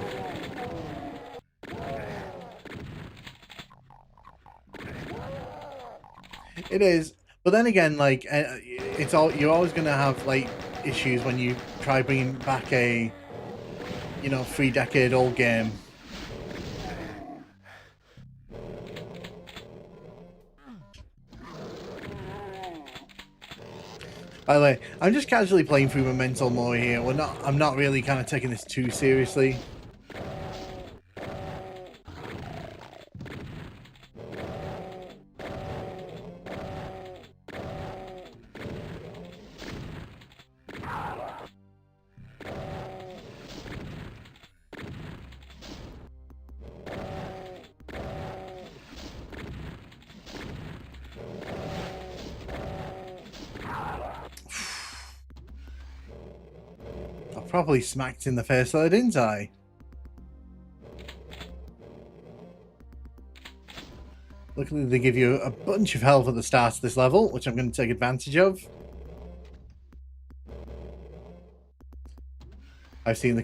Speaker 1: It is, but then again, like you're always gonna have like issues when you try bringing back a 3-decade-old game. By the way, I'm just casually playing through Memento Mori here. I'm not really kind of taking this too seriously. Probably smacked in the face there, didn't I? Luckily they give you a bunch of health at the start of this level, which I'm going to take advantage of. I've seen the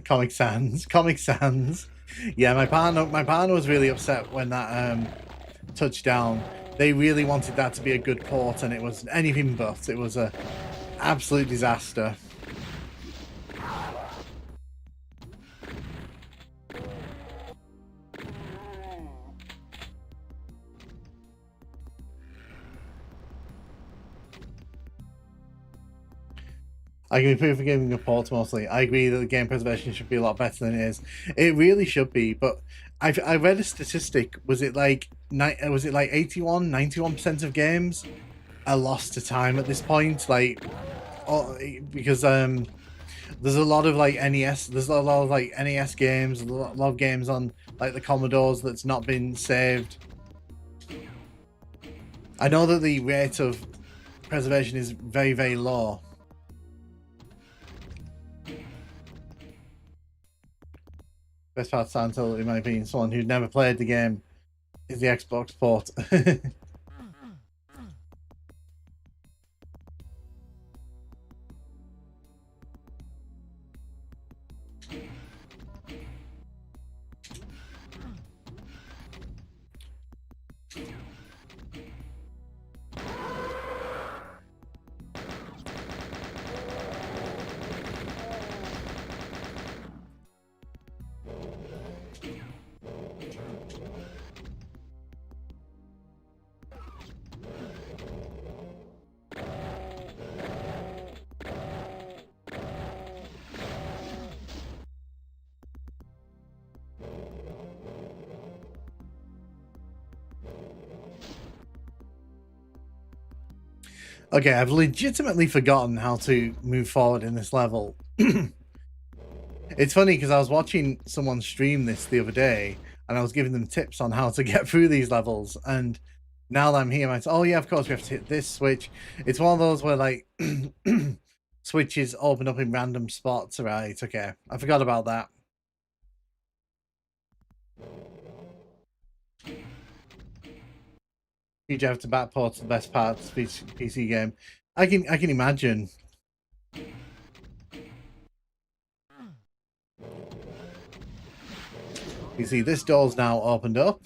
Speaker 1: Comic Sans. Yeah, my partner was really upset when that touchdown. They really wanted that to be a good port, and it was anything but. It was a absolute disaster. I can be forgiving of ports mostly. I agree that the game preservation should be a lot better than it is. It really should be, but I read a statistic. Was it like 81, 91% of games are lost to time at this point? Like, because there's a lot of like NES. There's a lot of like NES games. A lot of games on like the Commodores that's not been saved. I know that the rate of preservation is very, very low. Best part of Silent Hill, in my opinion, someone who'd never played the game, is the Xbox port. Okay, I've legitimately forgotten how to move forward in this level. It's funny because I was watching someone stream this the other day and I was giving them tips on how to get through these levels, and now that I'm here, I say, oh yeah, of course we have to hit this switch. It's one of those where like switches open up in random spots. Right, okay. I forgot about that. You have to backport's the best part of this PC game. I can imagine. You see, this door's now opened up.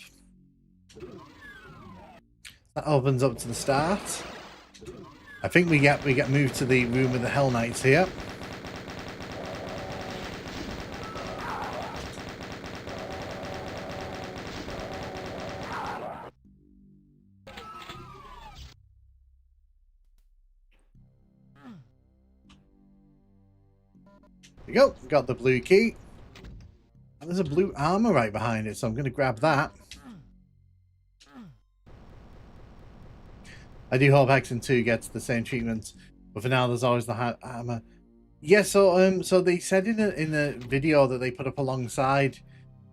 Speaker 1: That opens up to the start. I think we get moved to the room with the Hell Knights here. There we go. Got the blue key. And there's a blue armor right behind it, so I'm going to grab that. I do hope Hexen 2 gets the same treatment, but for now there's always the armor. Yeah, so they said in a video that they put up alongside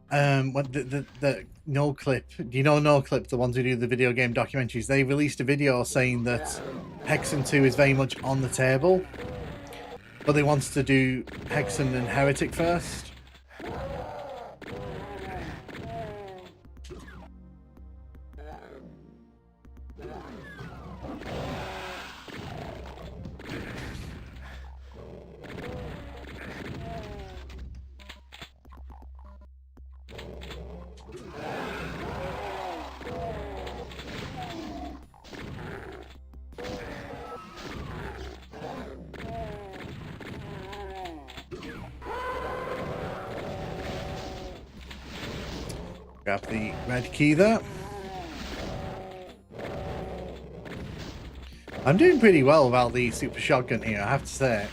Speaker 1: what the NoClip. Do you know NoClip, the ones who do the video game documentaries? They released a video saying that Hexen 2 is very much on the table, but they wanted to do Hexen and Heretic first. Grab the red key there. I'm doing pretty well without the super shotgun here, I have to say.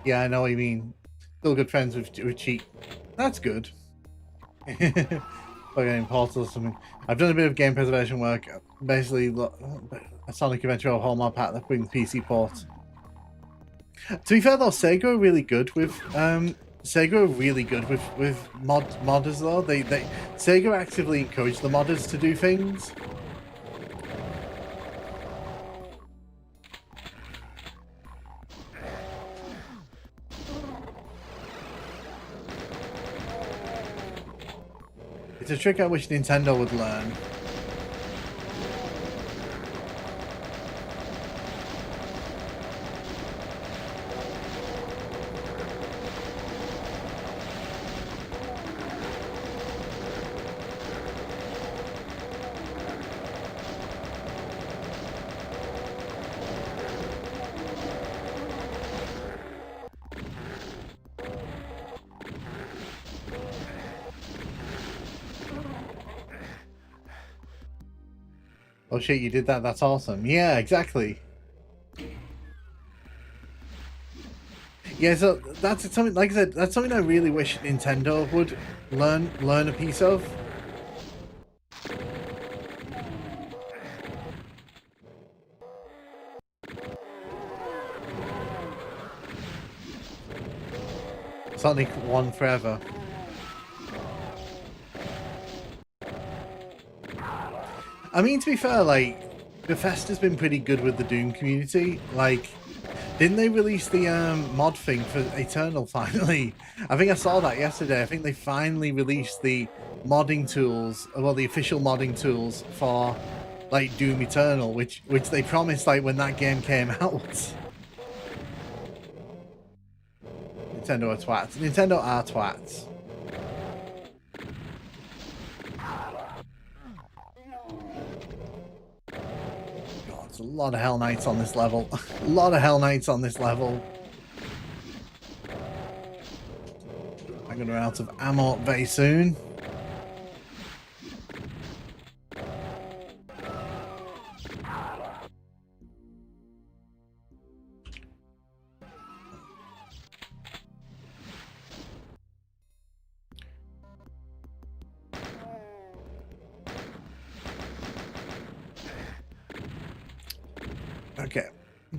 Speaker 1: Yeah, I know what you mean. Still good friends with Cheat. That's good. Like in Portal or something. I've done a bit of game preservation work. Basically, a Sonic Adventure or Hallmark pack that brings PC port. To be fair though, Sega are really good with modders though. Sega actively encourage the modders to do things. It's a trick I wish Nintendo would learn. Oh shit, you did that? That's awesome. Yeah, exactly. Yeah, so that's something, like I said, that's something I really wish Nintendo would learn a piece of. Sonic 1 forever. I mean, to be fair, like, Bethesda's been pretty good with the Doom community. Like, didn't they release the mod thing for Eternal finally? I think I saw that yesterday. I think they finally released the modding tools, well, the official modding tools for, like, Doom Eternal, which they promised, like, when that game came out. Nintendo are twats. Nintendo are twats. There's a lot of Hell Knights on this level. A lot of Hell Knights on this level. I'm going to run out of ammo very soon.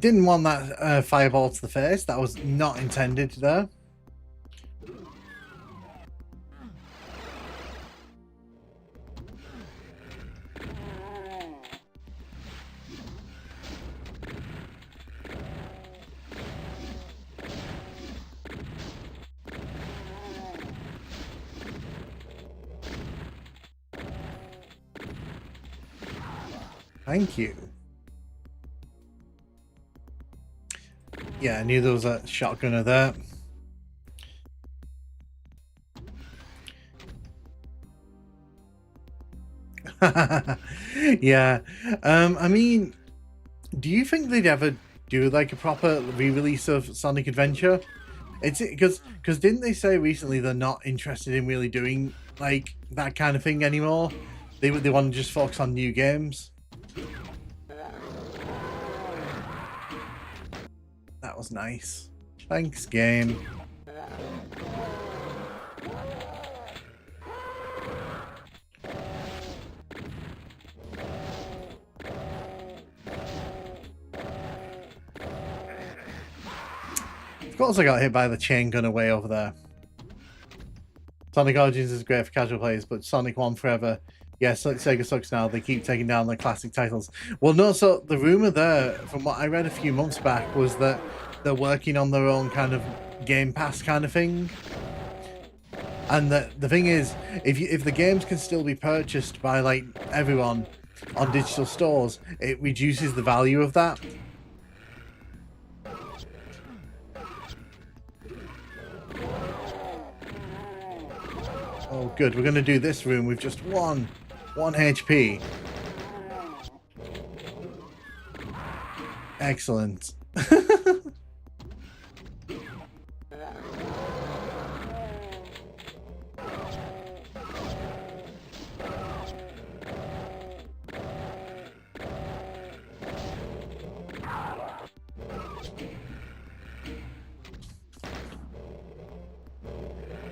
Speaker 1: didn't want that fireball to the face. That was not intended there. Thank you. Yeah, I knew there was a shotgunner there. Yeah. I mean, do you think they'd ever do like a proper re-release of Sonic Adventure? It's because didn't they say recently they're not interested in really doing like that kind of thing anymore? They want to just focus on new games. That was nice. Thanks, game. Of course I got hit by the chain gun away over there. Sonic Origins is great for casual players, but Sonic 1 forever. Yeah, Sega sucks now. They keep taking down the classic titles. Well, no, so the rumor there, from what I read a few months back, was that they're working on their own kind of Game Pass kind of thing. And the thing is, if the games can still be purchased by like everyone on digital stores, it reduces the value of that. Oh, good. We're going to do this room with just one HP. Excellent.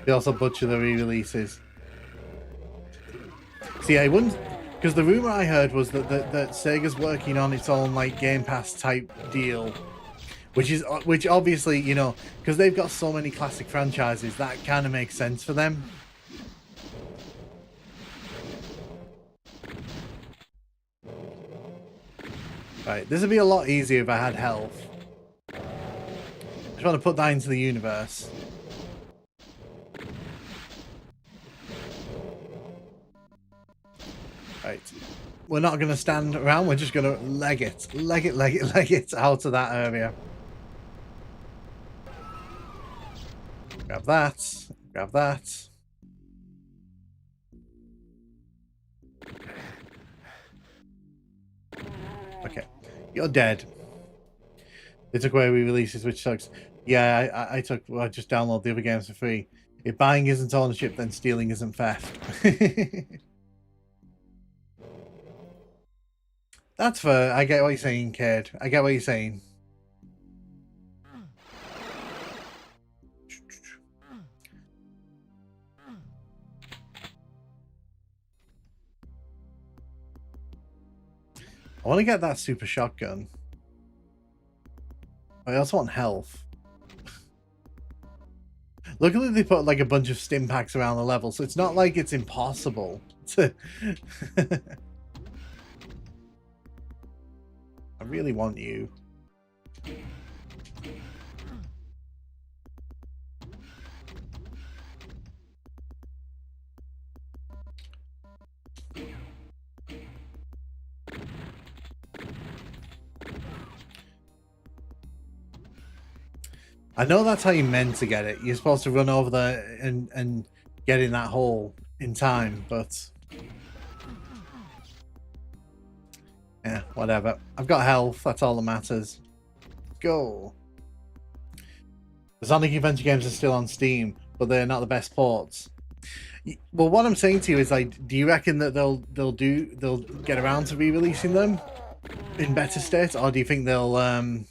Speaker 1: They also butcher the re-releases. See, I wouldn't, because the rumor I heard was that Sega's working on its own like Game Pass type deal, which obviously, you know, because they've got so many classic franchises, that kind of makes sense for them. Right, this would be a lot easier if I had health. I just want to put that into the universe. Right, we're not going to stand around, we're just going to leg it out of that area. Grab that, grab that. Okay, you're dead. They took away re-releases, which sucks. Yeah, I just download the other games for free. If buying isn't ownership, then stealing isn't theft. That's fair. I get what you're saying, kid. I get what you're saying. I want to get that super shotgun. I also want health. Luckily, they put like a bunch of stim packs around the level, so it's not like it's impossible to... I really want you. I know that's how you meant to get it. You're supposed to run over there and get in that hole in time, but... yeah, whatever. I've got health, that's all that matters. Go. The Sonic Adventure games are still on Steam, but they're not the best ports. Well, what I'm saying to you is, like, do you reckon that they'll get around to re-releasing them in better state, or do you think they'll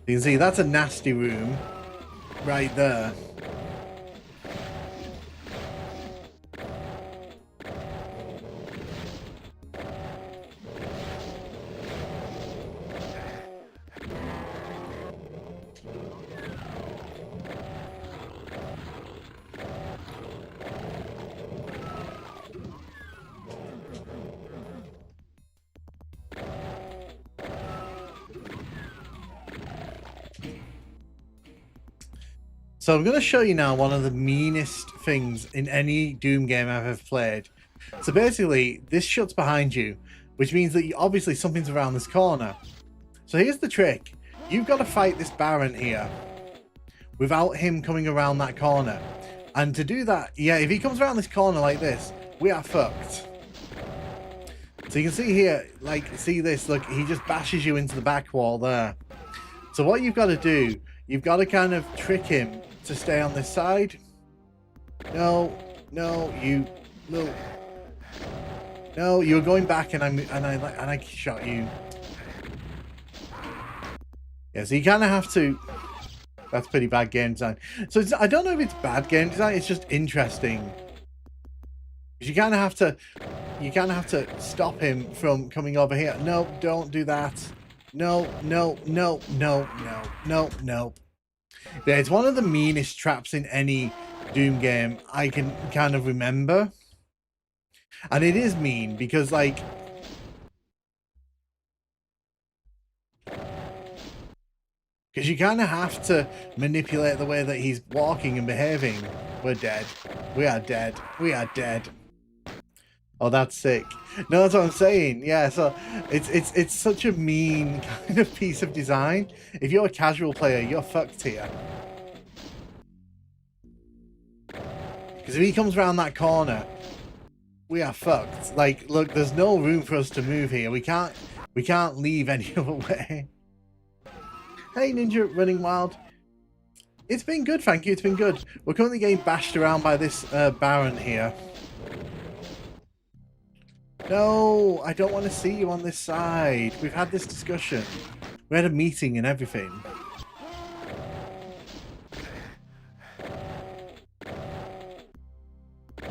Speaker 1: You can see that's a nasty room right there. So I'm going to show you now one of the meanest things in any Doom game I've ever played. So basically, this shuts behind you, which means that obviously something's around this corner. So here's the trick. You've got to fight this Baron here without him coming around that corner. And to do that, yeah, if he comes around this corner like this, we are fucked. So you can see here, like, see this, look, he just bashes you into the back wall there. So what you've got to do, you've got to kind of trick him to stay on this side. No, you little. No, you were going back, and I shot you. Yeah, so you kind of have to. That's pretty bad game design. So I don't know if it's bad game design. It's just interesting. You kind of have to. You kind of have to stop him from coming over here. No, don't do that. No. Yeah, it's one of the meanest traps in any Doom game I can kind of remember. And it is mean because, like, because you kind of have to manipulate the way that he's walking and behaving. We're dead. We are dead. We are dead. Oh, that's sick. No, that's what I'm saying. Yeah, so it's such a mean kind of piece of design. If you're a casual player, you're fucked here. Because if he comes around that corner, we are fucked. Like, look, there's no room for us to move here. We can't leave any other way. Hey, Ninja Running Wild. It's been good, thank you. It's been good. We're currently getting bashed around by this Baron here. No, I don't want to see you on this side. We've had this discussion. We had a meeting and everything.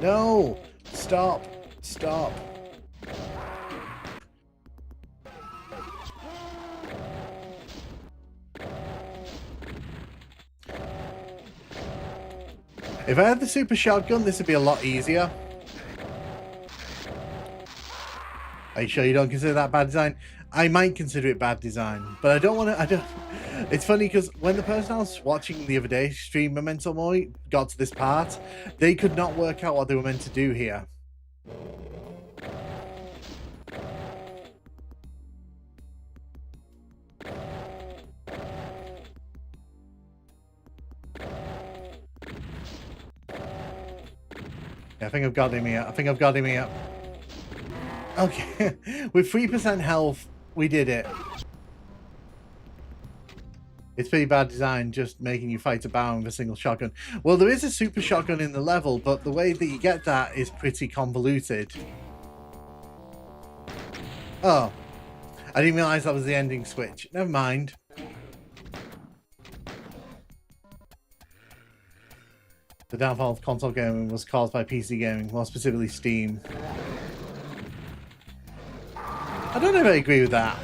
Speaker 1: No! Stop! Stop! If I had the super shotgun, this would be a lot easier. Are you sure you don't consider that bad design? I might consider it bad design, but I don't want to. It's funny because when the person I was watching the other day stream Memento Mori got to this part, they could not work out what they were meant to do here. Yeah, I think I've got him here. I think I've got him here. Okay, with 3% health, we did it. It's pretty bad design, just making you fight a Baron with a single shotgun. Well, there is a super shotgun in the level, but the way that you get that is pretty convoluted. Oh, I didn't realize that was the ending switch. Never mind. The downfall of console gaming was caused by PC gaming, more specifically Steam. I don't know if I agree with that.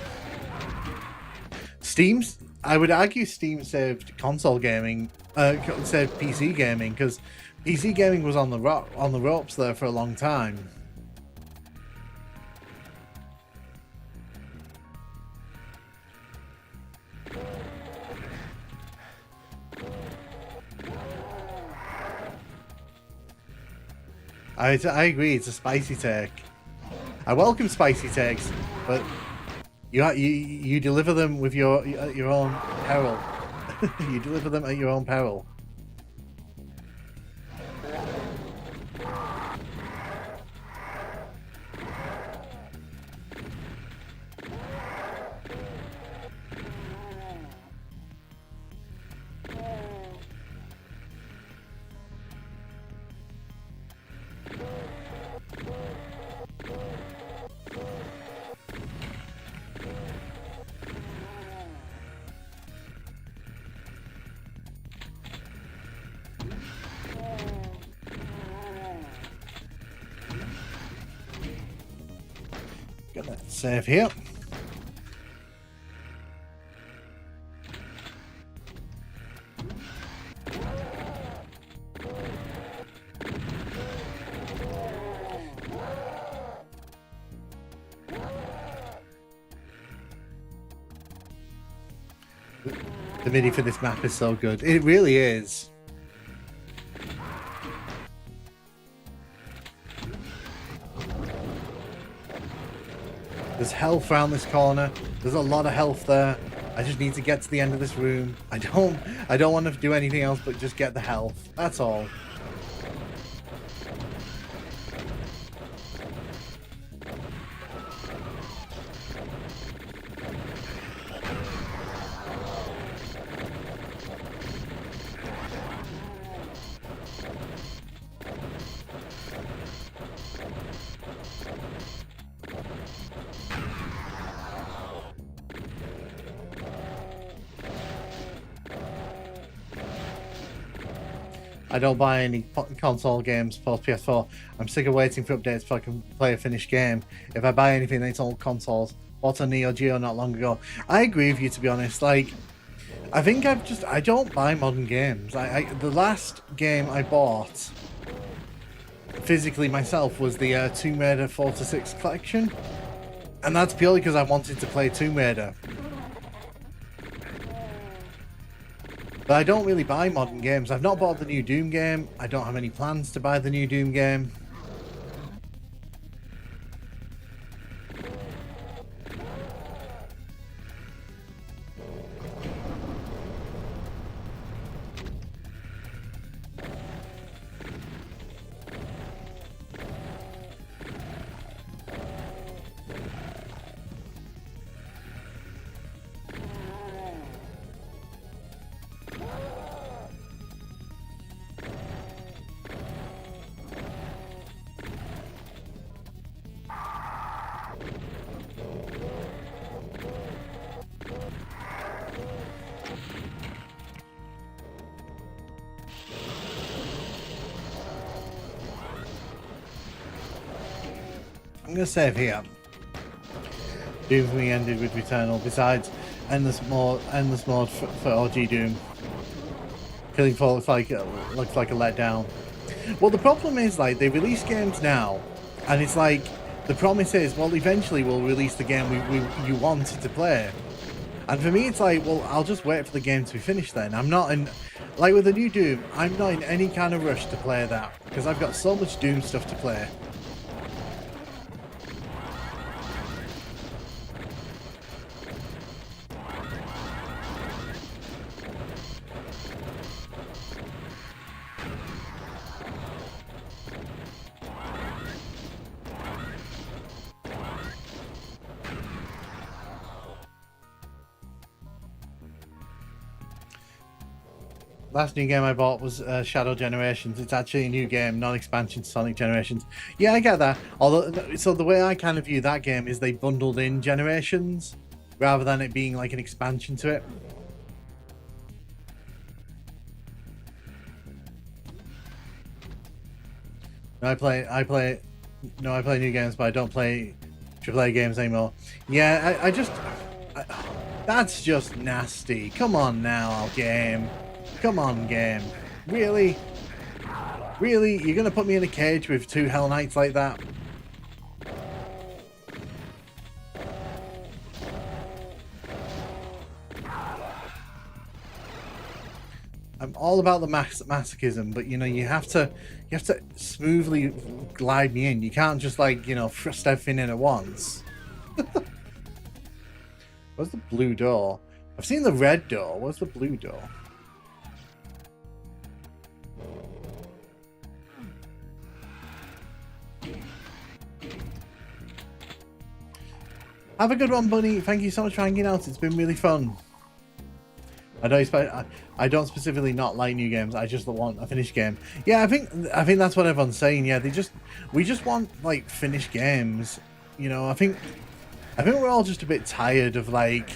Speaker 1: I would argue Steam saved console gaming, saved PC gaming, because PC gaming was on the ropes there for a long time. I agree, it's a spicy take. I welcome spicy takes, but you deliver them with your own peril. You deliver them at your own peril. Gonna save here. The MIDI for this map is so good. It really is. There's health around this corner. There's a lot of health there. I just need to get to the end of this room. I don't want to do anything else but just get the health. That's all. I don't buy any console games post PS4. I'm sick of waiting for updates before I can play a finished game. If I buy anything, it's all consoles. Bought a Neo Geo not long ago. I agree with you, to be honest. Like, I think I don't buy modern games. The last game I bought physically myself was the Tomb Raider 4 to 6 collection, and that's purely because I wanted to play Tomb Raider. But I don't really buy modern games. I've not bought the new Doom game. I don't have any plans to buy the new Doom game. I'm gonna save here. Doom for me ended with Returnal. Besides, endless mode for OG Doom. Killing Floor looks like a letdown. Well, the problem is, like, they release games now, and it's like the promise is, well, eventually we'll release the game you wanted to play. And for me, it's like, well, I'll just wait for the game to be finished then. I'm not in, like with the new Doom, I'm not in any kind of rush to play that because I've got so much Doom stuff to play. Last new game I bought was Shadow Generations. It's actually a new game, non-expansion to Sonic Generations. Yeah, I get that. Although, so the way I kind of view that game is they bundled in Generations rather than it being like an expansion to it. I play new games, but I don't play AAA games anymore. Yeah, that's just nasty. Come on now, game. Come on, game. Really? Really? You're gonna put me in a cage with two Hell Knights like that? I'm all about the masochism, but you know, you have to smoothly glide me in. You can't just, like, you know, thrust everything in at once. Where's the blue door? I've seen the red door. Where's the blue door? Have a good one, Bunny. Thank you so much for hanging out. It's been really fun. I don't specifically not like new games. I just want a finished game. Yeah, I think that's what everyone's saying. Yeah, we just want, like, finished games. You know, I think we're all just a bit tired of, like,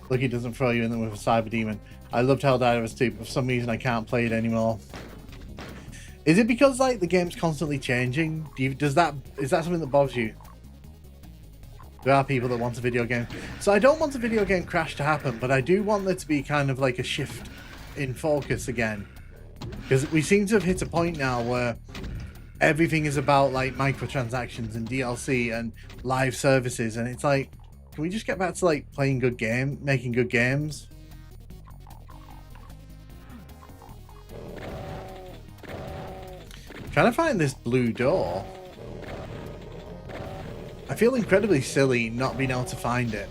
Speaker 1: look, he doesn't throw you in there with a cyber demon. I loved Helldivers 2, but for some reason I can't play it anymore. Is it because, like, the game's constantly changing? Is that something that bothers you? There are people that want a video game. So I don't want a video game crash to happen, but I do want there to be kind of like a shift in focus again. Because we seem to have hit a point now where everything is about, like, microtransactions and DLC and live services, and it's like, can we just get back to, like, making good games? Trying to find this blue door. I feel incredibly silly not being able to find it.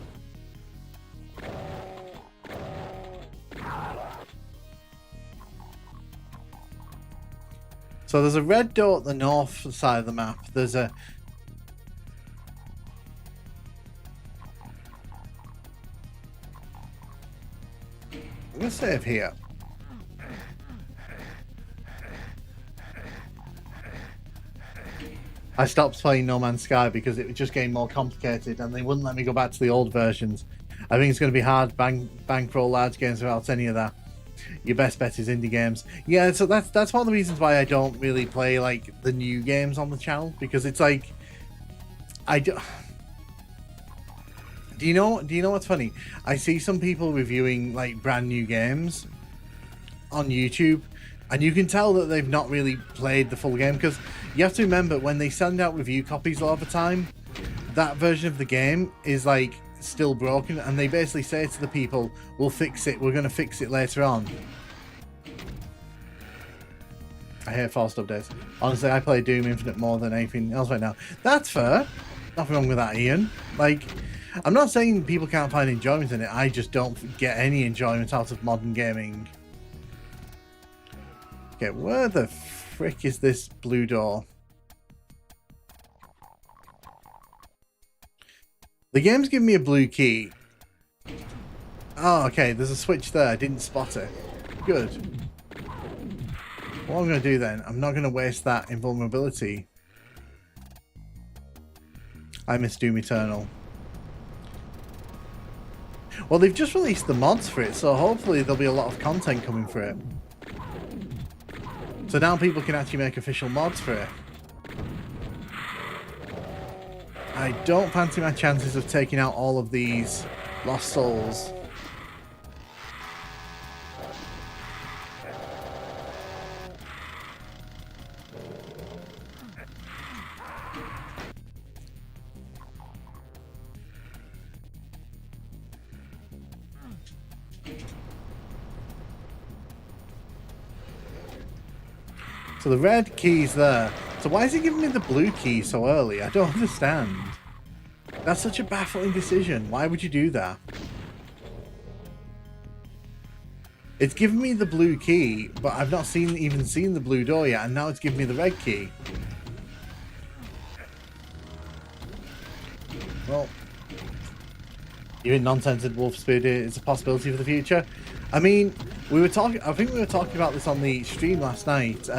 Speaker 1: So there's a red door at the north side of the map. There's a... I'm going to save here. I stopped playing No Man's Sky because it was just getting more complicated and they wouldn't let me go back to the old versions. I think it's going to be hard bankroll large games without any of that. Your best bet is indie games. Yeah, so that's one of the reasons why I don't really play like the new games on the channel, because it's like do you know what's funny? I see some people reviewing like brand new games on YouTube, and you can tell that they've not really played the full game, because you have to remember when they send out review copies a lot of the time, that version of the game is like still broken, and they basically say to the people, we'll fix it, we're going to fix it later on. I hate forced updates. Honestly, I play Doom Infinite more than anything else right now. That's fair. Nothing wrong with that, Ian. Like, I'm not saying people can't find enjoyment in it, I just don't get any enjoyment out of modern gaming. Okay, where the frick is this blue door? The game's giving me a blue key. Oh, okay, there's a switch there. I didn't spot it. Good. What I'm going to do then, I'm not going to waste that invulnerability. I miss Doom Eternal. Well, they've just released the mods for it, so hopefully there'll be a lot of content coming for it. So now people can actually make official mods for it. I don't fancy my chances of taking out all of these Lost Souls. So the red key's there. So why is he giving me the blue key so early? I don't understand. That's such a baffling decision. Why would you do that? It's given me the blue key, but I've not even seen the blue door yet, and now it's giving me the red key. Well, even non-tented wolf speed is a possibility for the future. I mean, I think we were talking about this on the stream last night.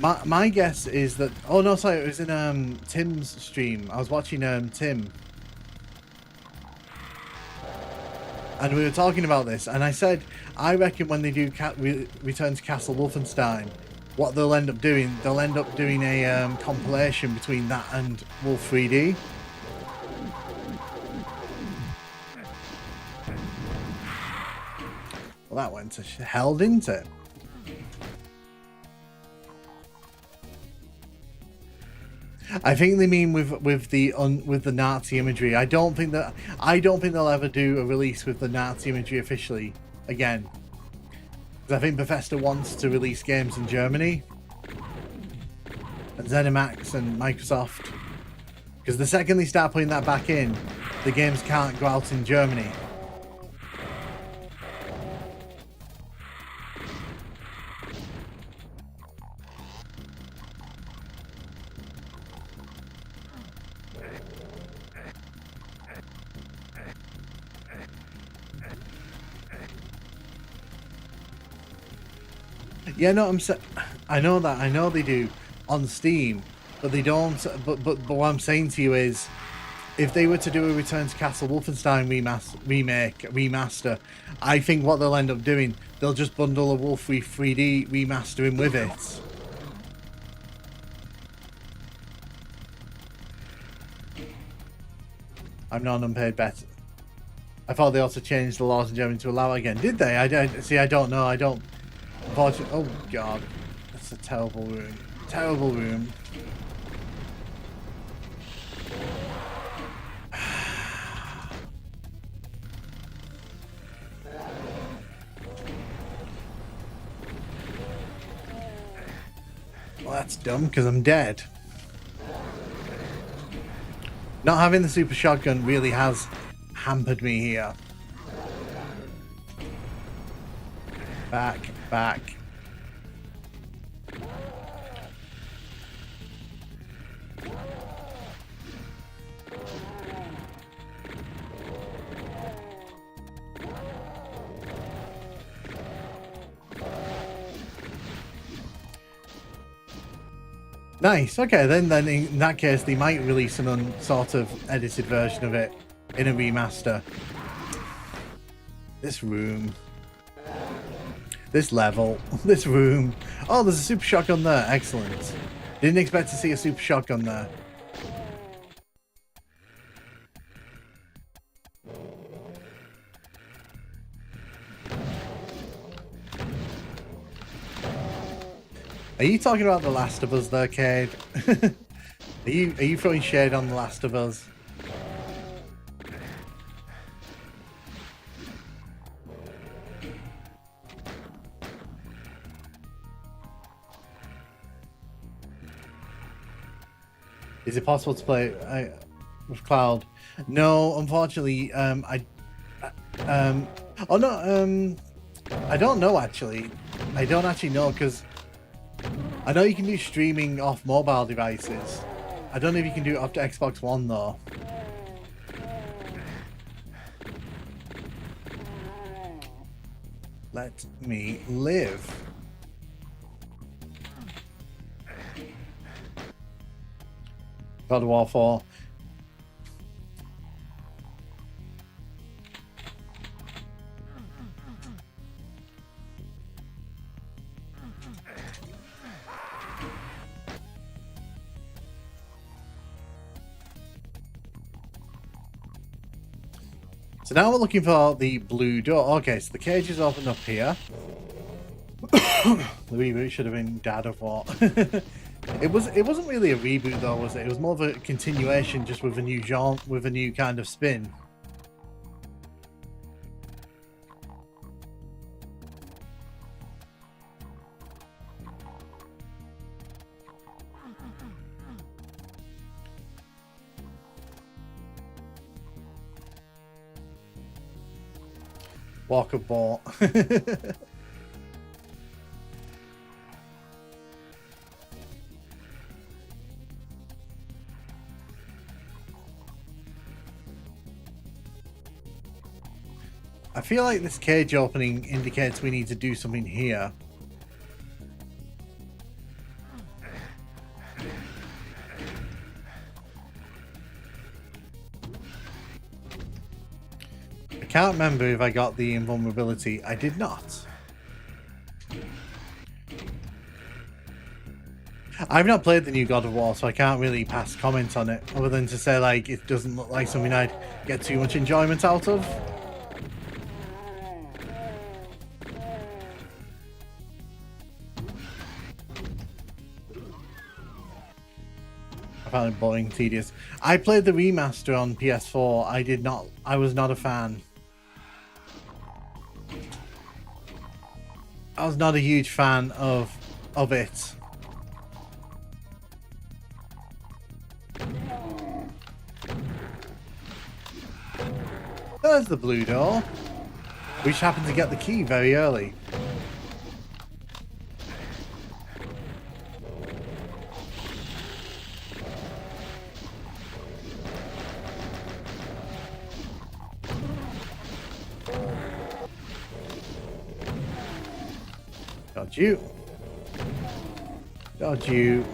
Speaker 1: My guess is that... Oh, no, sorry. It was in Tim's stream. I was watching Tim. And we were talking about this. And I said, I reckon when they do Return to Castle Wolfenstein, what they'll end up doing, a compilation between that and Wolf 3D. Well, that went to hell, didn't it? I think they mean with the Nazi imagery. I don't think they'll ever do a release with the Nazi imagery officially again. Because I think Bethesda wants to release games in Germany, and ZeniMax and Microsoft. Because the second they start putting that back in, the games can't go out in Germany. Yeah, no, I know that. I know they do on Steam, but they don't. But what I'm saying to you is, if they were to do a Return to Castle Wolfenstein remaster, I think what they'll end up doing, they'll just bundle a Wolf 3D remaster in with it. I'm not an unpaid bet. I thought they also changed the laws in Germany to allow it again. Did they? I don't know. I don't. Oh god, that's a terrible room. Terrible room. Well, that's dumb because I'm dead. Not having the super shotgun really has hampered me here. Back, back. Nice. Okay, then in that case, they might release some sort of edited version of it in a remaster. This room. This level. This room. Oh, there's a super shotgun there. Excellent. Didn't expect to see a super shotgun there. Are you talking about The Last of Us there, Cade? Are you throwing shade on The Last of Us? Is it possible to play with Cloud? No, unfortunately. I don't know actually. I don't actually know because I know you can do streaming off mobile devices. I don't know if you can do it off the Xbox One though. Let me live. God of War 4. So now we're looking for the blue door. Okay, so the cage is opened up here. The reboot should have been Dad of War. It wasn't really a reboot though, was it? It was more of a continuation, just with a new genre, with a new kind of spin. Walker ball. I feel like this cage opening indicates we need to do something here. I can't remember if I got the invulnerability. I did not. I've not played the new God of War, so I can't really pass comment on it, other than to say like it doesn't look like something I'd get too much enjoyment out of. I found it boring, tedious. I played the remaster on PS4. I was not a fan. I was not a huge fan of it. There's the blue door. We just happened to get the key very early. Got you. Got you.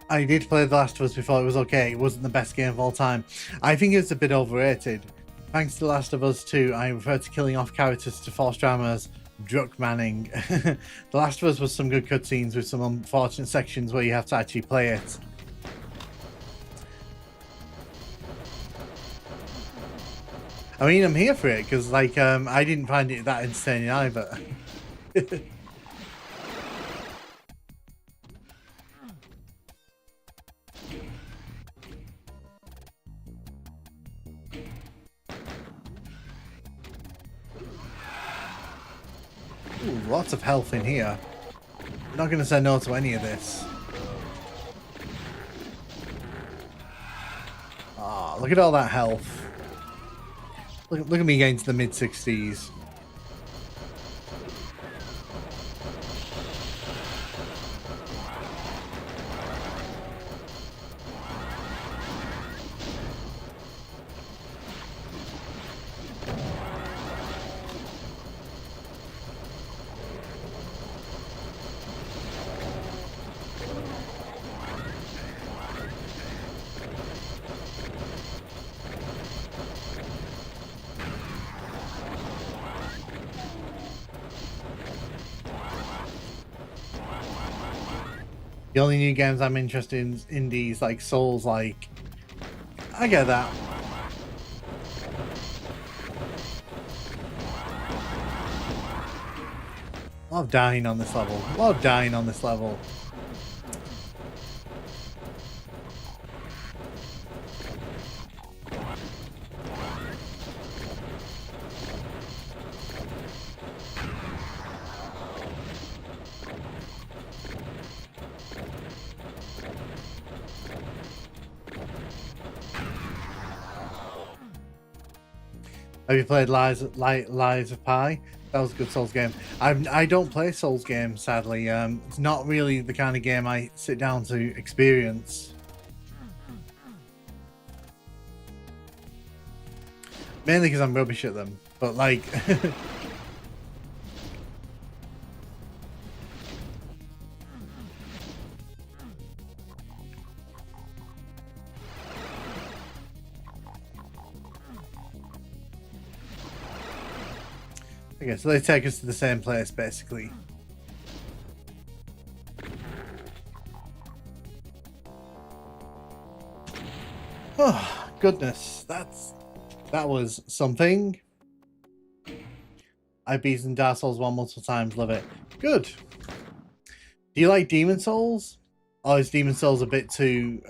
Speaker 1: I did play The Last of Us before. It was okay. It wasn't the best game of all time. I think it's a bit overrated. Thanks to The Last of Us 2, I refer to killing off characters to force drama as Druck Manning. The Last of Us was some good cutscenes with some unfortunate sections where you have to actually play it. I mean, I'm here for it because, like, I didn't find it that entertaining either. Ooh, lots of health in here. I'm not going to say no to any of this. Ah, look at all that health. Look at me getting to the mid-60s. The only new games I'm interested in indies like Souls, like I get that. A lot of dying on this level. A lot of dying on this level. Have you played Lies of Pi? That was a good Souls game. I don't play Souls games, sadly. It's not really the kind of game I sit down to experience. Mainly because I'm rubbish at them. But like... Okay, so they take us to the same place, basically. Oh, goodness. That was something. I've beaten Dark Souls 1 multiple times, love it. Good. Do you like Demon Souls? Or is Demon Souls a bit too...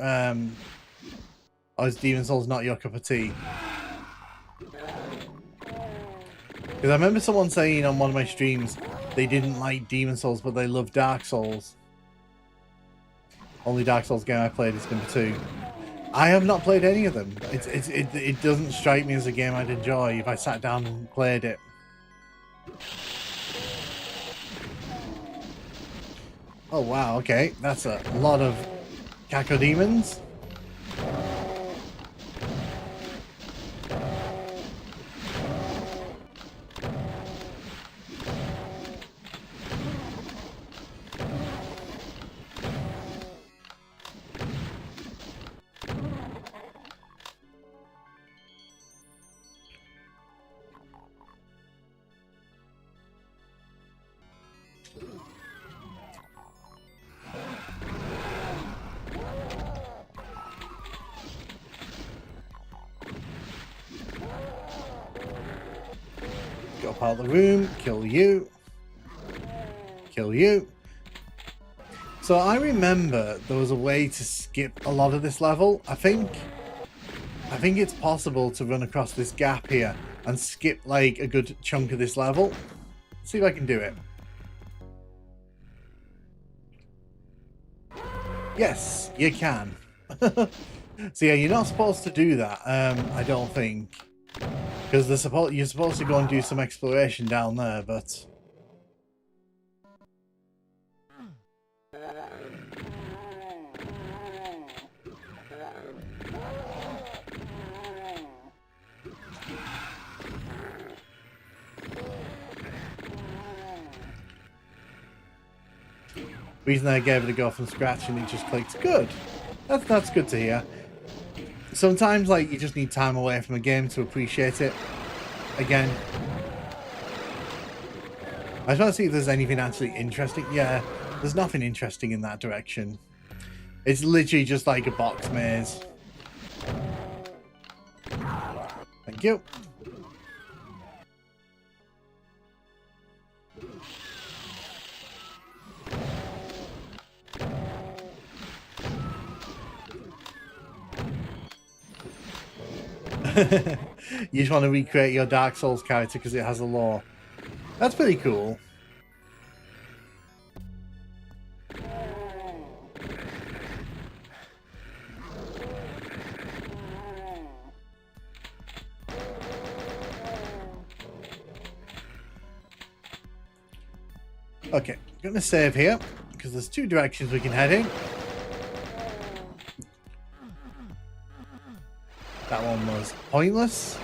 Speaker 1: or is Demon Souls not your cup of tea? Because I remember someone saying on one of my streams they didn't like Demon Souls, but they love Dark Souls. Only Dark Souls game I played is number 2. I have not played any of them. It doesn't strike me as a game I'd enjoy if I sat down and played it. Oh wow, okay. That's a lot of Cacodemons. Go up out of the room, kill you. Kill you. So I remember there was a way to skip a lot of this level. I think it's possible to run across this gap here and skip like a good chunk of this level. Let's see if I can do it. Yes, you can. So yeah, you're not supposed to do that, I don't think. Because you're supposed to go and do some exploration down there, but... reason I gave it a go from scratch and it just clicked. Good. That's good to hear. Sometimes, like, you just need time away from a game to appreciate it again. I just want to see if there's anything actually interesting. Yeah, there's nothing interesting in that direction. It's literally just like a box maze. Thank you. You just want to recreate your Dark Souls character because it has a lore. That's pretty cool. Okay, I'm going to save here because there's two directions we can head in. That one was pointless.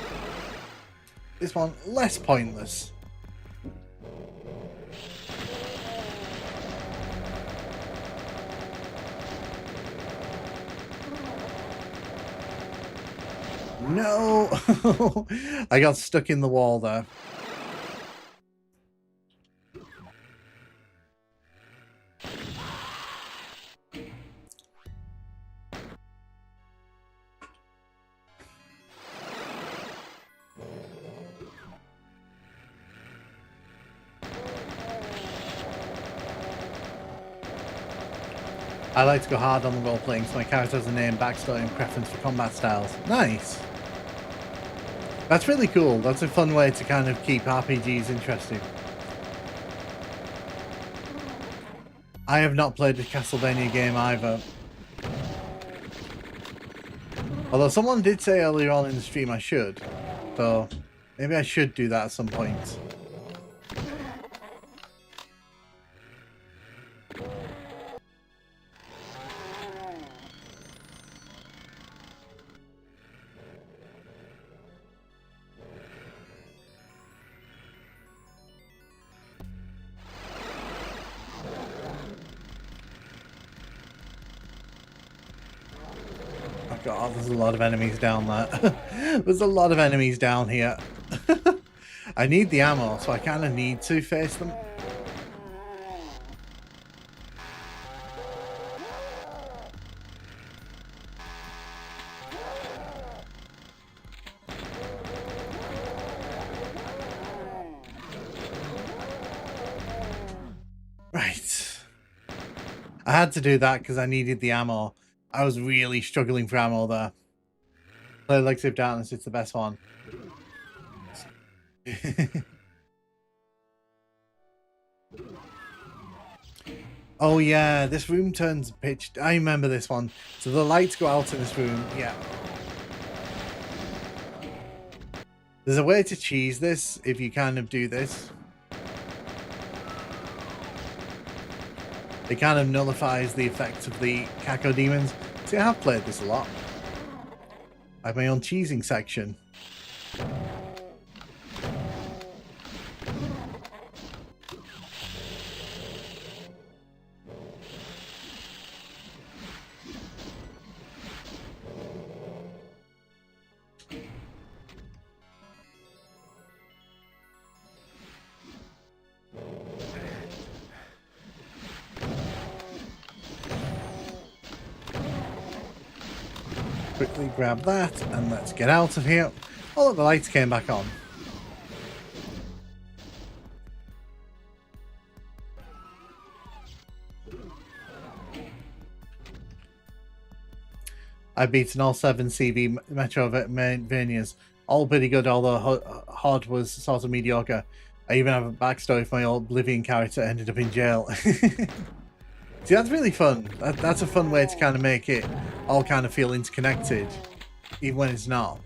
Speaker 1: This one, less pointless. No! I got stuck in the wall there. I like to go hard on the role playing, so my character has a name, backstory, and preference for combat styles. Nice! That's really cool. That's a fun way to kind of keep RPGs interesting. I have not played a Castlevania game either. Although someone did say earlier on in the stream I should. So maybe I should do that at some point. God, there's a lot of enemies down there. There's a lot of enemies down here. I need the ammo, so I kind of need to face them. Right. I had to do that because I needed the ammo. I was really struggling for ammo there. Play Elixir of Darkness, it's the best one. Oh yeah, this room turns pitch. I remember this one. So the lights go out in this room. Yeah. There's a way to cheese this if you kind of do this. It kind of nullifies the effects of the Cacodemons. See, I have played this a lot. I have my own cheesing section. Quickly grab that and let's get out of here. Oh look, the lights came back on. I've beaten all 7 CV Metroidvanias. All pretty good, although HOD was sort of mediocre. I even have a backstory for my old Oblivion character ended up in jail. See, that's really fun. That's a fun way to kind of make it all kind of feel interconnected, even when it's not.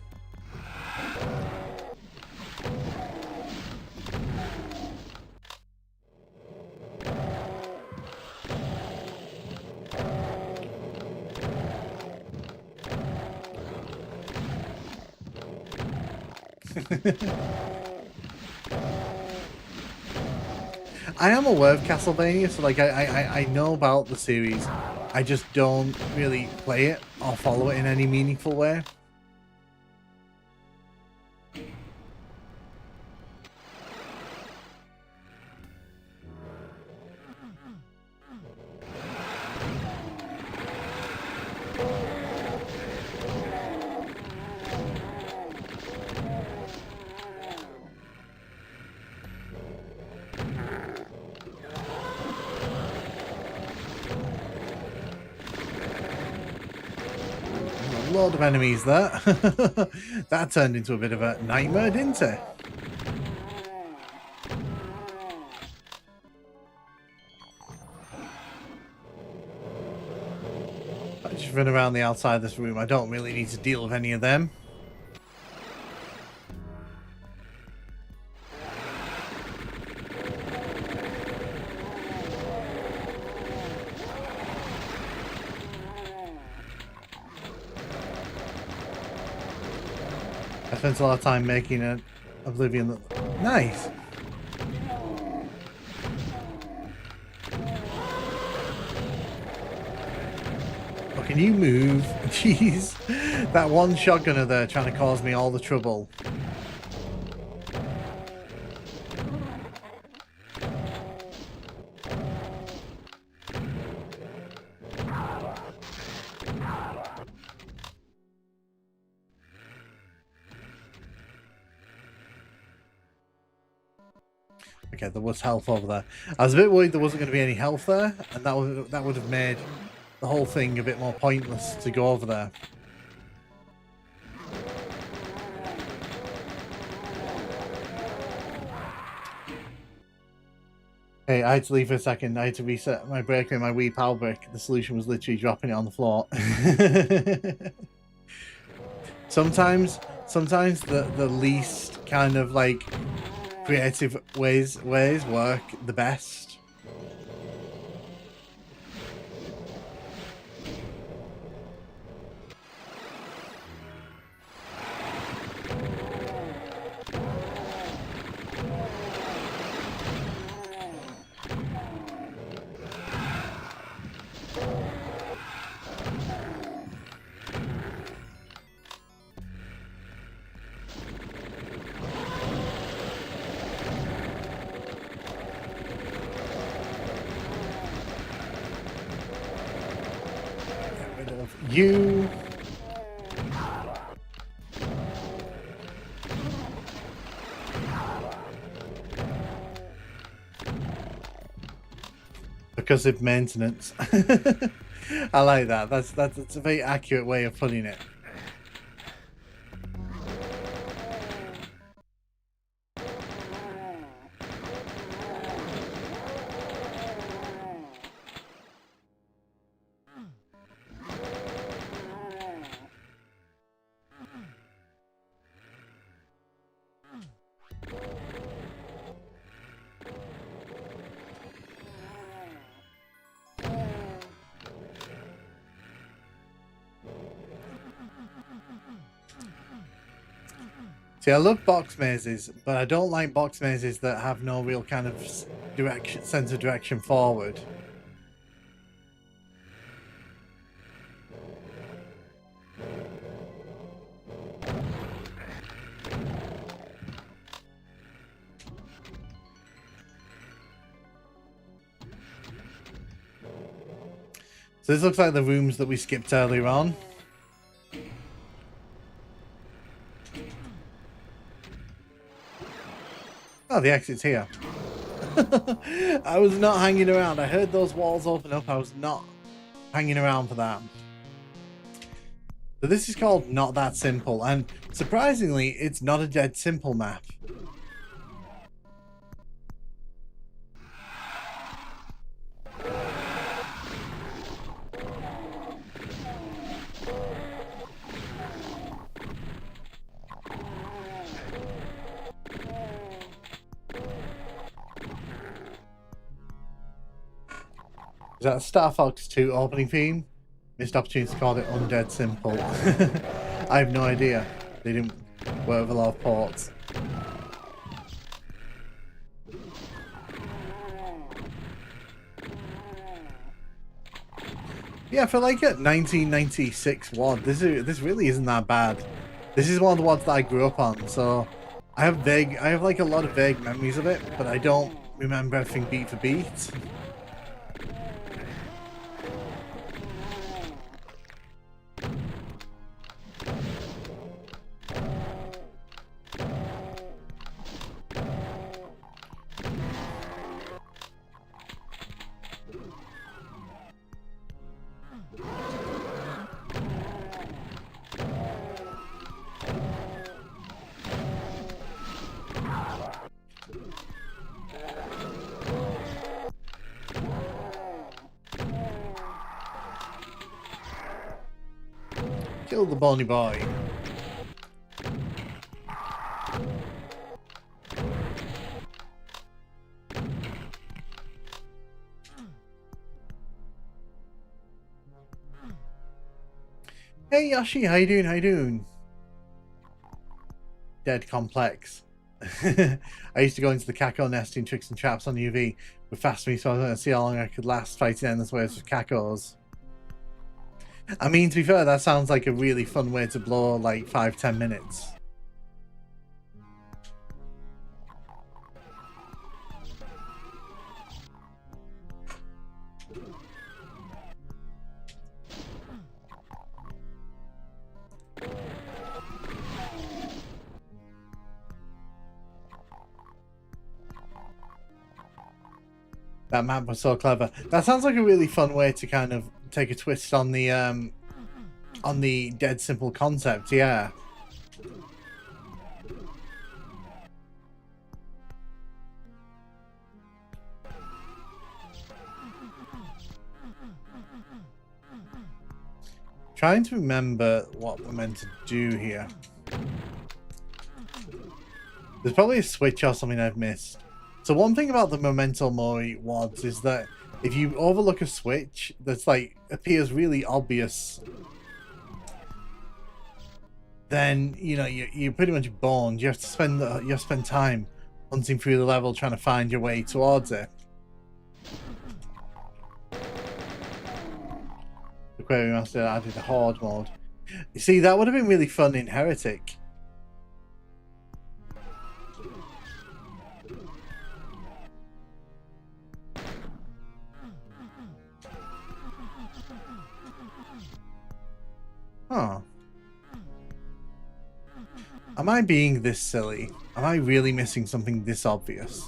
Speaker 1: I am aware of Castlevania, so like I know about the series. I just don't really play it or follow it in any meaningful way. load of enemies there. That turned into a bit of a nightmare, didn't it? I just run around the outside of this room. I don't really need to deal with any of them. I spent a lot of time making an Oblivion look nice. Oh, can you move? Jeez. That one shotgunner there trying to cause me all the trouble. Okay, there was health over there. I was a bit worried there wasn't going to be any health there, and that would have made the whole thing a bit more pointless to go over there. Hey, I had to leave for a second. I had to reset my breaker and my Wii power brick. The solution was literally dropping it on the floor. sometimes the least kind of like creative ways work the best. You because of maintenance. I like that. That's a very accurate way of putting it. See, I love box mazes, but I don't like box mazes that have no real kind of sense of direction forward. So this looks like the rooms that we skipped earlier on. Oh, the exit's here. I was not hanging around. I heard those walls open up. I was not hanging around for that. So this is called Not That Simple, and surprisingly, it's not a dead simple map. Is that Star Fox 2 opening theme? Missed opportunity to call it Undead Simple. I have no idea. They didn't work with a lot of ports. Yeah, for like a 1996 WOD, this really isn't that bad. This is one of the WODs that I grew up on, so I have like a lot of vague memories of it, but I don't remember everything beat for beat. Kill the bony boy. Hey Yoshi, how you doing? How you doing? Dead complex. I used to go into the Kako nesting tricks and traps on UV with fast me, so I was going to see how long I could last fighting endless waves with Kakos. I mean, to be fair, that sounds like a really fun way to blow like 5-10 minutes. That map was so clever. That sounds like a really fun way to kind of take a twist on the dead simple concept, yeah. Trying to remember what we're meant to do here. There's probably a switch or something I've missed. So one thing about the Memento Mori WADs is that if you overlook a switch that's like appears really obvious, then you know you're pretty much boned. You have to spend time hunting through the level trying to find your way towards it. The Query Master added a horde mode. You see, that would have been really fun in Heretic. Huh. Am I being this silly? Am I really missing something this obvious?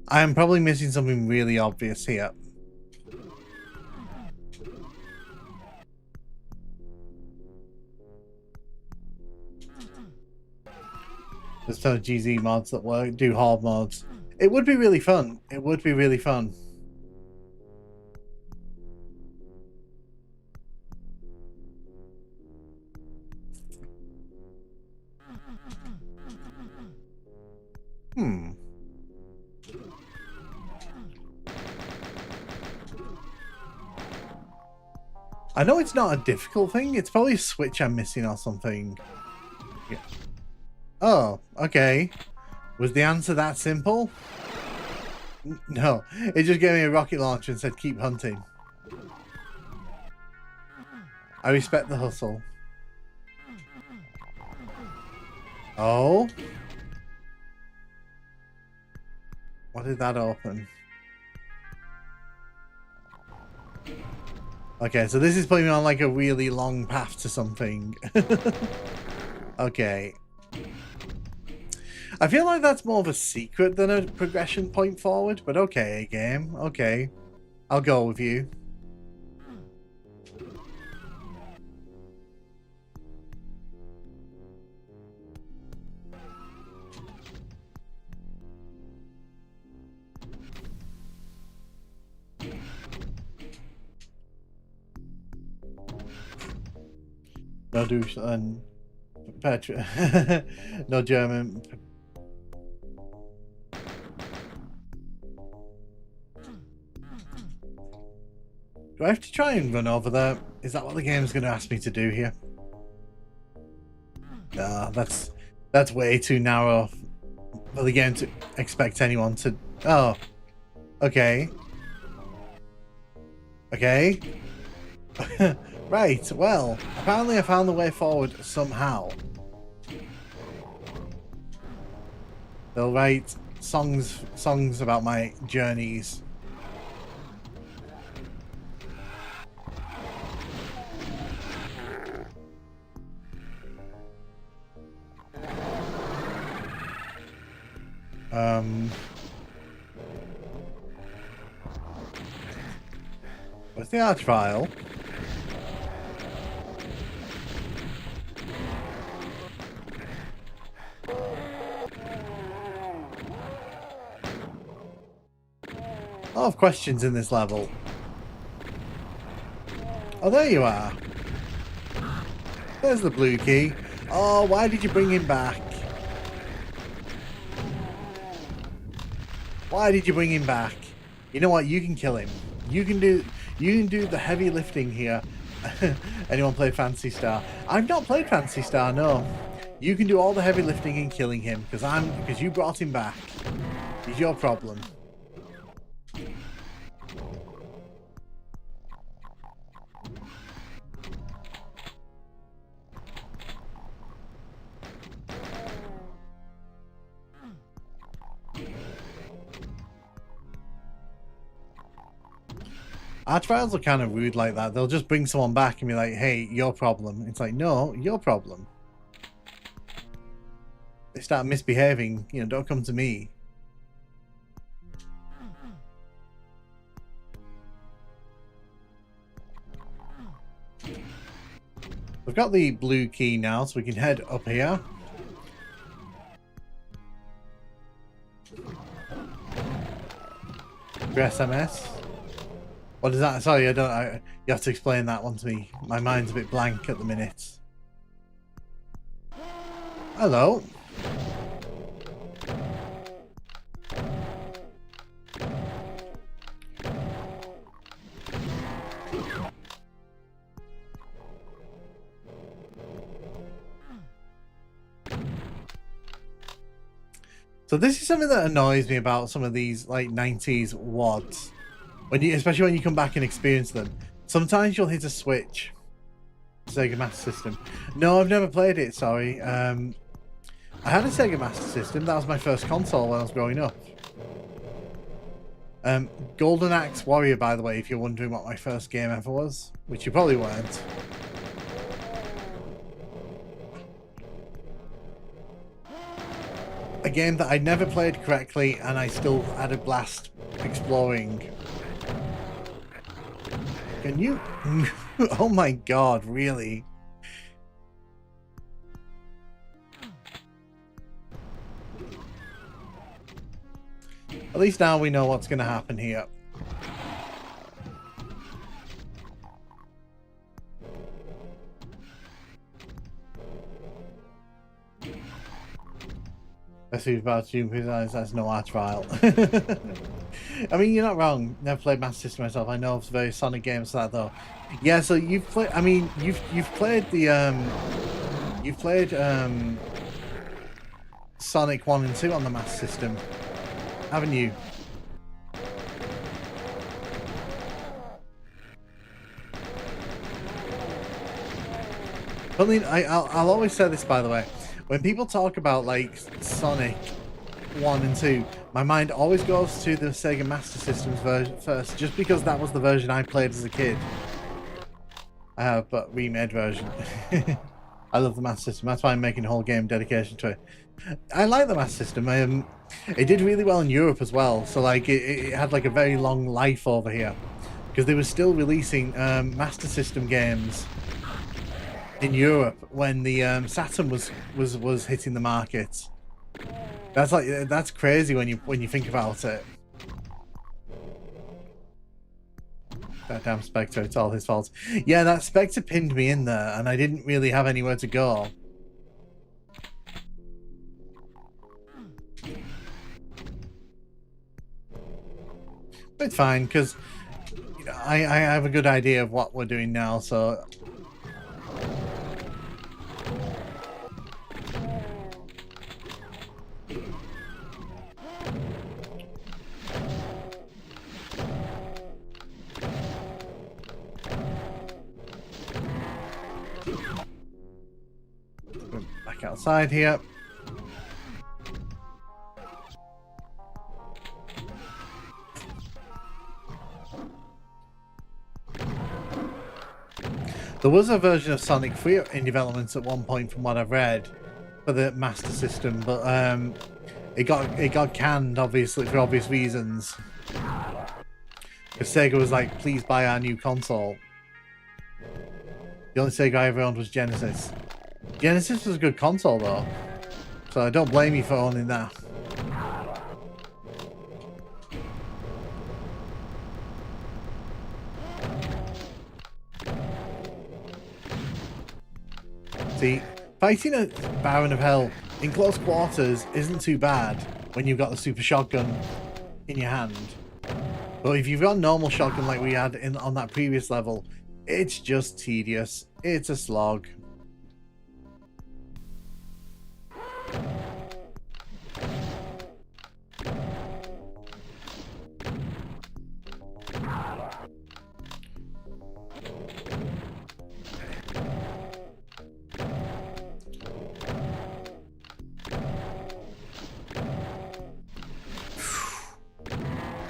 Speaker 1: I am probably missing something really obvious here. There's some GZ mods that do hard mods. It would be really fun. It would be really fun. I know it's not a difficult thing. It's probably a switch I'm missing or something. Yeah. Oh, okay. Was the answer that simple? No, it just gave me a rocket launcher and said keep hunting. I respect the hustle. Oh? What did that open? Okay, so this is putting me on like a really long path to something. Okay. I feel like that's more of a secret than a progression point forward, but okay, game. Okay. I'll go with you. No douche and Petra. No German. Do I have to try and run over there? Is that what the game's going to ask me to do here? No, that's way too narrow for the game to expect anyone to... Oh. Okay. Okay. Right, well, apparently I found the way forward somehow. They'll write songs about my journeys. What's the arch file? lot of questions in this level. Oh, there you are. There's the blue key. Oh, why did you bring him back? Why did you bring him back? You know what? You can kill him. You can do the heavy lifting here. Anyone play Phantasy Star? I've not played Phantasy Star, no. You can do all the heavy lifting in killing him because you brought him back. It's your problem. Archviles are kind of rude like that. They'll just bring someone back and be like, hey, your problem. It's like, no, your problem. They start misbehaving, you know, don't come to me. We've got the blue key now, so we can head up here. For SMS. What is that? Sorry, you have to explain that one to me. My mind's a bit blank at the minute. Hello. So this is something that annoys me about some of these like 90s WODs. Especially when you come back and experience them. Sometimes you'll hit a switch. Sega Master System. No, I've never played it, sorry. I had a Sega Master System. That was my first console when I was growing up. Golden Axe Warrior, by the way, if you're wondering what my first game ever was. Which you probably weren't. A game that I never played correctly and I still had a blast exploring. Can you? Oh my god, really? At least now we know what's going to happen here. Let's see about you because that's no Archvile. I mean, you're not wrong. Never played Master System myself. I know of various Sonic games for that though. Yeah, so you've played. I mean, you've played the you've played Sonic 1 and 2 on the Master System, haven't you? I'll always say this, by the way. When people talk about like Sonic 1 and 2, my mind always goes to the Sega Master System's version first, just because that was the version I played as a kid. But remade version. I love the Master System. That's why I'm making a whole game dedication to it. I like the Master System. It did really well in Europe as well. So like it had like a very long life over here, because they were still releasing Master System games in Europe when the Saturn was hitting the market. That's crazy when you think about it. That damn Spectre, it's all his fault. Yeah, that Spectre pinned me in there and I didn't really have anywhere to go. But it's fine, because you know, I have a good idea of what we're doing now, so back outside here. There was a version of Sonic 3 in development at one point, from what I've read, for the Master System, but it got canned, obviously, for obvious reasons. Because Sega was like, "Please buy our new console." The only Sega I ever owned was Genesis. Genesis was a good console though, so I don't blame you for owning that. See, fighting a Baron of Hell in close quarters isn't too bad when you've got the super shotgun in your hand. But if you've got a normal shotgun like we had on that previous level, it's just tedious. It's a slog.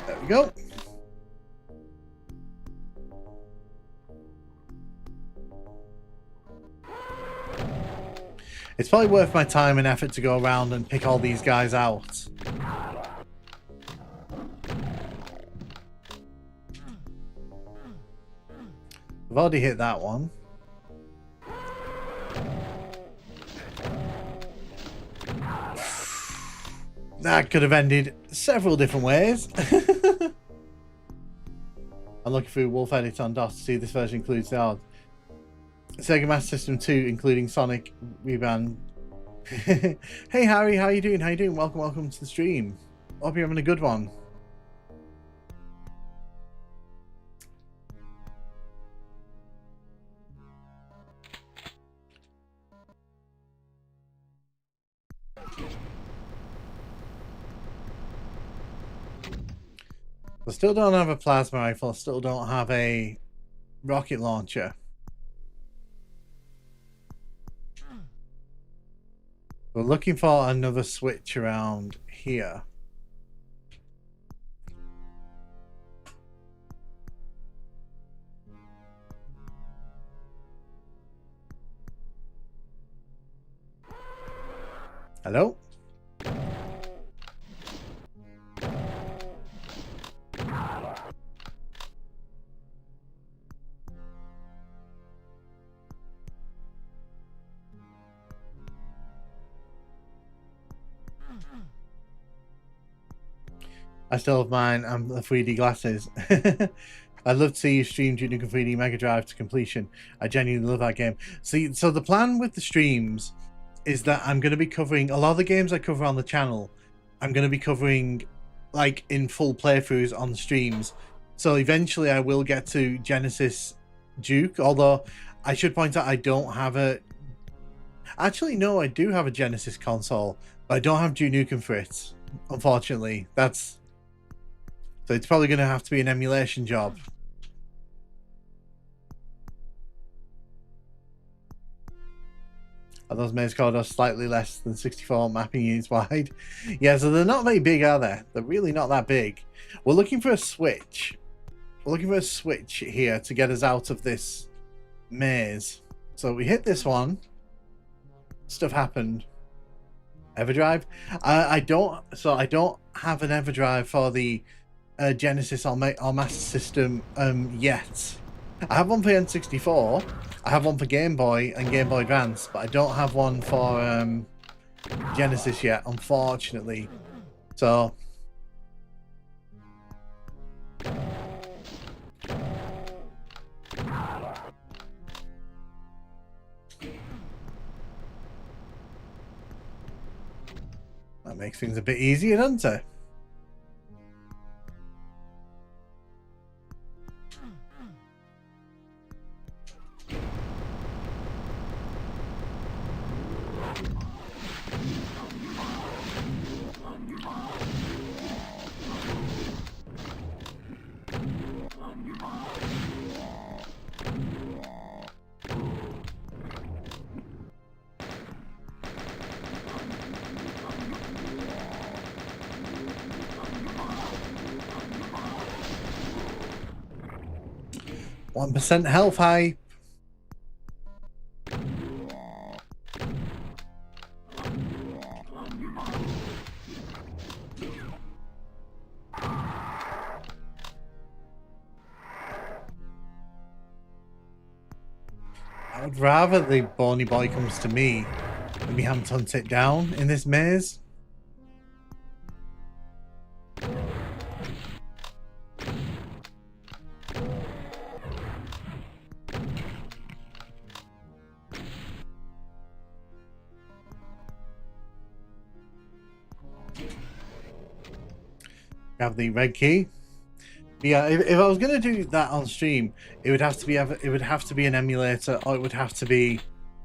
Speaker 1: There we go. It's probably worth my time and effort to go around and pick all these guys out. I've already hit that one. That could have ended several different ways. I'm looking through Wolf Edit on DOS to see this version includes the Sega Master System 2, including Sonic Rebound. Hey Harry, how you doing? How you doing? Welcome to the stream. Hope you're having a good one. I still don't have a plasma rifle. I still don't have a rocket launcher. We're looking for another switch around here. Hello? I still have mine and the 3D glasses. I'd love to see you stream Duke Nukem 3D Mega Drive to completion. I genuinely love that game. See, so the plan with the streams is that I'm going to be covering a lot of the games I cover on the channel. I'm going to be covering like in full playthroughs on the streams. So eventually I will get to Genesis Duke, although I should point out I don't have a... Actually, no, I do have a Genesis console, but I don't have Duke Nukem for it, unfortunately. That's... So it's probably going to have to be an emulation job. Are those maze corridors slightly less than 64 mapping units wide? Yeah, so they're not very big, are they? They're really not that big. We're looking for a switch. We're looking for a switch here to get us out of this maze. So we hit this one. Stuff happened. EverDrive? I don't have an EverDrive for the Genesis or Master System yet. I have one for N64. I have one for Game Boy and Game Boy Advance, but I don't have one for Genesis yet, unfortunately. So that makes things a bit easier, doesn't it? %, health high. I would rather the bony boy comes to me than me having to hunt it down in this maze. Grab the red key. But yeah, if I was gonna do that on stream, it would have to be an emulator, or it would have to be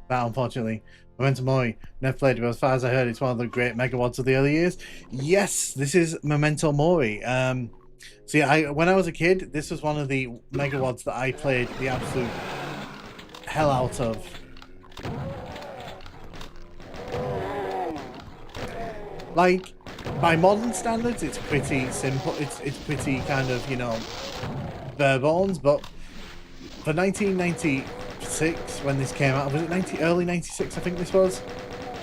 Speaker 1: that. Unfortunately, Memento Mori. Never played it, but as far as I heard, it's one of the great megawads of the early years. Yes, this is Memento Mori. So yeah, when I was a kid, this was one of the megawads that I played the absolute hell out of. Like, by modern standards, it's pretty simple. It's pretty kind of, you know, bare bones. But for 1996, when this came out, was it early 96? I think this was.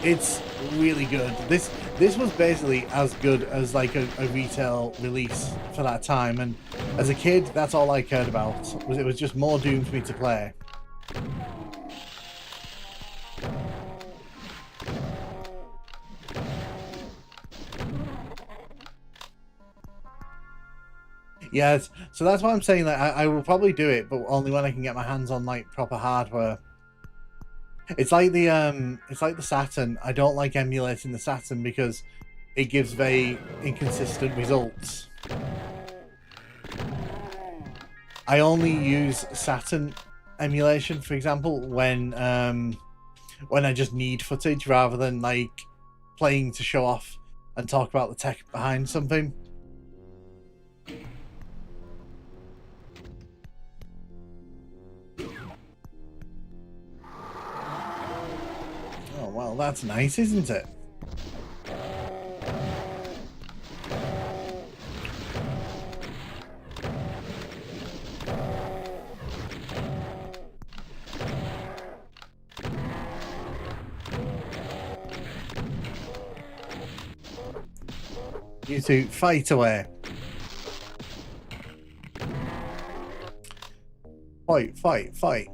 Speaker 1: It's really good. This was basically as good as like a retail release for that time. And as a kid, that's all I cared about. It was just more Doom for me to play. Yes, so that's why I'm saying that I will probably do it, but only when I can get my hands on like proper hardware. It's like the Saturn. I don't like emulating the Saturn because it gives very inconsistent results. I only use Saturn emulation, for example, when I just need footage rather than like playing to show off and talk about the tech behind something. Oh, well, that's nice, isn't it? You two, fight away. Fight, fight, fight.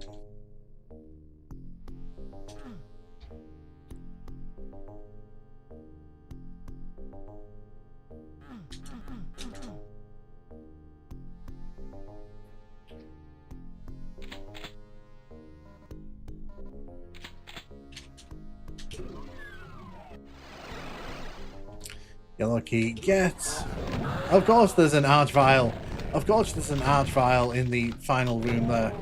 Speaker 1: Yellow key, get. Of course there's an arch-vile. Of course there's an arch-vile in the final room there.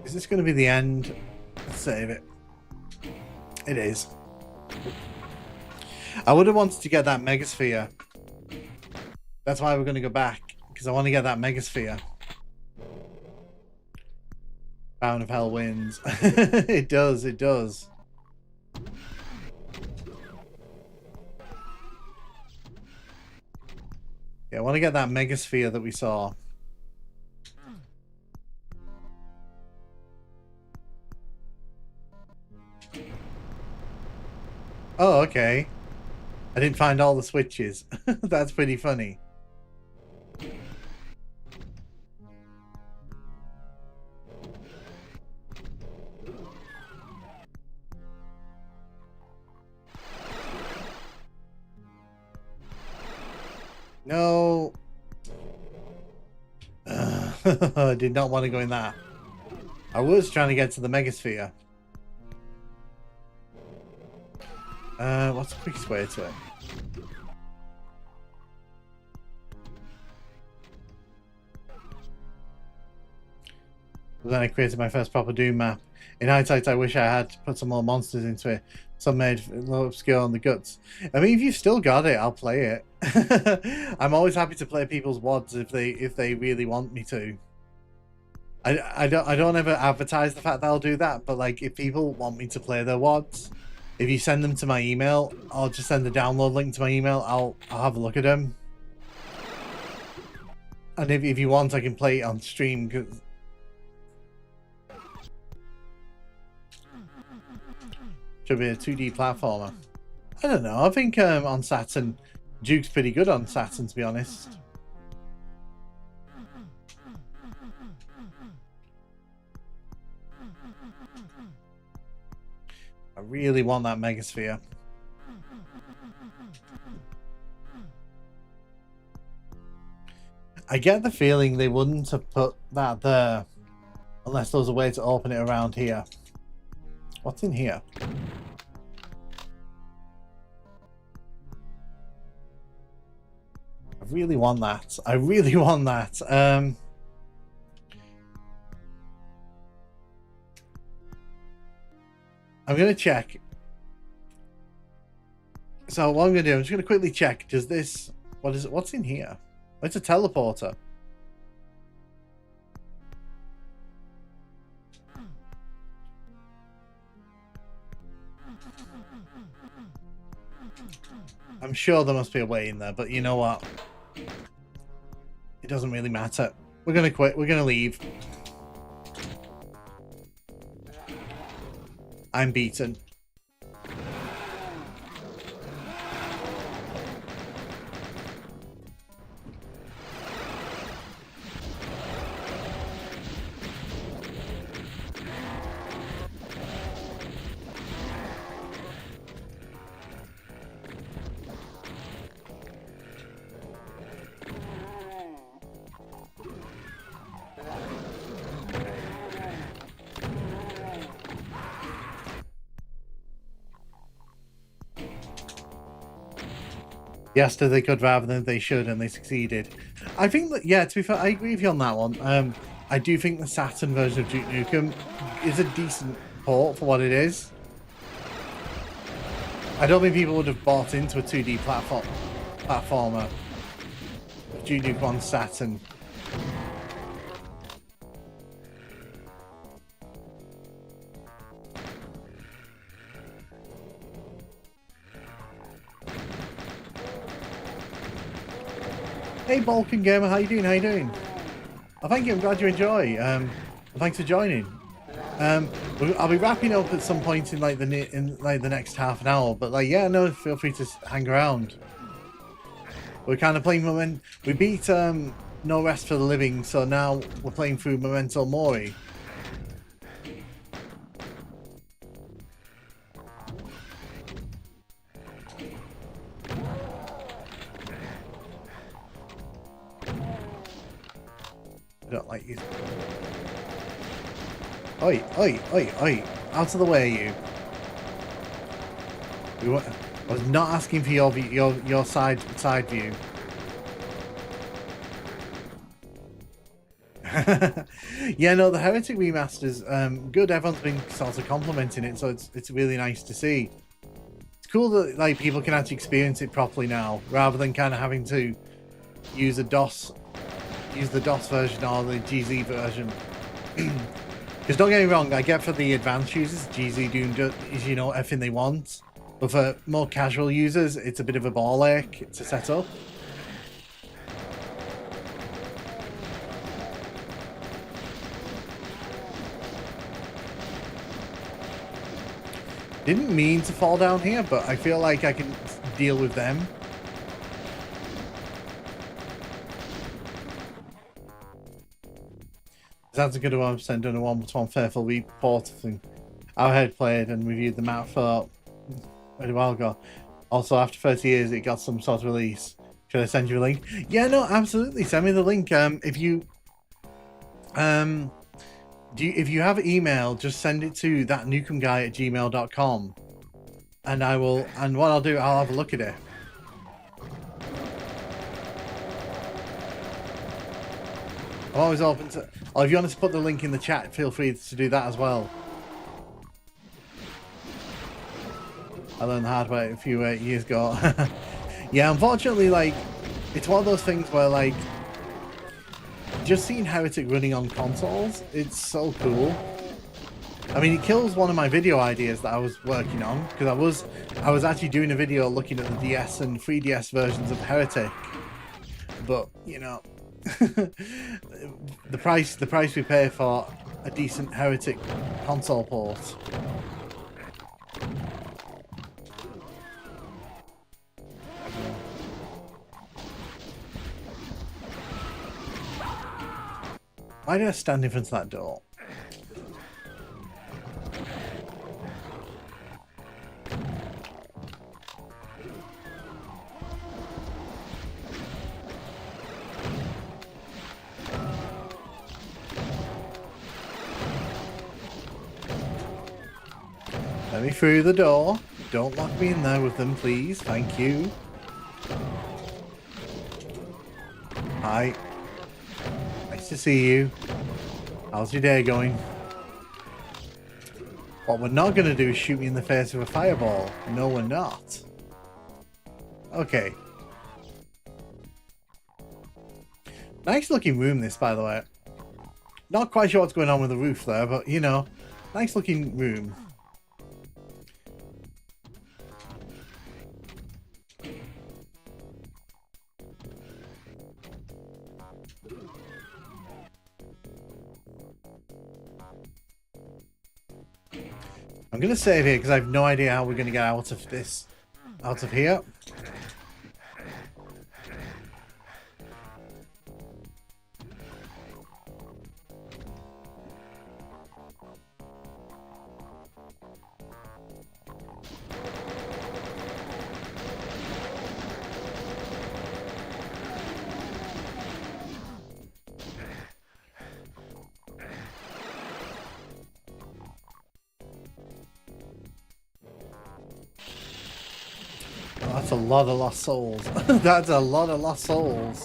Speaker 1: Is this going to be the end? Let's save it. It is. I would have wanted to get that Megasphere. That's why we're going to go back, because I want to get that Megasphere. Bound of Hell wins. It does, it does. Yeah, I want to get that Megasphere that we saw. Oh, okay. I didn't find all the switches. That's pretty funny. No. I did not want to go in that. I was trying to get to the Megasphere. What's the quickest way to it? Then I created my first proper Doom map. In hindsight, I wish I had put some more monsters into it. Some made a little obscure on the guts. I mean, if you've still got it, I'll play it. I'm always happy to play people's WODs if they really want me to. I don't ever advertise the fact that I'll do that, but like if people want me to play their WODs, if you send them to my email, I'll just send the download link to my email. I'll have a look at them. And if you want, I can play it on stream. Cause should be a 2D platformer. I don't know. I think on Saturn, Duke's pretty good on Saturn, to be honest. I really want that Megasphere. I get the feeling they wouldn't have put that there unless there was a way to open it around here. What's in here? really want that. I really want that. I'm gonna check. So what I'm gonna do, I'm just gonna quickly check. Does this? What is it? What's in here? Oh, it's a teleporter. I'm sure there must be a way in there, but you know what? It doesn't really matter. We're gonna quit. We're gonna leave. I'm beaten. Yes, they could rather than they should, and they succeeded. I think that, yeah, to be fair, I agree with you on that one. I do think the Saturn version of Duke Nukem is a decent port for what it is. I don't think people would have bought into a 2D platformer. Duke Nukem on Saturn. Hey Balkan Gamer, how you doing? How you doing? Oh, thank you. I'm glad you enjoy. Thanks for joining. I'll be wrapping up at some point in like the next half an hour. But like, yeah, no, feel free to hang around. We're kind of playing We beat No Rest for the Living, so now we're playing through Memento Mori. I don't like you. Oi, oi, oi, oi. Out of the way, you. I was not asking for your side view. Yeah, no, the Heretic remaster's good. Everyone's been sort of complimenting it, so it's really nice to see. It's cool that like people can actually experience it properly now, rather than kind of having to use the DOS version or the GZ version. Because don't get me wrong, I get for the advanced users, GZ doing is, you know, everything they want. But for more casual users, it's a bit of a ball ache to set up. Didn't mean to fall down here, but I feel like I can deal with them. That's a good 1% done a 1-to-1 faithful report thing. Our head played and reviewed the map for a while ago. Also, after 30 years, it got some sort of release. Should I send you a link? Yeah, no, absolutely. Send me the link. If you have email, just send it to thatnukemguy@gmail.com, and I will. And what I'll do, I'll have a look at it. I'm always open to. Or if you want us to put the link in the chat, feel free to do that as well. I learned the hard way a few years ago. Yeah, unfortunately, like, it's one of those things where, like, just seeing Heretic running on consoles, it's so cool. I mean, it kills one of my video ideas that I was working on, because I was actually doing a video looking at the DS and 3DS versions of Heretic. But, you know, the price we pay for a decent Heretic console port. Why did I stand in front of that door? Let me through the door. Don't lock me in there with them, please. Thank you. Hi. Nice to see you. How's your day going? What we're not going to do is shoot me in the face with a fireball. No, we're not. Okay. Nice looking room, this, by the way. Not quite sure what's going on with the roof there, but, you know, nice looking room. I'm going to save here because I have no idea how we're going to get out of this, out of here. That's a lot of lost souls. That's a lot of lost souls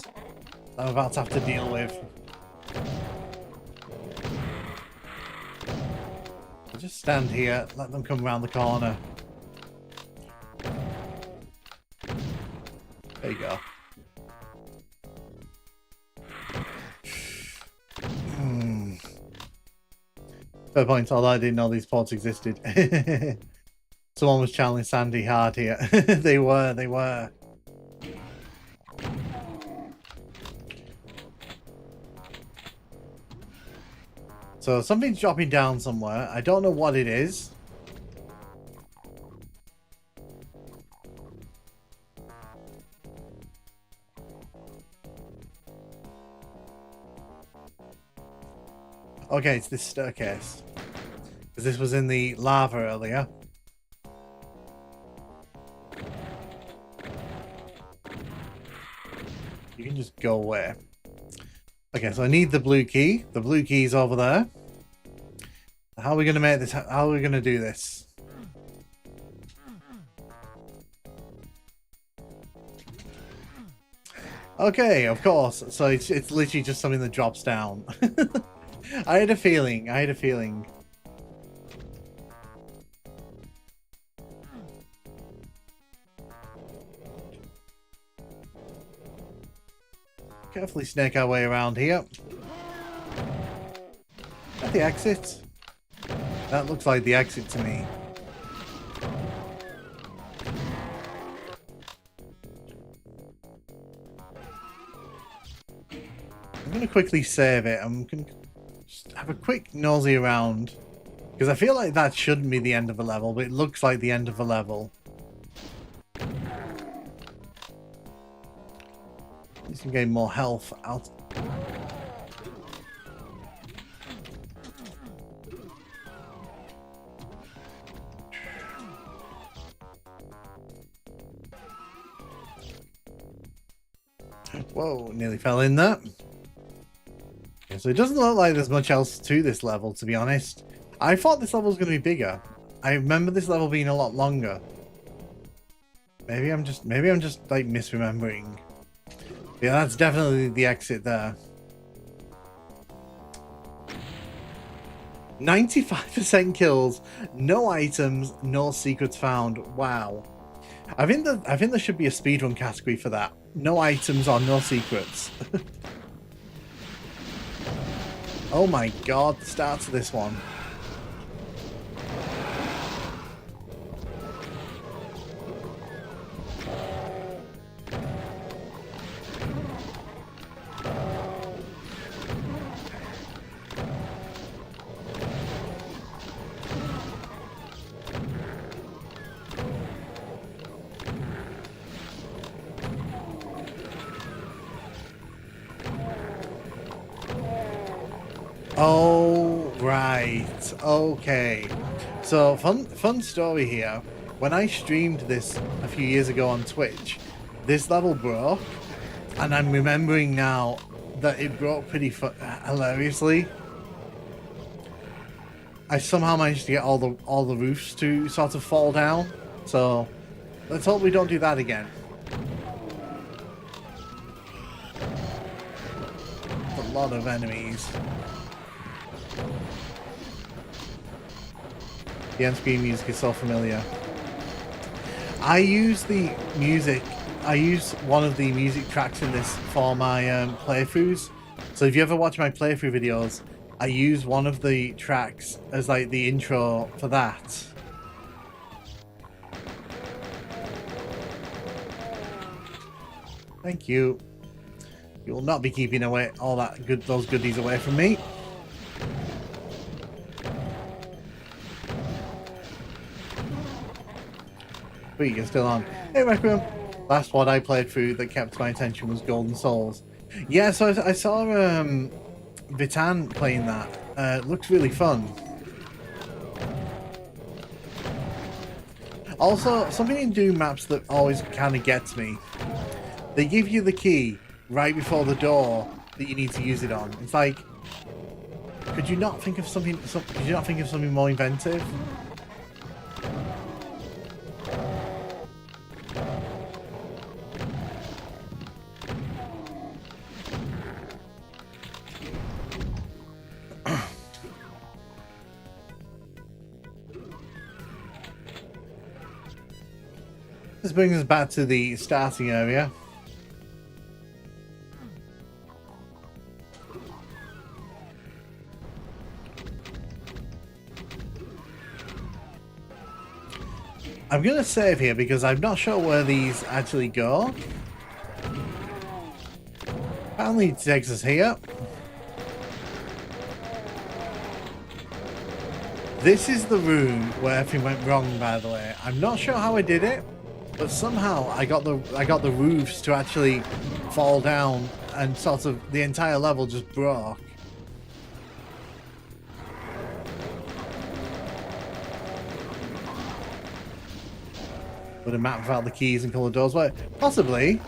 Speaker 1: I'm about to have to deal with. I'll just stand here, let them come around the corner. There you go. Fair point, although I didn't know these ports existed. Someone was channeling Sandy hard here. They were. So something's dropping down somewhere. I don't know what it is. Okay, it's this staircase. Because this was in the lava earlier. You can just go away. Okay, so I need the blue key. The blue key's over there. How are we going to make this? How are we going to do this? Okay, of course. So it's literally just something that drops down. I had a feeling. I had a feeling. Carefully snake our way around here. Is that the exit? That looks like the exit to me. I'm going to quickly save it. I'm going to just have a quick nosy around. Because I feel like that shouldn't be the end of a level, but it looks like the end of a level. You can gain more health out. Whoa, nearly fell in there. Okay, so it doesn't look like there's much else to this level, to be honest. I thought this level was going to be bigger. I remember this level being a lot longer. Maybe I'm just like misremembering. Yeah, that's definitely the exit there. 95% kills, no items, no secrets found. Wow. I think there should be a speedrun category for that. No items or no secrets. Oh my god, the start to this one. Oh, right. Okay. So, fun story here. When I streamed this a few years ago on Twitch, this level broke, and I'm remembering now that it broke pretty hilariously. I somehow managed to get all the roofs to sort of fall down. So, let's hope we don't do that again. lot of enemies. The end screen music is so familiar. I use the music. I use one of the music tracks in this for my playthroughs. So if you ever watch my playthrough videos, I use one of the tracks as like the intro for that. Thank you. You will not be keeping away all that those goodies away from me. But you're still on. Hey, Requiem. Last one I played through that kept my attention was Golden Souls. Yeah, so I saw Vitan playing that. It looks really fun. Also, something in Doom maps that always kind of gets me. They give you the key right before the door that you need to use it on. It's like, could you not think of something? Could you not think of something more inventive? This brings us back to the starting area. I'm going to save here because I'm not sure where these actually go. Apparently it takes us here. This is the room where everything went wrong, by the way. I'm not sure how I did it, but somehow I got the roofs to actually fall down and sort of the entire level just broke. With a map without the keys and colored doors, well, possibly.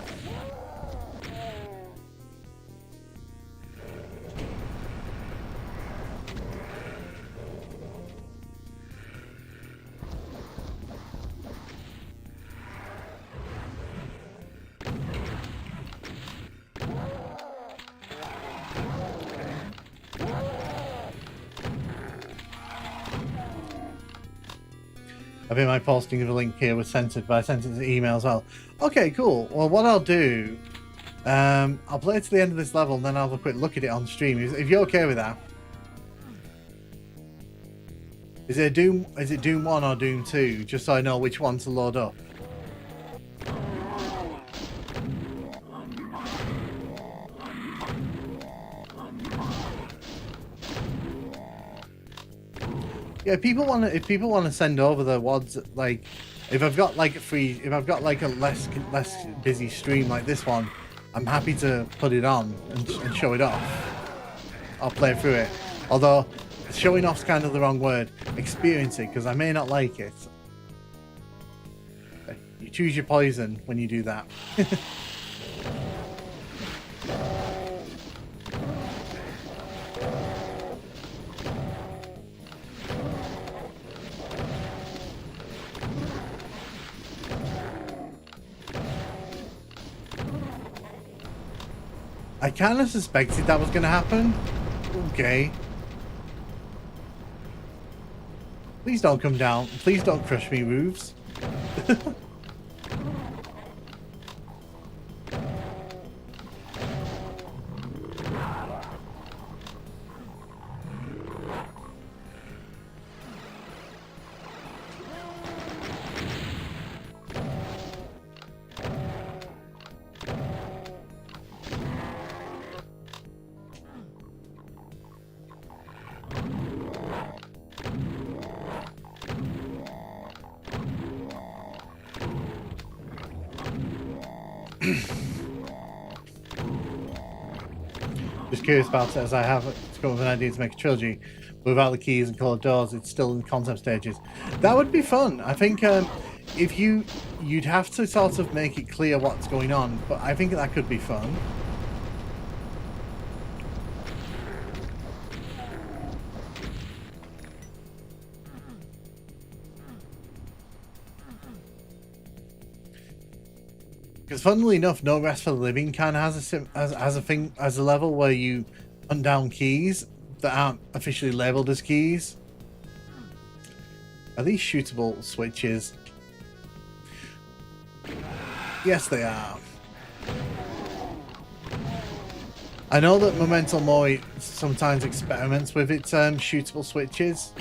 Speaker 1: I think my posting of the link here was censored, but I sent it to email as well. Okay, cool. Well, what I'll do, I'll play it to the end of this level, and then I'll have a quick look at it on stream. If you're okay with that. Is it Doom 1 or Doom 2? Just so I know which one to load up. Yeah, if people want to send over the WODs, like if I've got like a less busy stream like this one, I'm happy to put it on and show it off. I'll play through it. Although showing off's kind of the wrong word. Experience it, because I may not like it. You choose your poison when you do that. I kind of suspected that was going to happen. Okay. Please don't come down. Please don't crush me, roofs. Just curious about it, as I have come up with an idea to make a trilogy without the keys and colored doors. It's still in concept stages. That would be fun. I think if you'd have to sort of make it clear what's going on, but I think that could be fun. Because funnily enough, No Rest for the Living kind of has a level where you hunt down keys that aren't officially labeled as keys. Are these shootable switches? Yes, they are. I know that Memento Mori sometimes experiments with its shootable switches.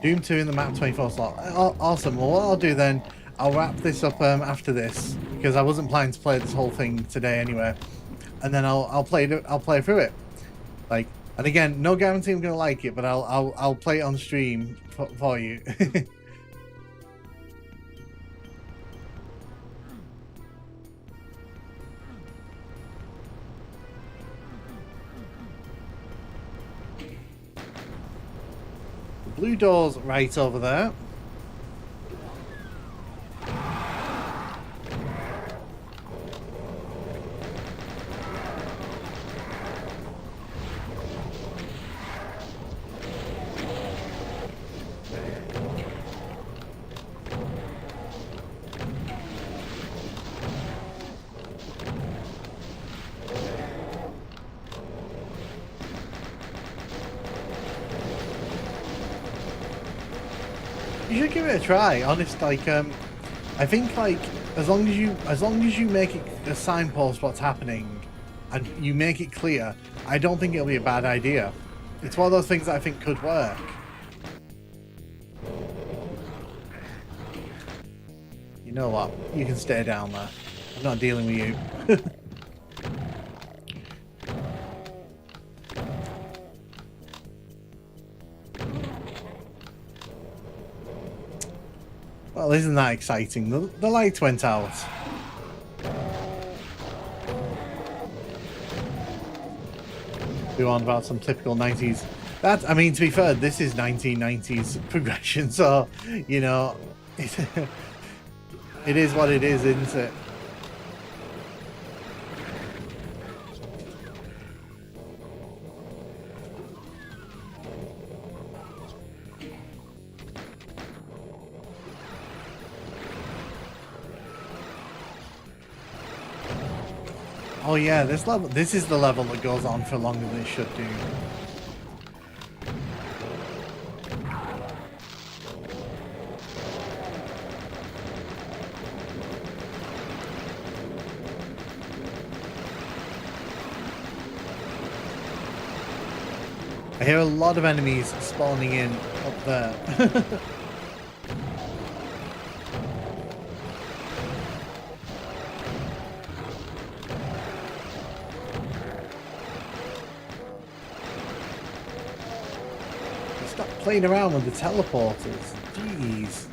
Speaker 1: Doom 2 in the map 24 slot. Awesome. Well, what I'll do then, I'll wrap this up after this, because I wasn't planning to play this whole thing today anyway. And then I'll play through it. Like, and again, no guarantee I'm gonna like it, but I'll play it on stream for you. The blue door's right over there. You should give it a try, honest. Like, I think like as long as you make it a signpost what's happening, and you make it clear, I don't think it'll be a bad idea. It's one of those things that I think could work. You know what? You can stay down there. I'm not dealing with you. Well, isn't that exciting? The lights went out. Go on about some typical 90s. That, I mean, to be fair, this is 1990s progression, so, you know, it is what it is, isn't it? Oh yeah, this is the level that goes on for longer than it should do. I hear a lot of enemies spawning in up there. Stop playing around with the teleporters. Jeez.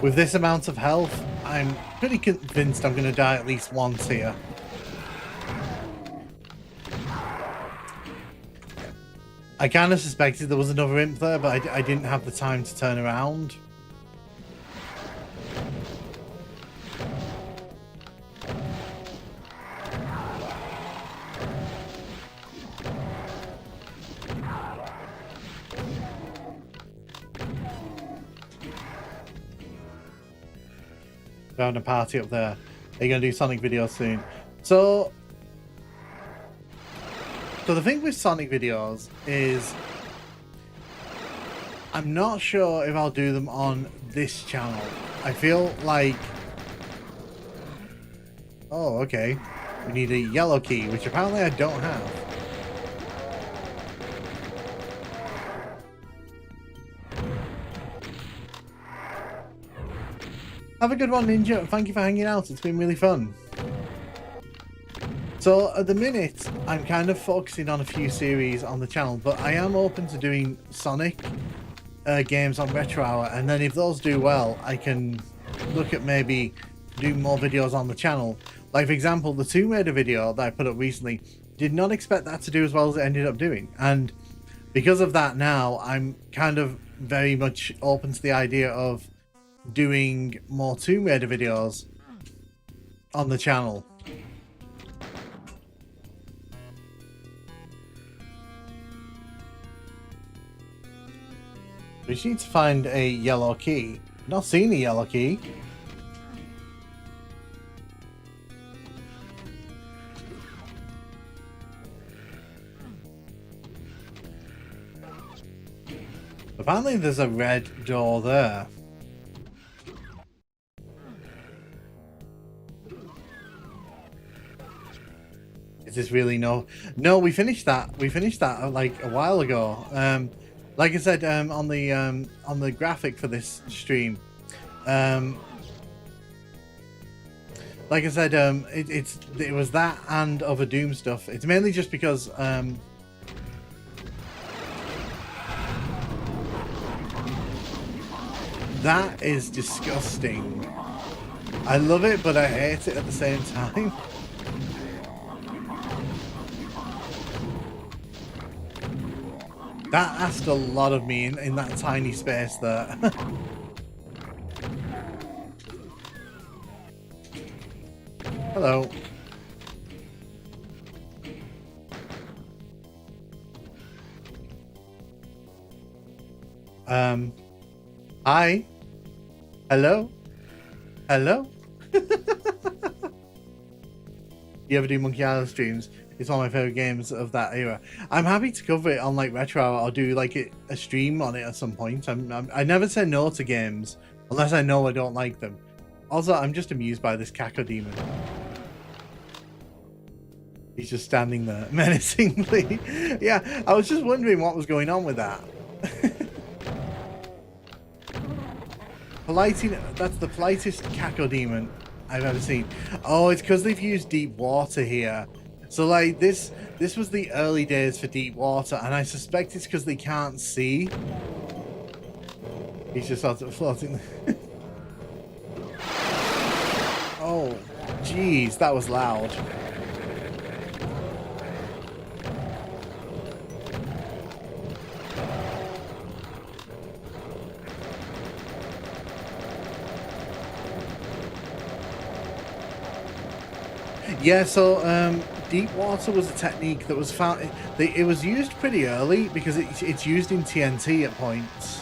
Speaker 1: With this amount of health, I'm pretty convinced I'm going to die at least once here. I kind of suspected there was another imp there, but I didn't have the time to turn around. Having a party up there. They're going to do Sonic videos soon. So the thing with Sonic videos is I'm not sure if I'll do them on this channel. I feel like... Oh, okay. We need a yellow key, which apparently I don't have. Have a good one, Ninja. Thank you for hanging out. It's been really fun. So at the minute, I'm kind of focusing on a few series on the channel, but I am open to doing Sonic games on Retro Hour, and then if those do well, I can look at maybe doing more videos on the channel. Like, for example, the Tomb Raider video that I put up recently, did not expect that to do as well as it ended up doing. And because of that now, I'm kind of very much open to the idea of doing more Tomb Raider videos on the channel. We just need to find a yellow key. Not seen a yellow key. Apparently there's a red door there. Is this really no? No, we finished that. We finished that like a while ago. Like I said, on the graphic for this stream, like I said, it was that and other Doom stuff. It's mainly just because that is disgusting. I love it, but I hate it at the same time. That asked a lot of me in that tiny space there. Hello. Hi. Hello. Hello. You ever do Monkey Island streams? It's one of my favorite games of that era. I'm happy to cover it on like Retro Hour or do like a stream on it at some point. I never say no to games unless I know I don't like them. Also, I'm just amused by this Cacodemon. He's just standing there menacingly. Yeah, I was just wondering what was going on with that. That's the politest Cacodemon I've ever seen. Oh, it's because they've used deep water here. So like this was the early days for deep water, and I suspect it's because they can't see. He's just sort of floating. Oh, jeez, that was loud. Yeah, so deep water was a technique that was found. It was used pretty early because it's used in TNT at points.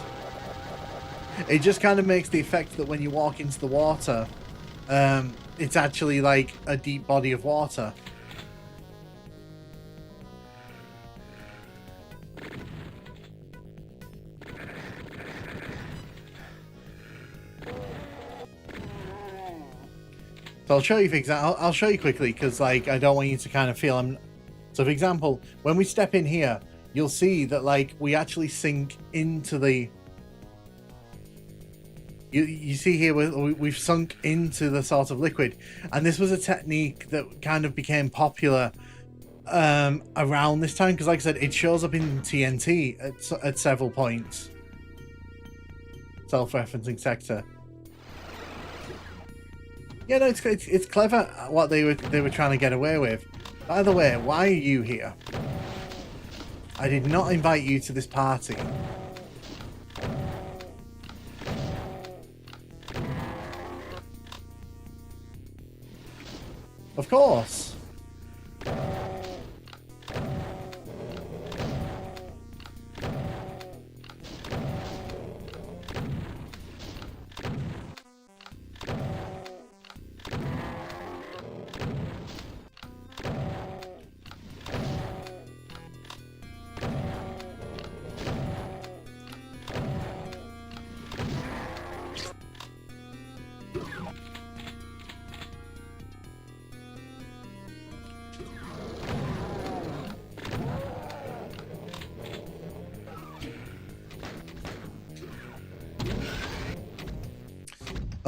Speaker 1: It just kind of makes the effect that when you walk into the water, it's actually like a deep body of water. So I'll show you, for example, I'll show you quickly because like I don't want you to kind of feel I'm. So for example, when we step in here, you'll see that like we actually sink into the. You see here we've sunk into the sort of liquid, and this was a technique that kind of became popular around this time because, like I said, it shows up in TNT at several points. Self-referencing sector. Yeah, no, it's clever what they were trying to get away with. By the way, why are you here? I did not invite you to this party. Of course.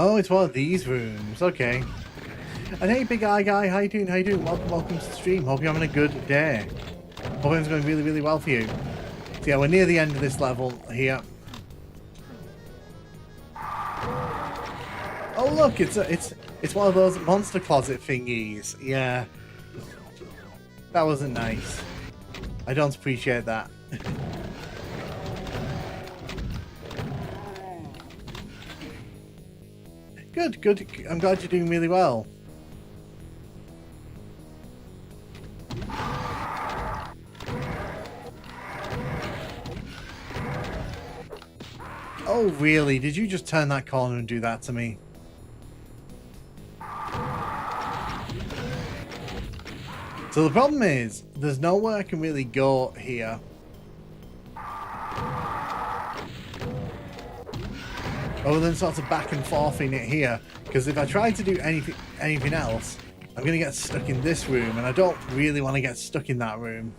Speaker 1: Oh, it's one of these rooms. Okay. And hey, Big Eye Guy, how you doing? How you doing? Welcome to the stream. Hope you're having a good day. Hope it's going really, really well for you. So yeah, we're near the end of this level here. Oh look, it's one of those monster closet thingies. Yeah, that wasn't nice. I don't appreciate that. Good, good. I'm glad you're doing really well. Oh, really? Did you just turn that corner and do that to me? So the problem is, there's nowhere I can really go here. Other than sort of back and forth in it here. Because if I try to do anything else, I'm going to get stuck in this room. And I don't really want to get stuck in that room.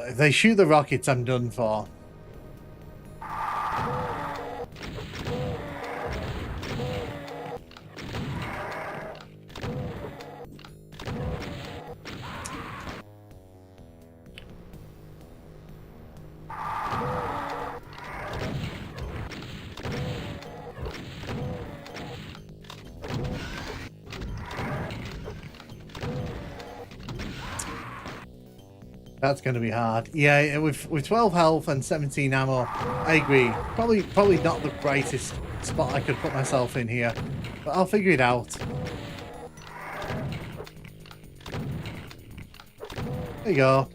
Speaker 1: If they shoot the rockets, I'm done for. That's going to be hard. Yeah, with 12 health and 17 ammo, I agree. Probably not the brightest spot I could put myself in here, but I'll figure it out. There you go.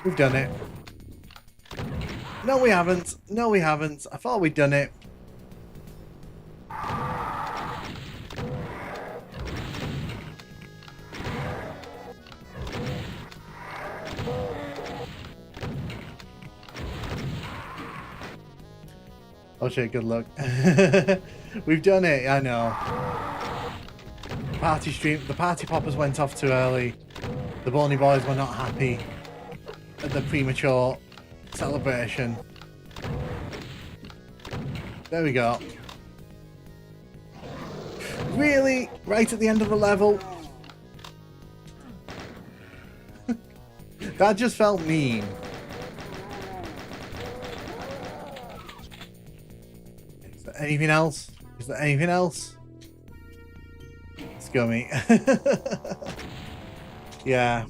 Speaker 1: We've done it. No, we haven't. No, we haven't. I thought we'd done it. Oh shit, good luck. We've done it, I know. The party poppers went off too early. The Boney Boys were not happy at the premature celebration. There we go. Really? Right at the end of the level? That just felt mean. Anything else? Is there anything else? Scummy. Yeah.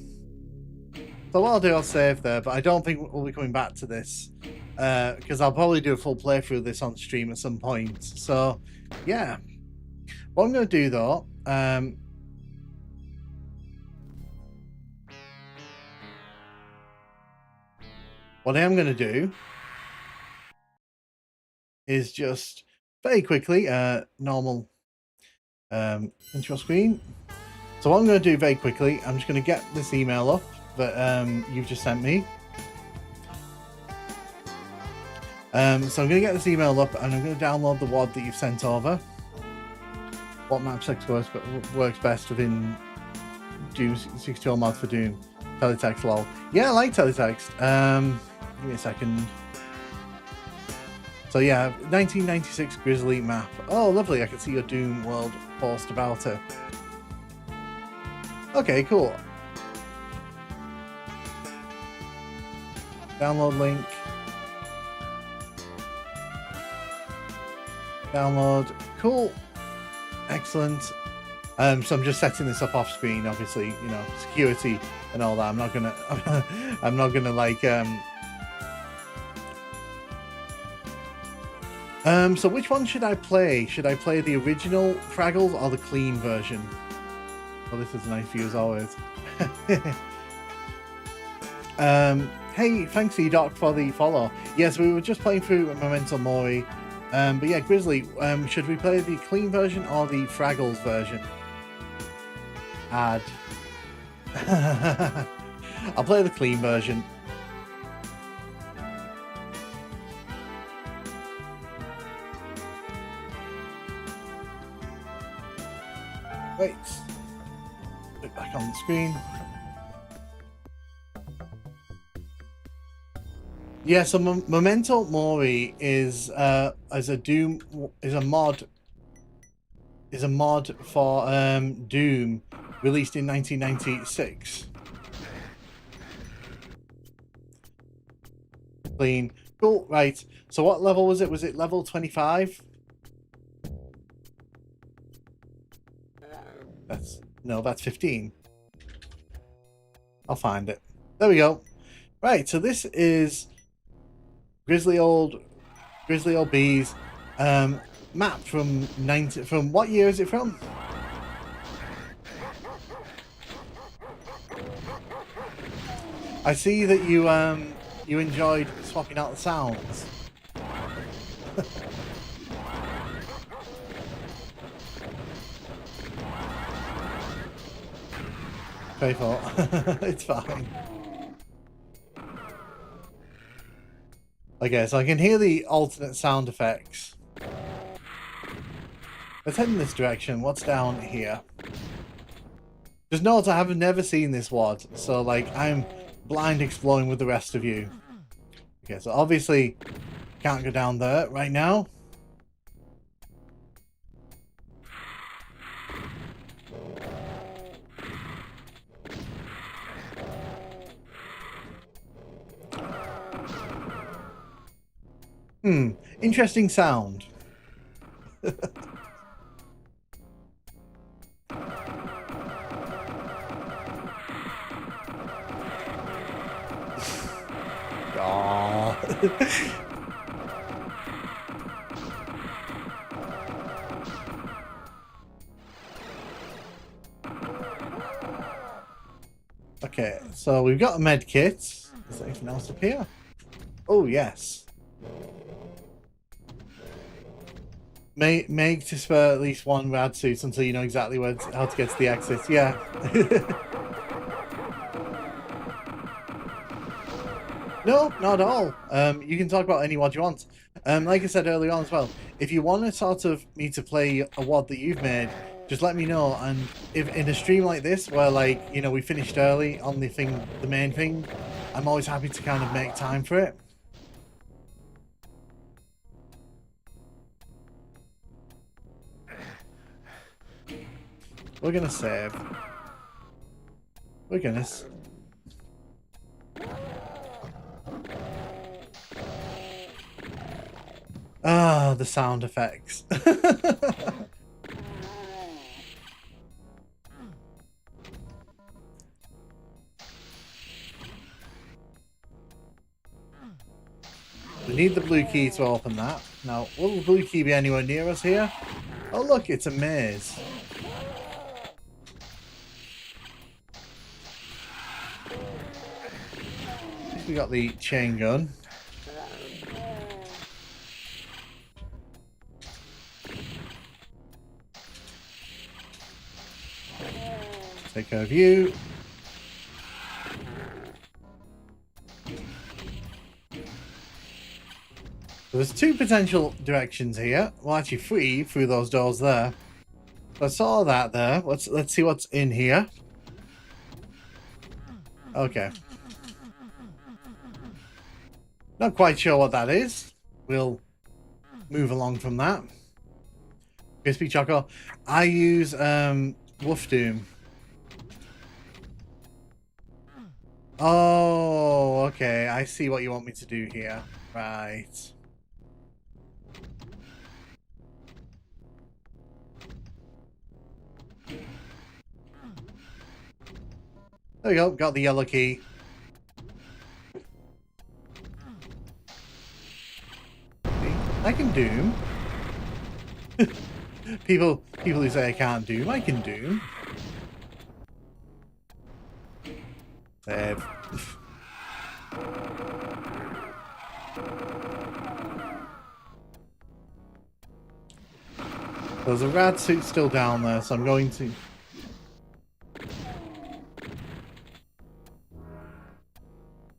Speaker 1: So what I'll do, I'll save there, but I don't think we'll be coming back to this. Because I'll probably do a full playthrough of this on stream at some point. So, yeah. What I'm going to do, though... what I am going to do... is just... very quickly, normal intro screen. So what I'm going to do very quickly, I'm just going to get this email up that you've just sent me. So I'm going to get this email up and I'm going to download the WAD that you've sent over. What map sex works best within Doom 62 mod for Doom? Teletext lol. Yeah, I like teletext. Give me a second. So yeah, 1996 Grizzly map. Oh, lovely. I can see your Doom World post about it. Okay, cool. Download link. Download. Cool. Excellent. So I'm just setting this up off screen, obviously, you know, security and all that. I'm not gonna like so which one should I play? Should I play the original Fraggles or the clean version? Well, this is a nice view as always. Hey, thanks E-Doc for the follow. Yes, we were just playing through Memento Mori. But yeah, Grizzly, should we play the clean version or the Fraggles version? Add. I'll play the clean version. Wait. Put it back on the screen. Yeah, so Memento Mori is a mod for Doom, released in 1996. Clean. Cool, right. So what level was it? Was it level 25? That's 15. I'll find it. There we go. Right, so this is Grizzly Old Bees map from what year is it from? I see that you enjoyed swapping out the sounds. Faithful. It's fine. Okay, so I can hear the alternate sound effects. Let's head in this direction. What's down here? Just note I have never seen this WOD, so like I'm blind exploring with the rest of you. Okay, so obviously can't go down there right now. Interesting sound. Okay, so we've got a med kit. Is there anything else up here? Oh, yes. Make to spare at least one rad suit until you know exactly how to get to the exit. Yeah. No, not at all. You can talk about any WOD you want. Like I said earlier on as well, if you want me to play a WOD that you've made, just let me know. And if in a stream like this, where like, you know, we finished early on the main thing, I'm always happy to kind of make time for it. We're gonna save. We're gonna... Ah, the sound effects. We need the blue key to open that. Now, will the blue key be anywhere near us here? Oh look, it's a maze. We got the chain gun. Take care of you. There's two potential directions here. Well, actually three through those doors there. I saw that there. Let's see what's in here. Okay. Not quite sure what that is. We'll move along from that. Crispy Choco. I use Wolf Doom. Oh, okay. I see what you want me to do here. Right. There we go. Got the yellow key. I can Doom. people who say I can't Doom, I can Doom. Save. There's a rad suit still down there, so I'm going to...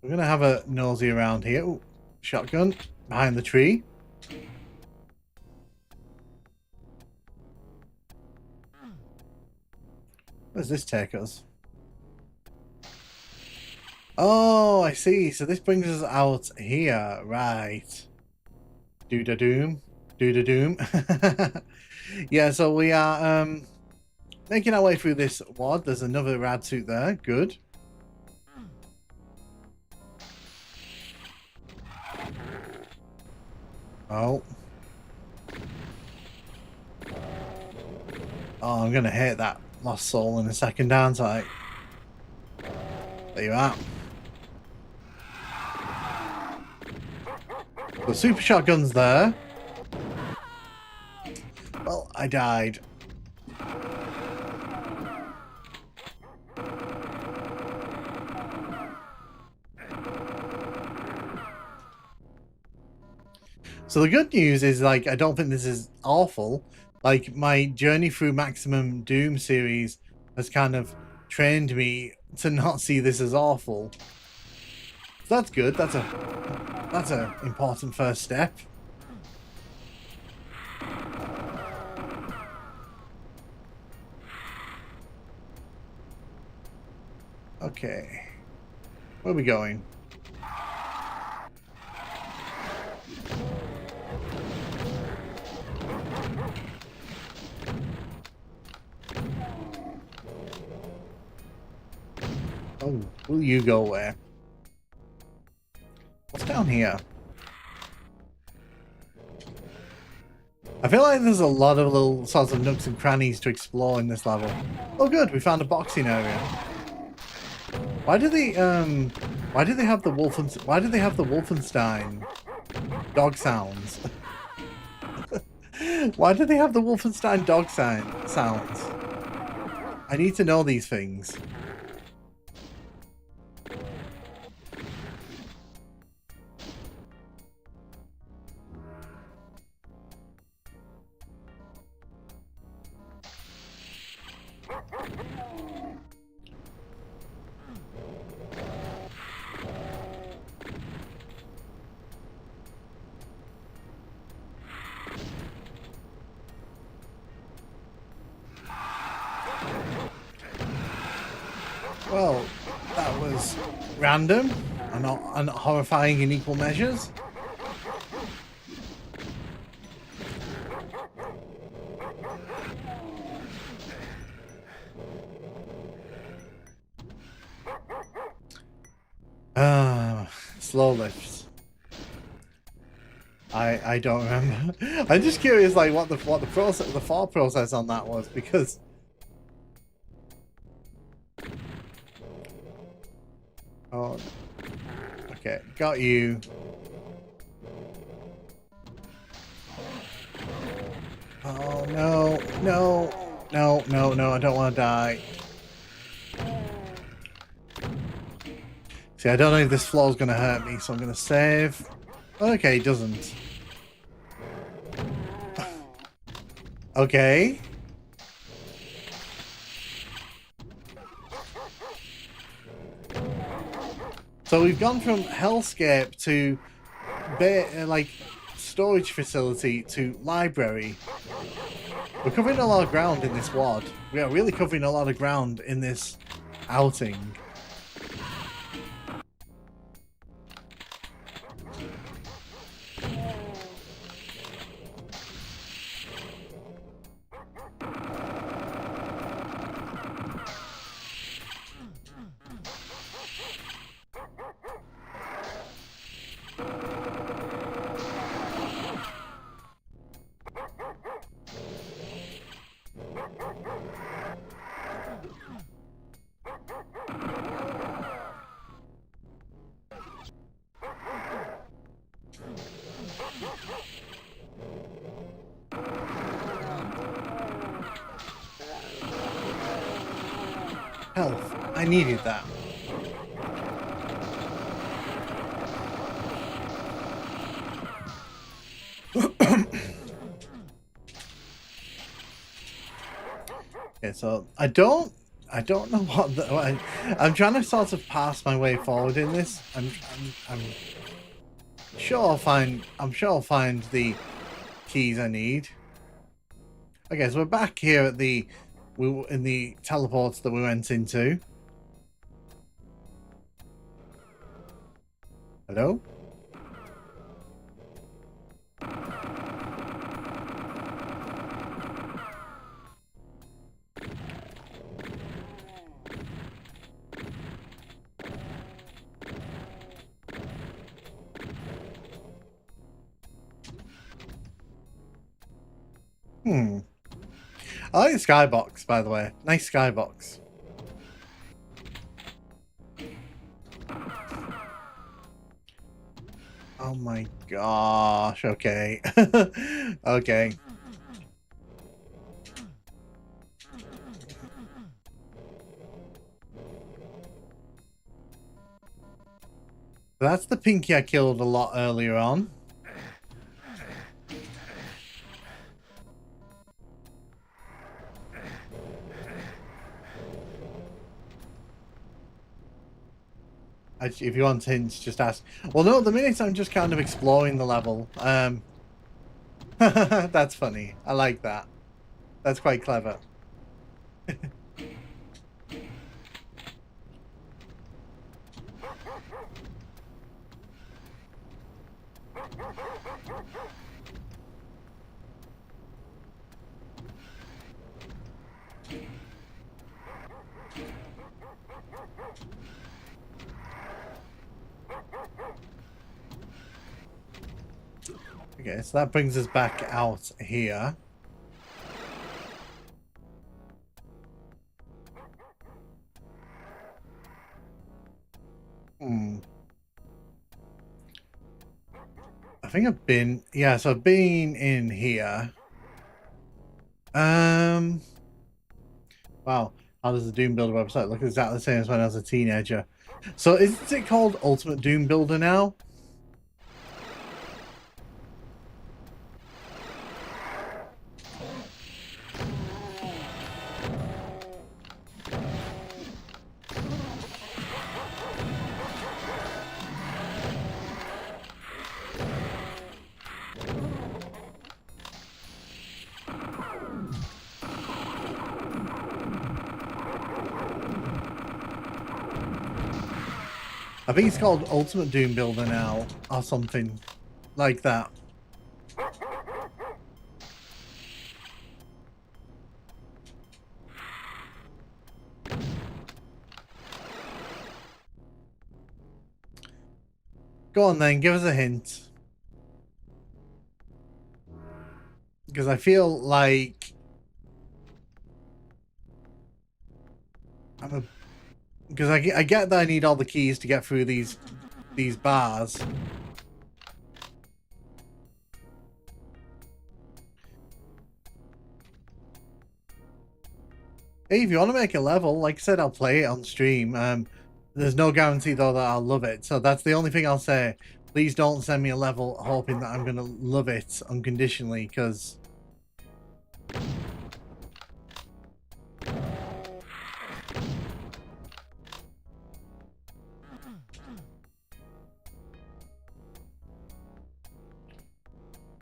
Speaker 1: We're going to have a nosy around here. Ooh, shotgun behind the tree. Where does this take us? Oh, I see. So this brings us out here, right? Do-da-doom. Do-da-doom. Yeah, so we are making our way through this wad. There's another rad suit there. Good. Oh. Oh, I'm going to hit that lost soul in a second, aren't I? There you are. The super shotgun's there. Well, I died. So the good news is, like, I don't think this is awful. Like, my Journey Through Maximum Doom series has kind of trained me to not see this as awful. So that's good. That's a important first step. Okay. Where are we going? Oh, will you go where? What's down here? I feel like there's a lot of little sorts of nooks and crannies to explore in this level. Oh good, we found a boxing area. Why do they have the Wolfenstein dog sounds? Why do they have the Wolfenstein dog sounds? I need to know these things. Well, that was random and horrifying in equal measures. Slow lifts. I don't remember. I'm just curious, like what the thought process on that was, because oh, okay, got you. Oh no, no, no, no, no! I don't want to die. See, I don't know if this floor is going to hurt me, so I'm going to save. Okay, it doesn't. Okay. So we've gone from hellscape to like storage facility to library. We're covering a lot of ground in this wad. We are really covering a lot of ground in this outing. Health. I needed that. Okay, so I don't know what I'm trying to sort of pass my way forward in this. I'm sure I'll find the keys I need. Okay, so we're back here at the in the teleports that we went into. Hello? I like the skybox, by the way. Nice skybox. Oh my gosh, okay. Okay. That's the Pinky I killed a lot earlier on. If you want hints, just ask. Well, no, at the minute I'm just kind of exploring the level. That's funny. I like that. That's quite clever. Okay, so that brings us back out here. I think I've been... Yeah, so I've been in here. Wow. How does the Doom Builder website look exactly the same as when I was a teenager? So is it called Ultimate Doom Builder now? I think it's called Ultimate Doom Builder now, or something like that. Go on then, give us a hint. Because I feel like because I get that I need all the keys to get through these bars. Hey, if you want to make a level, like I said, I'll play it on stream. There's no guarantee though that I'll love it, so that's the only thing I'll say. Please don't send me a level hoping that I'm gonna love it unconditionally, because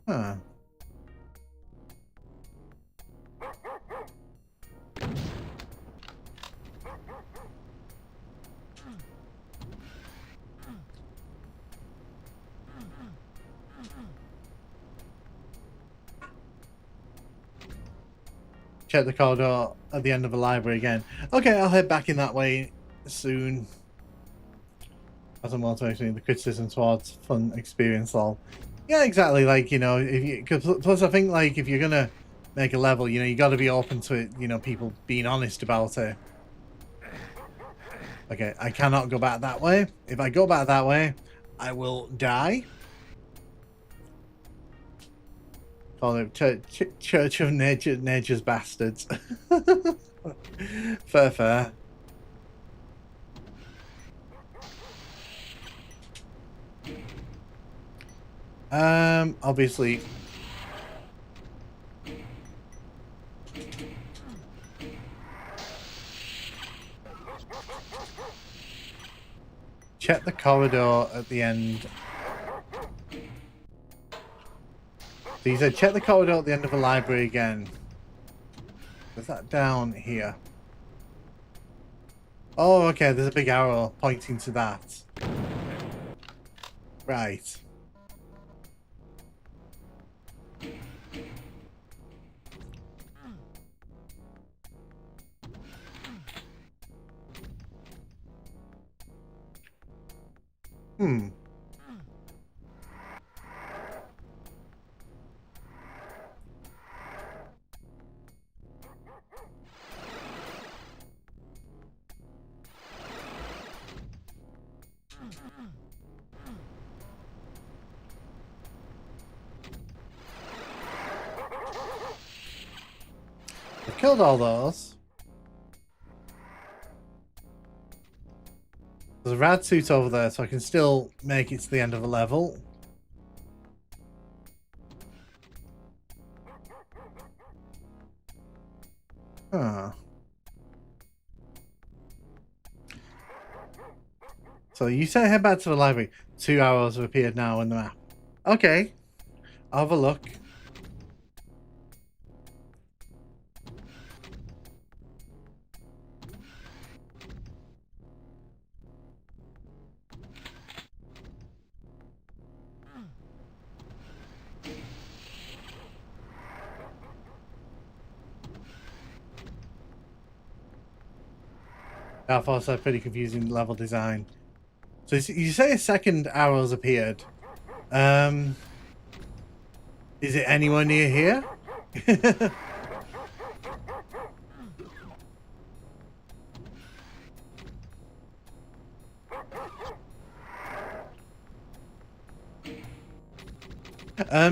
Speaker 1: huh. Check the corridor at the end of the library again. Okay, I'll head back in that way soon. As I'm motivating the criticism towards fun experience all. Yeah, exactly. Like, you know, if you, plus I think like if you're gonna make a level, you know, you got to be open to it. You know, people being honest about it. Okay, I cannot go back that way. If I go back that way, I will die. Call it Church of Nature's Bastards. Fair. Obviously. Check the corridor at the end. So you said check the corridor at the end of the library again. Is that down here? Oh, okay, there's a big arrow pointing to that. Right. Hmm. I've killed all those. There's a rad suit over there, so I can still make it to the end of the level. Huh. So you say head back to the library. 2 arrows have appeared now in the map. Okay. I'll have a look. That was a pretty confusing level design. So you say a second arrow's appeared. Is it anywhere near here?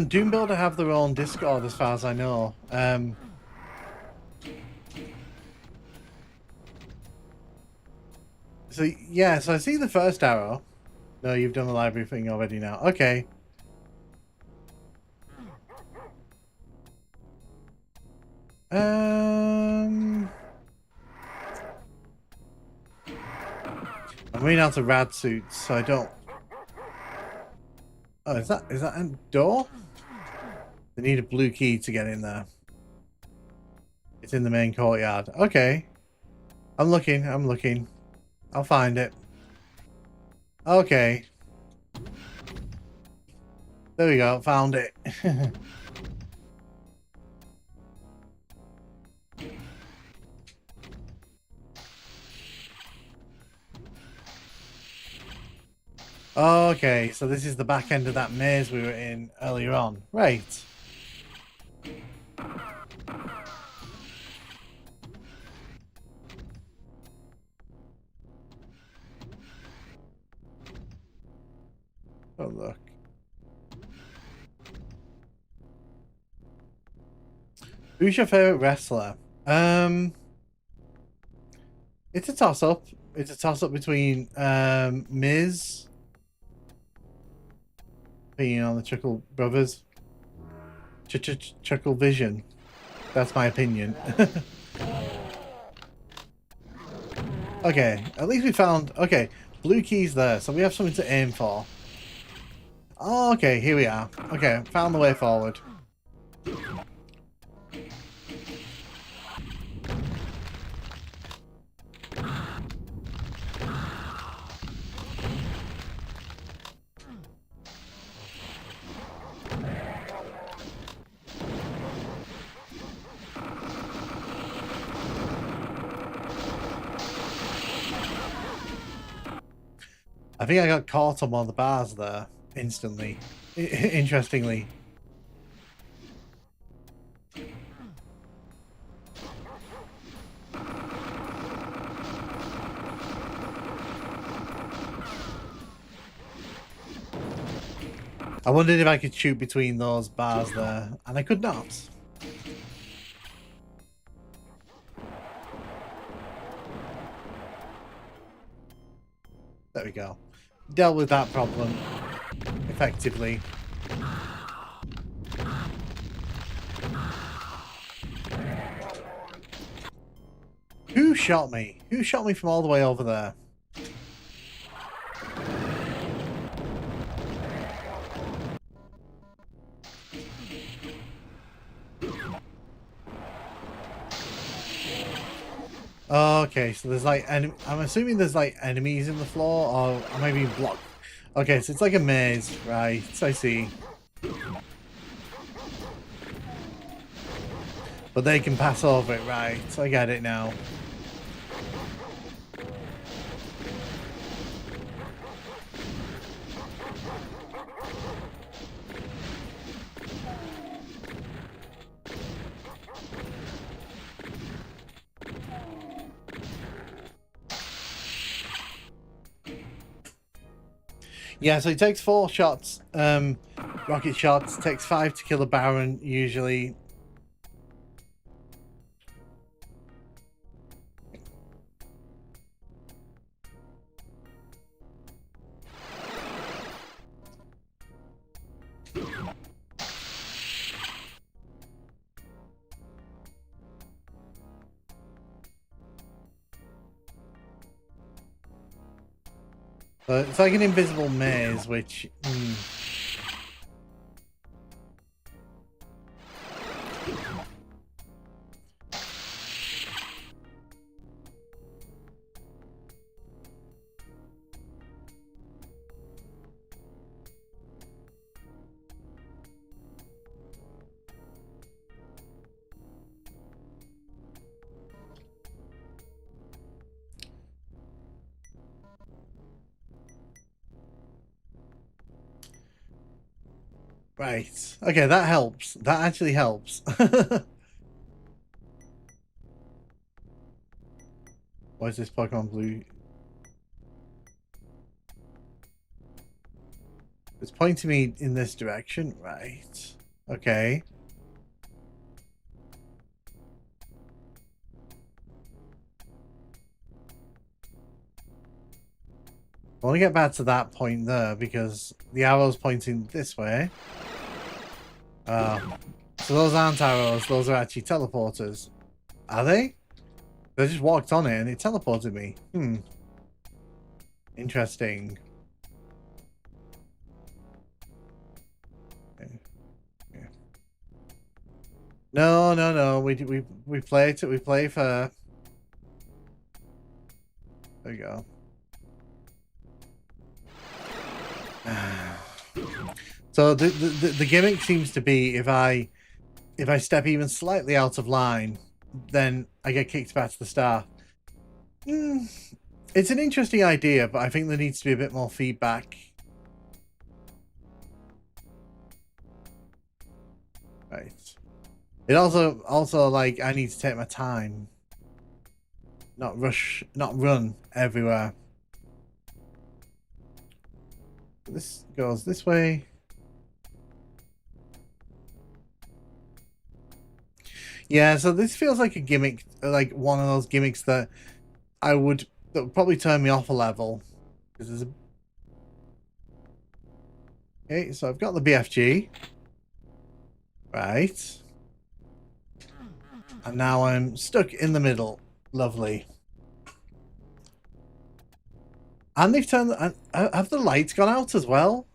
Speaker 1: Doom Builder have their own Discord as far as I know. So yeah, so I see the first arrow. No, you've done the library thing already now. Okay. I'm running out of rad suits, so I don't. Oh, is that a door? They need a blue key to get in there. It's in the main courtyard. Okay. I'm looking. I'll find it. Okay. There we go. Found it. Okay, so this is the back end of that maze we were in earlier on. Right. Oh, look. Who's your favorite wrestler? It's a toss-up. It's a toss-up between Miz, being on the Chuckle Brothers, Chuckle Vision. That's my opinion. Okay, at least we found. Okay, blue keys there, so we have something to aim for. Oh, okay, here we are. Okay, found the way forward. I think I got caught on one of the bars there instantly. Interestingly. I wondered if I could shoot between those bars there, and I could not. There we go. Dealt with that problem effectively. Who shot me? Who shot me from all the way over there? Okay, so there's like, I'm assuming there's like enemies in the floor, or am I being blocked? Okay, so it's like a maze, right? I see. But they can pass over it, right? I get it now. Yeah, so it takes 4 shots, rocket shots. It takes 5 to kill a Baron, usually. It's like an invisible maze, which... Right. Okay, that helps. That actually helps. Why is this Pokemon blue? It's pointing me in this direction. Right. Okay. I want to get back to that point there because the arrow's pointing this way. So those aren't arrows, those are actually teleporters. Are they? They just walked on it and it teleported me. Interesting. Okay. Yeah. No. We play it. We play for. There we go. So the gimmick seems to be if I step even slightly out of line, then I get kicked back to the start. It's an interesting idea, but I think there needs to be a bit more feedback. Right. It also like I need to take my time. Not run everywhere. This goes this way. Yeah, so this feels like a gimmick, like one of those gimmicks that that would probably turn me off a level. Okay, so I've got the BFG. Right. And now I'm stuck in the middle. Lovely. And they've turned... have the lights gone out as well?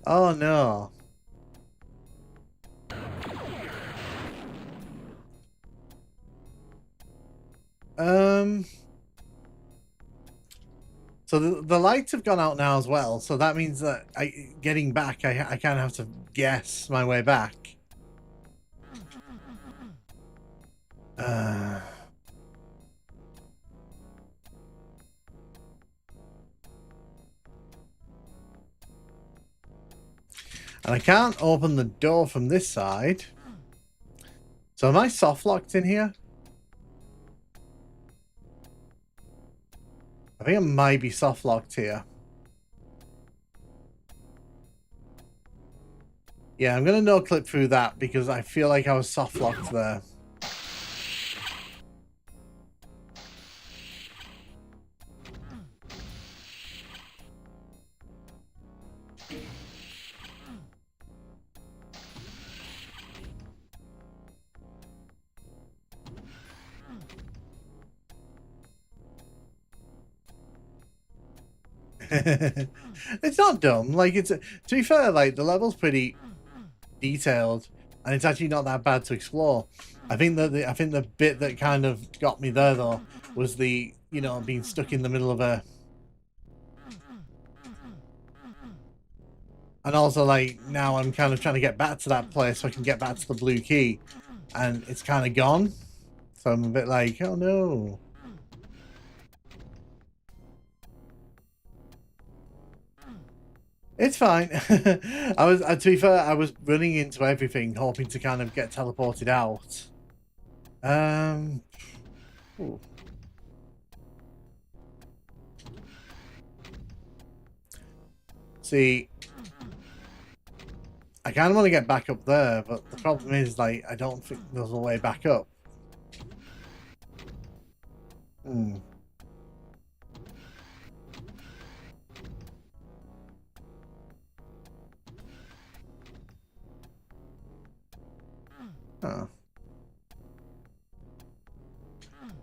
Speaker 1: Oh, no. So the lights have gone out now as well. So that means that getting back, I kind of have to guess my way back. And I can't open the door from this side. So am I soft locked in here? I think I might be soft locked here. Yeah, I'm going to no clip through that because I feel like I was soft locked there. It's not dumb. Like, it's to be fair, like the level's pretty detailed and it's actually not that bad to explore. I think that the bit that kind of got me there though was the, you know, being stuck in the middle of a And also, like, now I'm kind of trying to get back to that place so I can get back to the blue key. And it's kind of gone. So I'm a bit like, oh no. It's fine. to be fair, I was running into everything, hoping to kind of get teleported out. Ooh. See, I kind of want to get back up there, but the problem is, like, I don't think there's a way back up. Oh.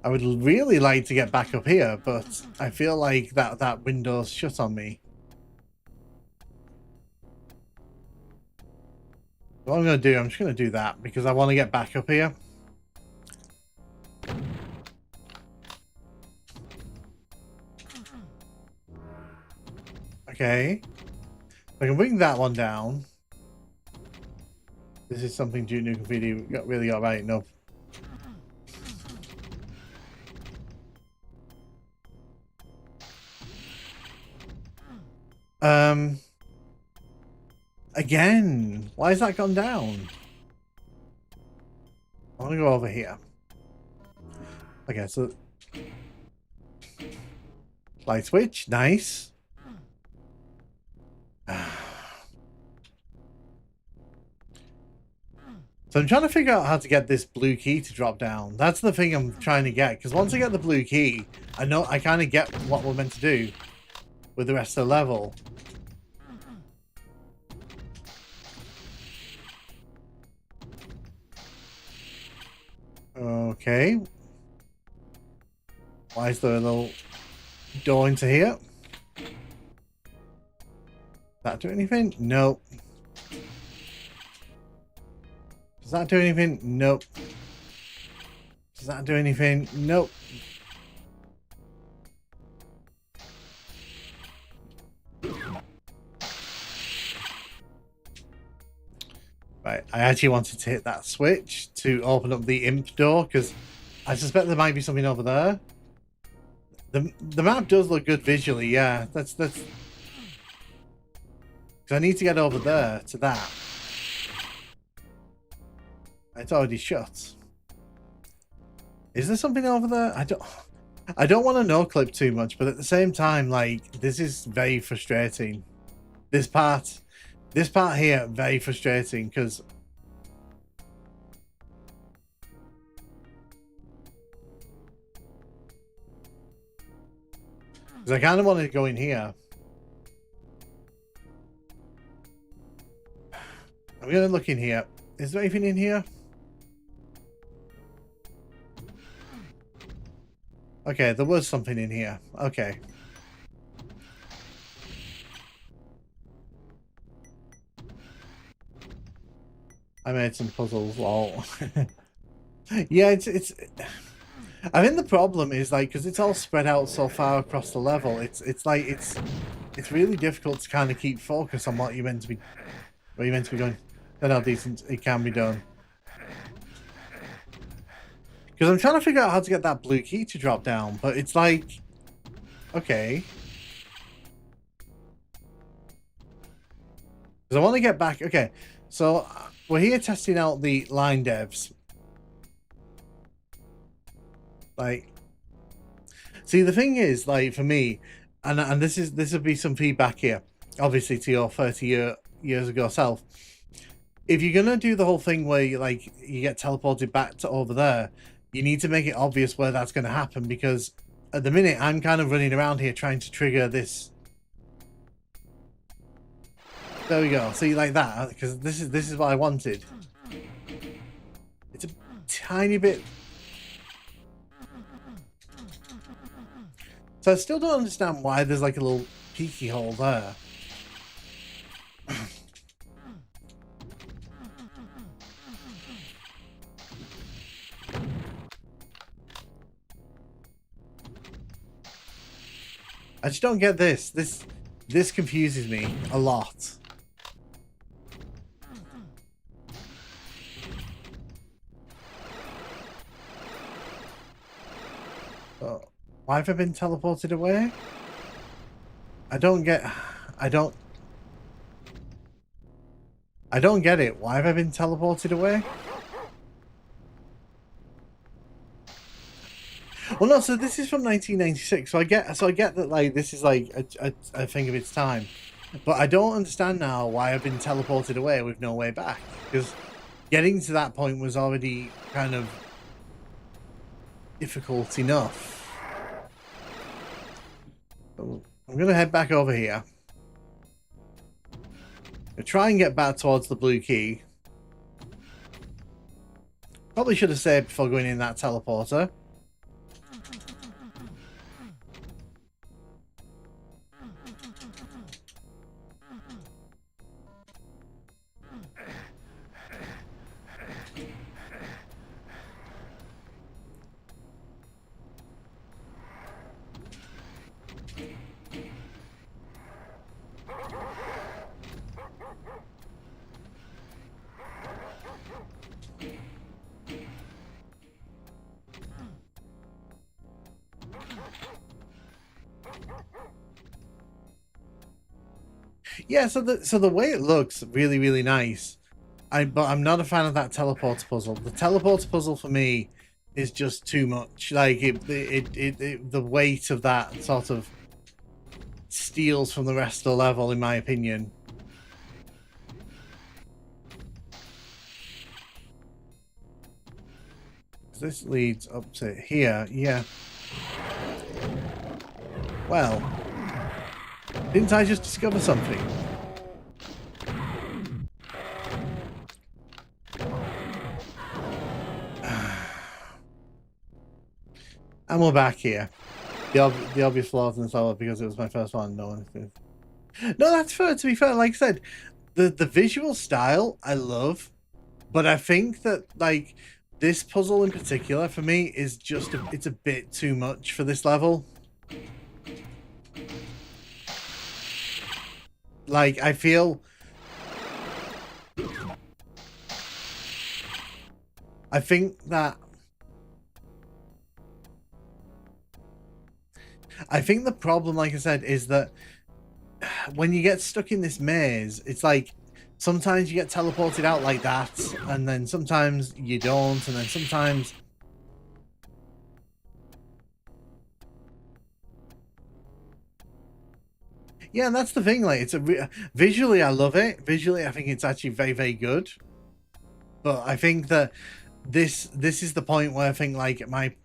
Speaker 1: I would really like to get back up here, but I feel like that window's shut on me. What I'm going to do, I'm just going to do that because I want to get back up here. Okay. I can bring that one down. This is something Duke Nukem 3D really got right. No. Again, why has that gone down? I want to go over here. Okay, so light switch, nice. So I'm trying to figure out how to get this blue key to drop down. That's the thing I'm trying to get, because once I get the blue key, I know I kind of get what we're meant to do with the rest of the level. Okay. Why is there a little door into here? That do anything? Nope. Does that do anything? Nope. Does that do anything? Nope. Right, I actually wanted to hit that switch to open up the imp door because I suspect there might be something over there. The map does look good visually, yeah. That's because I need to get over there to that. It's already shut. Is there something over there? I don't want to no clip too much, but at the same time, like, this is very frustrating. This part here, very frustrating because I kind of want to go in here. I'm going to look in here. Is there anything in here? Okay, there was something in here. Okay. I made some puzzles, lol. Yeah, it's I think the problem is, like, because it's all spread out so far across the level, it's really difficult to kind of keep focus on what you're meant to be doing. Then how decent it can be done. Because I'm trying to figure out how to get that blue key to drop down, but it's like, okay. Because I want to get back. Okay, so we're here testing out the line devs. Like, see, the thing is, like, for me, and this would be some feedback here, obviously, to your 30 years ago self. If you're gonna do the whole thing where you get teleported back to over there, you need to make it obvious where that's going to happen, because at the minute I'm kind of running around here trying to trigger this. There we go. See, like that, because this is what I wanted. It's a tiny bit. So I still don't understand why there's like a little peeky hole there. I just don't get this. This confuses me a lot. Why have I been teleported away? I don't get it. Why have I been teleported away? Well, no. So this is from 1996. So I get that like this is like a thing of its time, but I don't understand now why I've been teleported away with no way back. Because getting to that point was already kind of difficult enough. So I'm gonna head back over here. I'll try and get back towards the blue key. Probably should have saved before going in that teleporter. Yeah, so the way it looks really, really nice. But I'm not a fan of that teleporter puzzle. The teleporter puzzle for me is just too much. Like the weight of that sort of steals from the rest of the level, in my opinion. This leads up to here, yeah. Well, didn't I just discover something? And we're back here. The obvious flaws in the level because it was my first one. No, that's fair. To be fair, like I said, the visual style I love, but I think that like this puzzle in particular for me is just it's a bit too much for this level. Like I think the problem, like I said, is that when you get stuck in this maze, it's like sometimes you get teleported out like that, and then sometimes you don't, and then sometimes... Yeah, and that's the thing, like, it's visually I love it. Visually I think it's actually very, very good. But I think that this is the point where I think, like,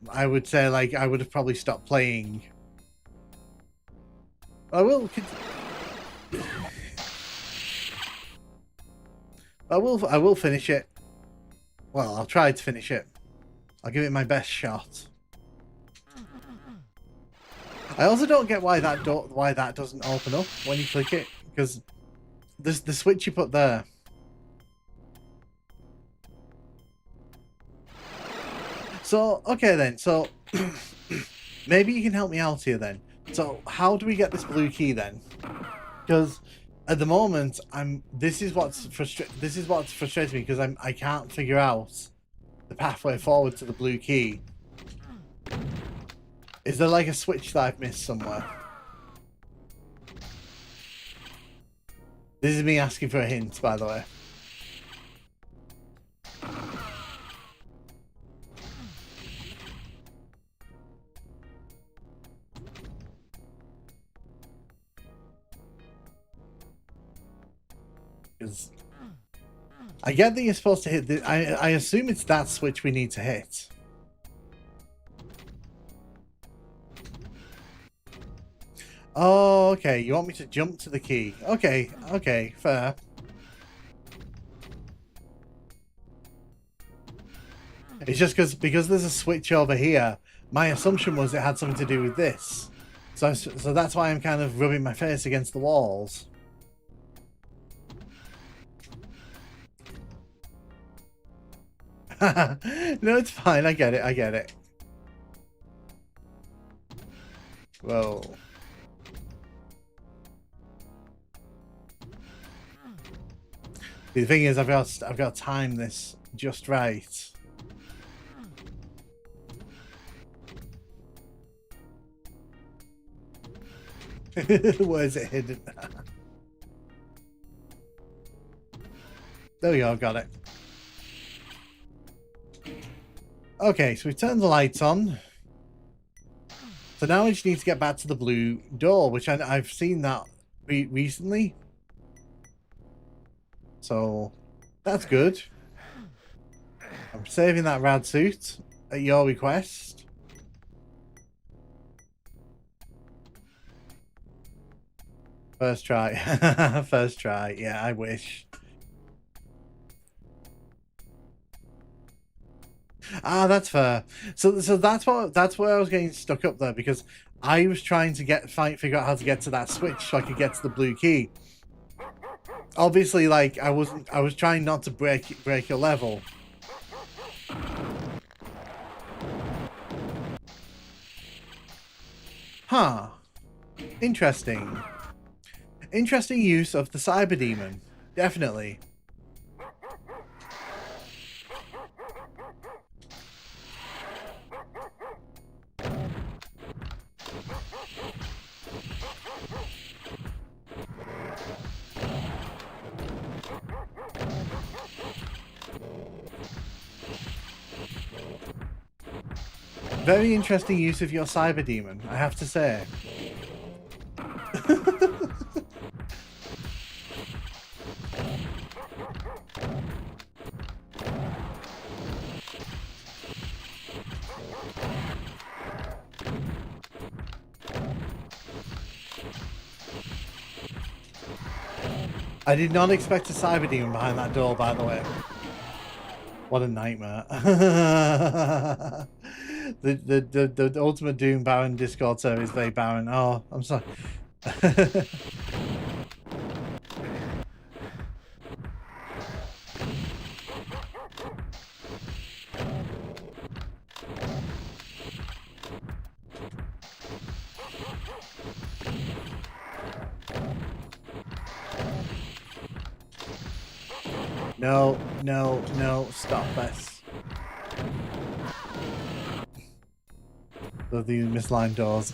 Speaker 1: I would say, like, I would have probably stopped playing. I will finish it. Well, I'll try to finish it. I'll give it my best shot. I also don't get why that doesn't open up when you click it, because there's the switch you put there. So, okay then, so maybe you can help me out here then. So, how do we get this blue key then? Because at the moment, this is what's frustrating me, because I can't figure out the pathway forward to the blue key. Is there like a switch that I've missed somewhere? This is me asking for a hint, by the way. Because I get that you're supposed to hit I assume it's that switch we need to hit. Oh, okay. You want me to jump to the key? Okay, okay, fair. It's just because there's a switch over here. My assumption was it had something to do with this, so that's why I'm kind of rubbing my face against the walls. No, it's fine. I get it. I get it. Whoa. The thing is, I've got to time this just right. Where's it hidden? There we go, got it. Okay, so we turned the lights on. So now we just need to get back to the blue door, which I've seen that recently. So that's good. I'm saving that rad suit at your request. First try. First try. Yeah, I wish. Ah, that's fair. So that's where I was getting stuck up there, because I was trying to figure out how to get to that switch so I could get to the blue key. Obviously, like I was trying not to break a level. Huh. Interesting. Interesting use of the cyber demon. Definitely. Very interesting use of your cyber demon, I have to say. I did not expect a cyber demon behind that door, by the way. What a nightmare. the Ultimate Doom Baron Discord server is very barren. Oh, I'm sorry. No, no, no, stop this. The misaligned doors.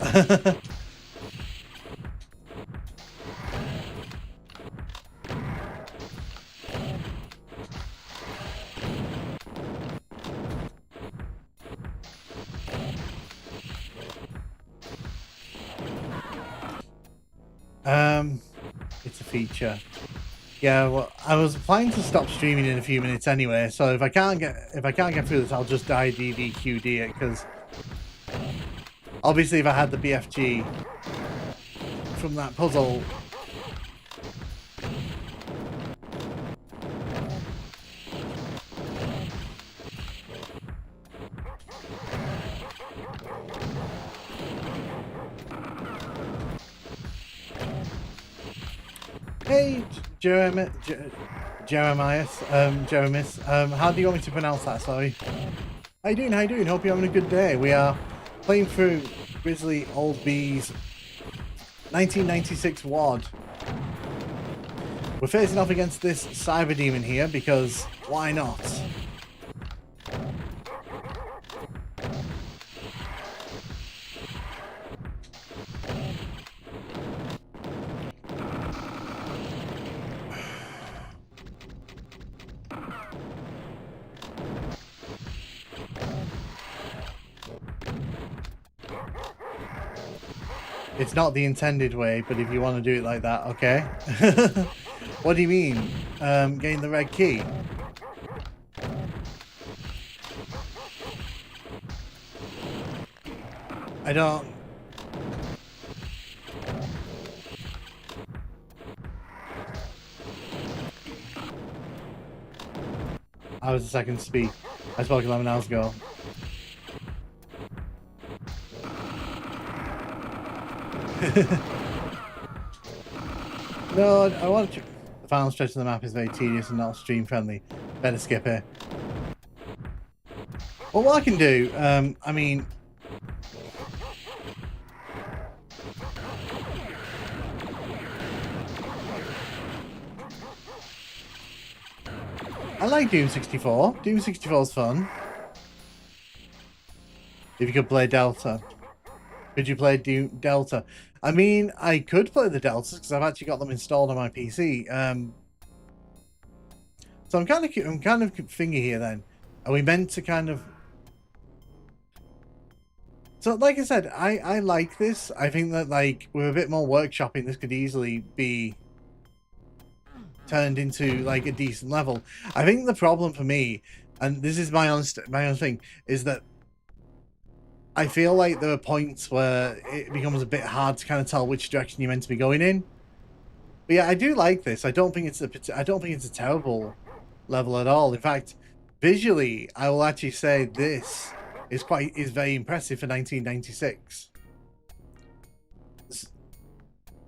Speaker 1: It's a feature. Yeah, well, I was planning to stop streaming in a few minutes anyway, so if I can't get through this, I'll just die DDQD it, because obviously if I had the BFG from that puzzle. Hey, Jeremias, how do you want me to pronounce that? Sorry. How you doing? How you doing? Hope you're having a good day. We are playing through Grizzly Old B's 1996 WOD. We're facing off against this cyber demon here because why not? It's not the intended way, but if you want to do it like that, okay. What do you mean? Getting the red key? I don't... I was a second speed. I spoke 11 hours ago. No, I want to... The final stretch of the map is very tedious and not stream friendly. Better skip it. Well, what I can do, I mean... I like Doom 64. Doom 64 is fun. If you could play Delta. Could you play Doom Delta? I mean, I could play the Deltas because I've actually got them installed on my PC. So I'm kind of thingy here. Then, are we meant to kind of? So, like I said, I like this. I think that like with a bit more workshopping, this could easily be turned into like a decent level. I think the problem for me, and this is my own thing, is that I feel like there are points where it becomes a bit hard to kind of tell which direction you're meant to be going in. But yeah, I do like this. I don't think it's a terrible level at all. In fact, visually, I will actually say this is very impressive for 1996.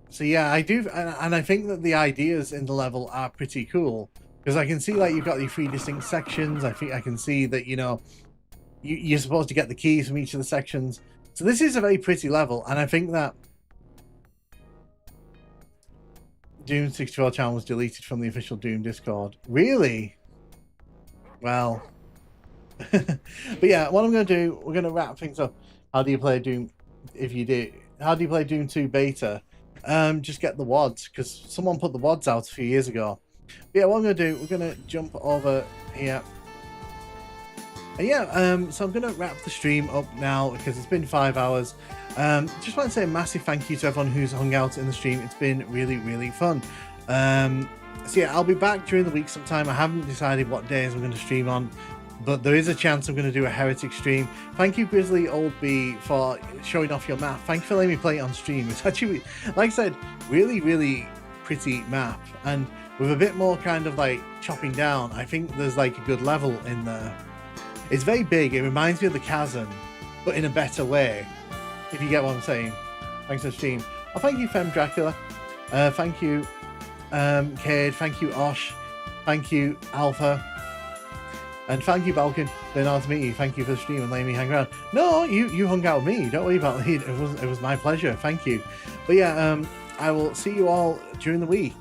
Speaker 1: So yeah, I do, and I think that the ideas in the level are pretty cool because I can see like you've got the 3 distinct sections. I think I can see that, you know, you're supposed to get the keys from each of the sections. So this is a very pretty level, and I think that Doom 64 channel was deleted from the official Doom Discord. Really? Well, but yeah, what I'm going to do, we're going to wrap things up. How do you play Doom? How do you play Doom 2 beta? Just get the WODs, because someone put the WODs out a few years ago. But yeah, what I'm going to do, we're going to jump over here. And yeah, so I'm going to wrap the stream up now because it's been 5 hours. Just want to say a massive thank you to everyone who's hung out in the stream. It's been really, really fun. So yeah, I'll be back during the week sometime. I haven't decided what days I'm going to stream on, but there is a chance I'm going to do a Heretic stream. Thank you, Grizzly Old B, for showing off your map. Thank you for letting me play it on stream. It's actually, like I said, really, really pretty map. And with a bit more kind of like chopping down, I think there's like a good level in there. It's very big. It reminds me of the Chasm, but in a better way, if you get what I'm saying. Thanks for the stream. Oh, thank you, Fem Dracula. Thank you, Cade. Thank you, Osh. Thank you, Alpha. And thank you, Balkan. Been nice to meet you. Thank you for the stream and letting me hang around. No, you hung out with me. Don't worry about it. It was my pleasure. Thank you. But yeah, I will see you all during the week.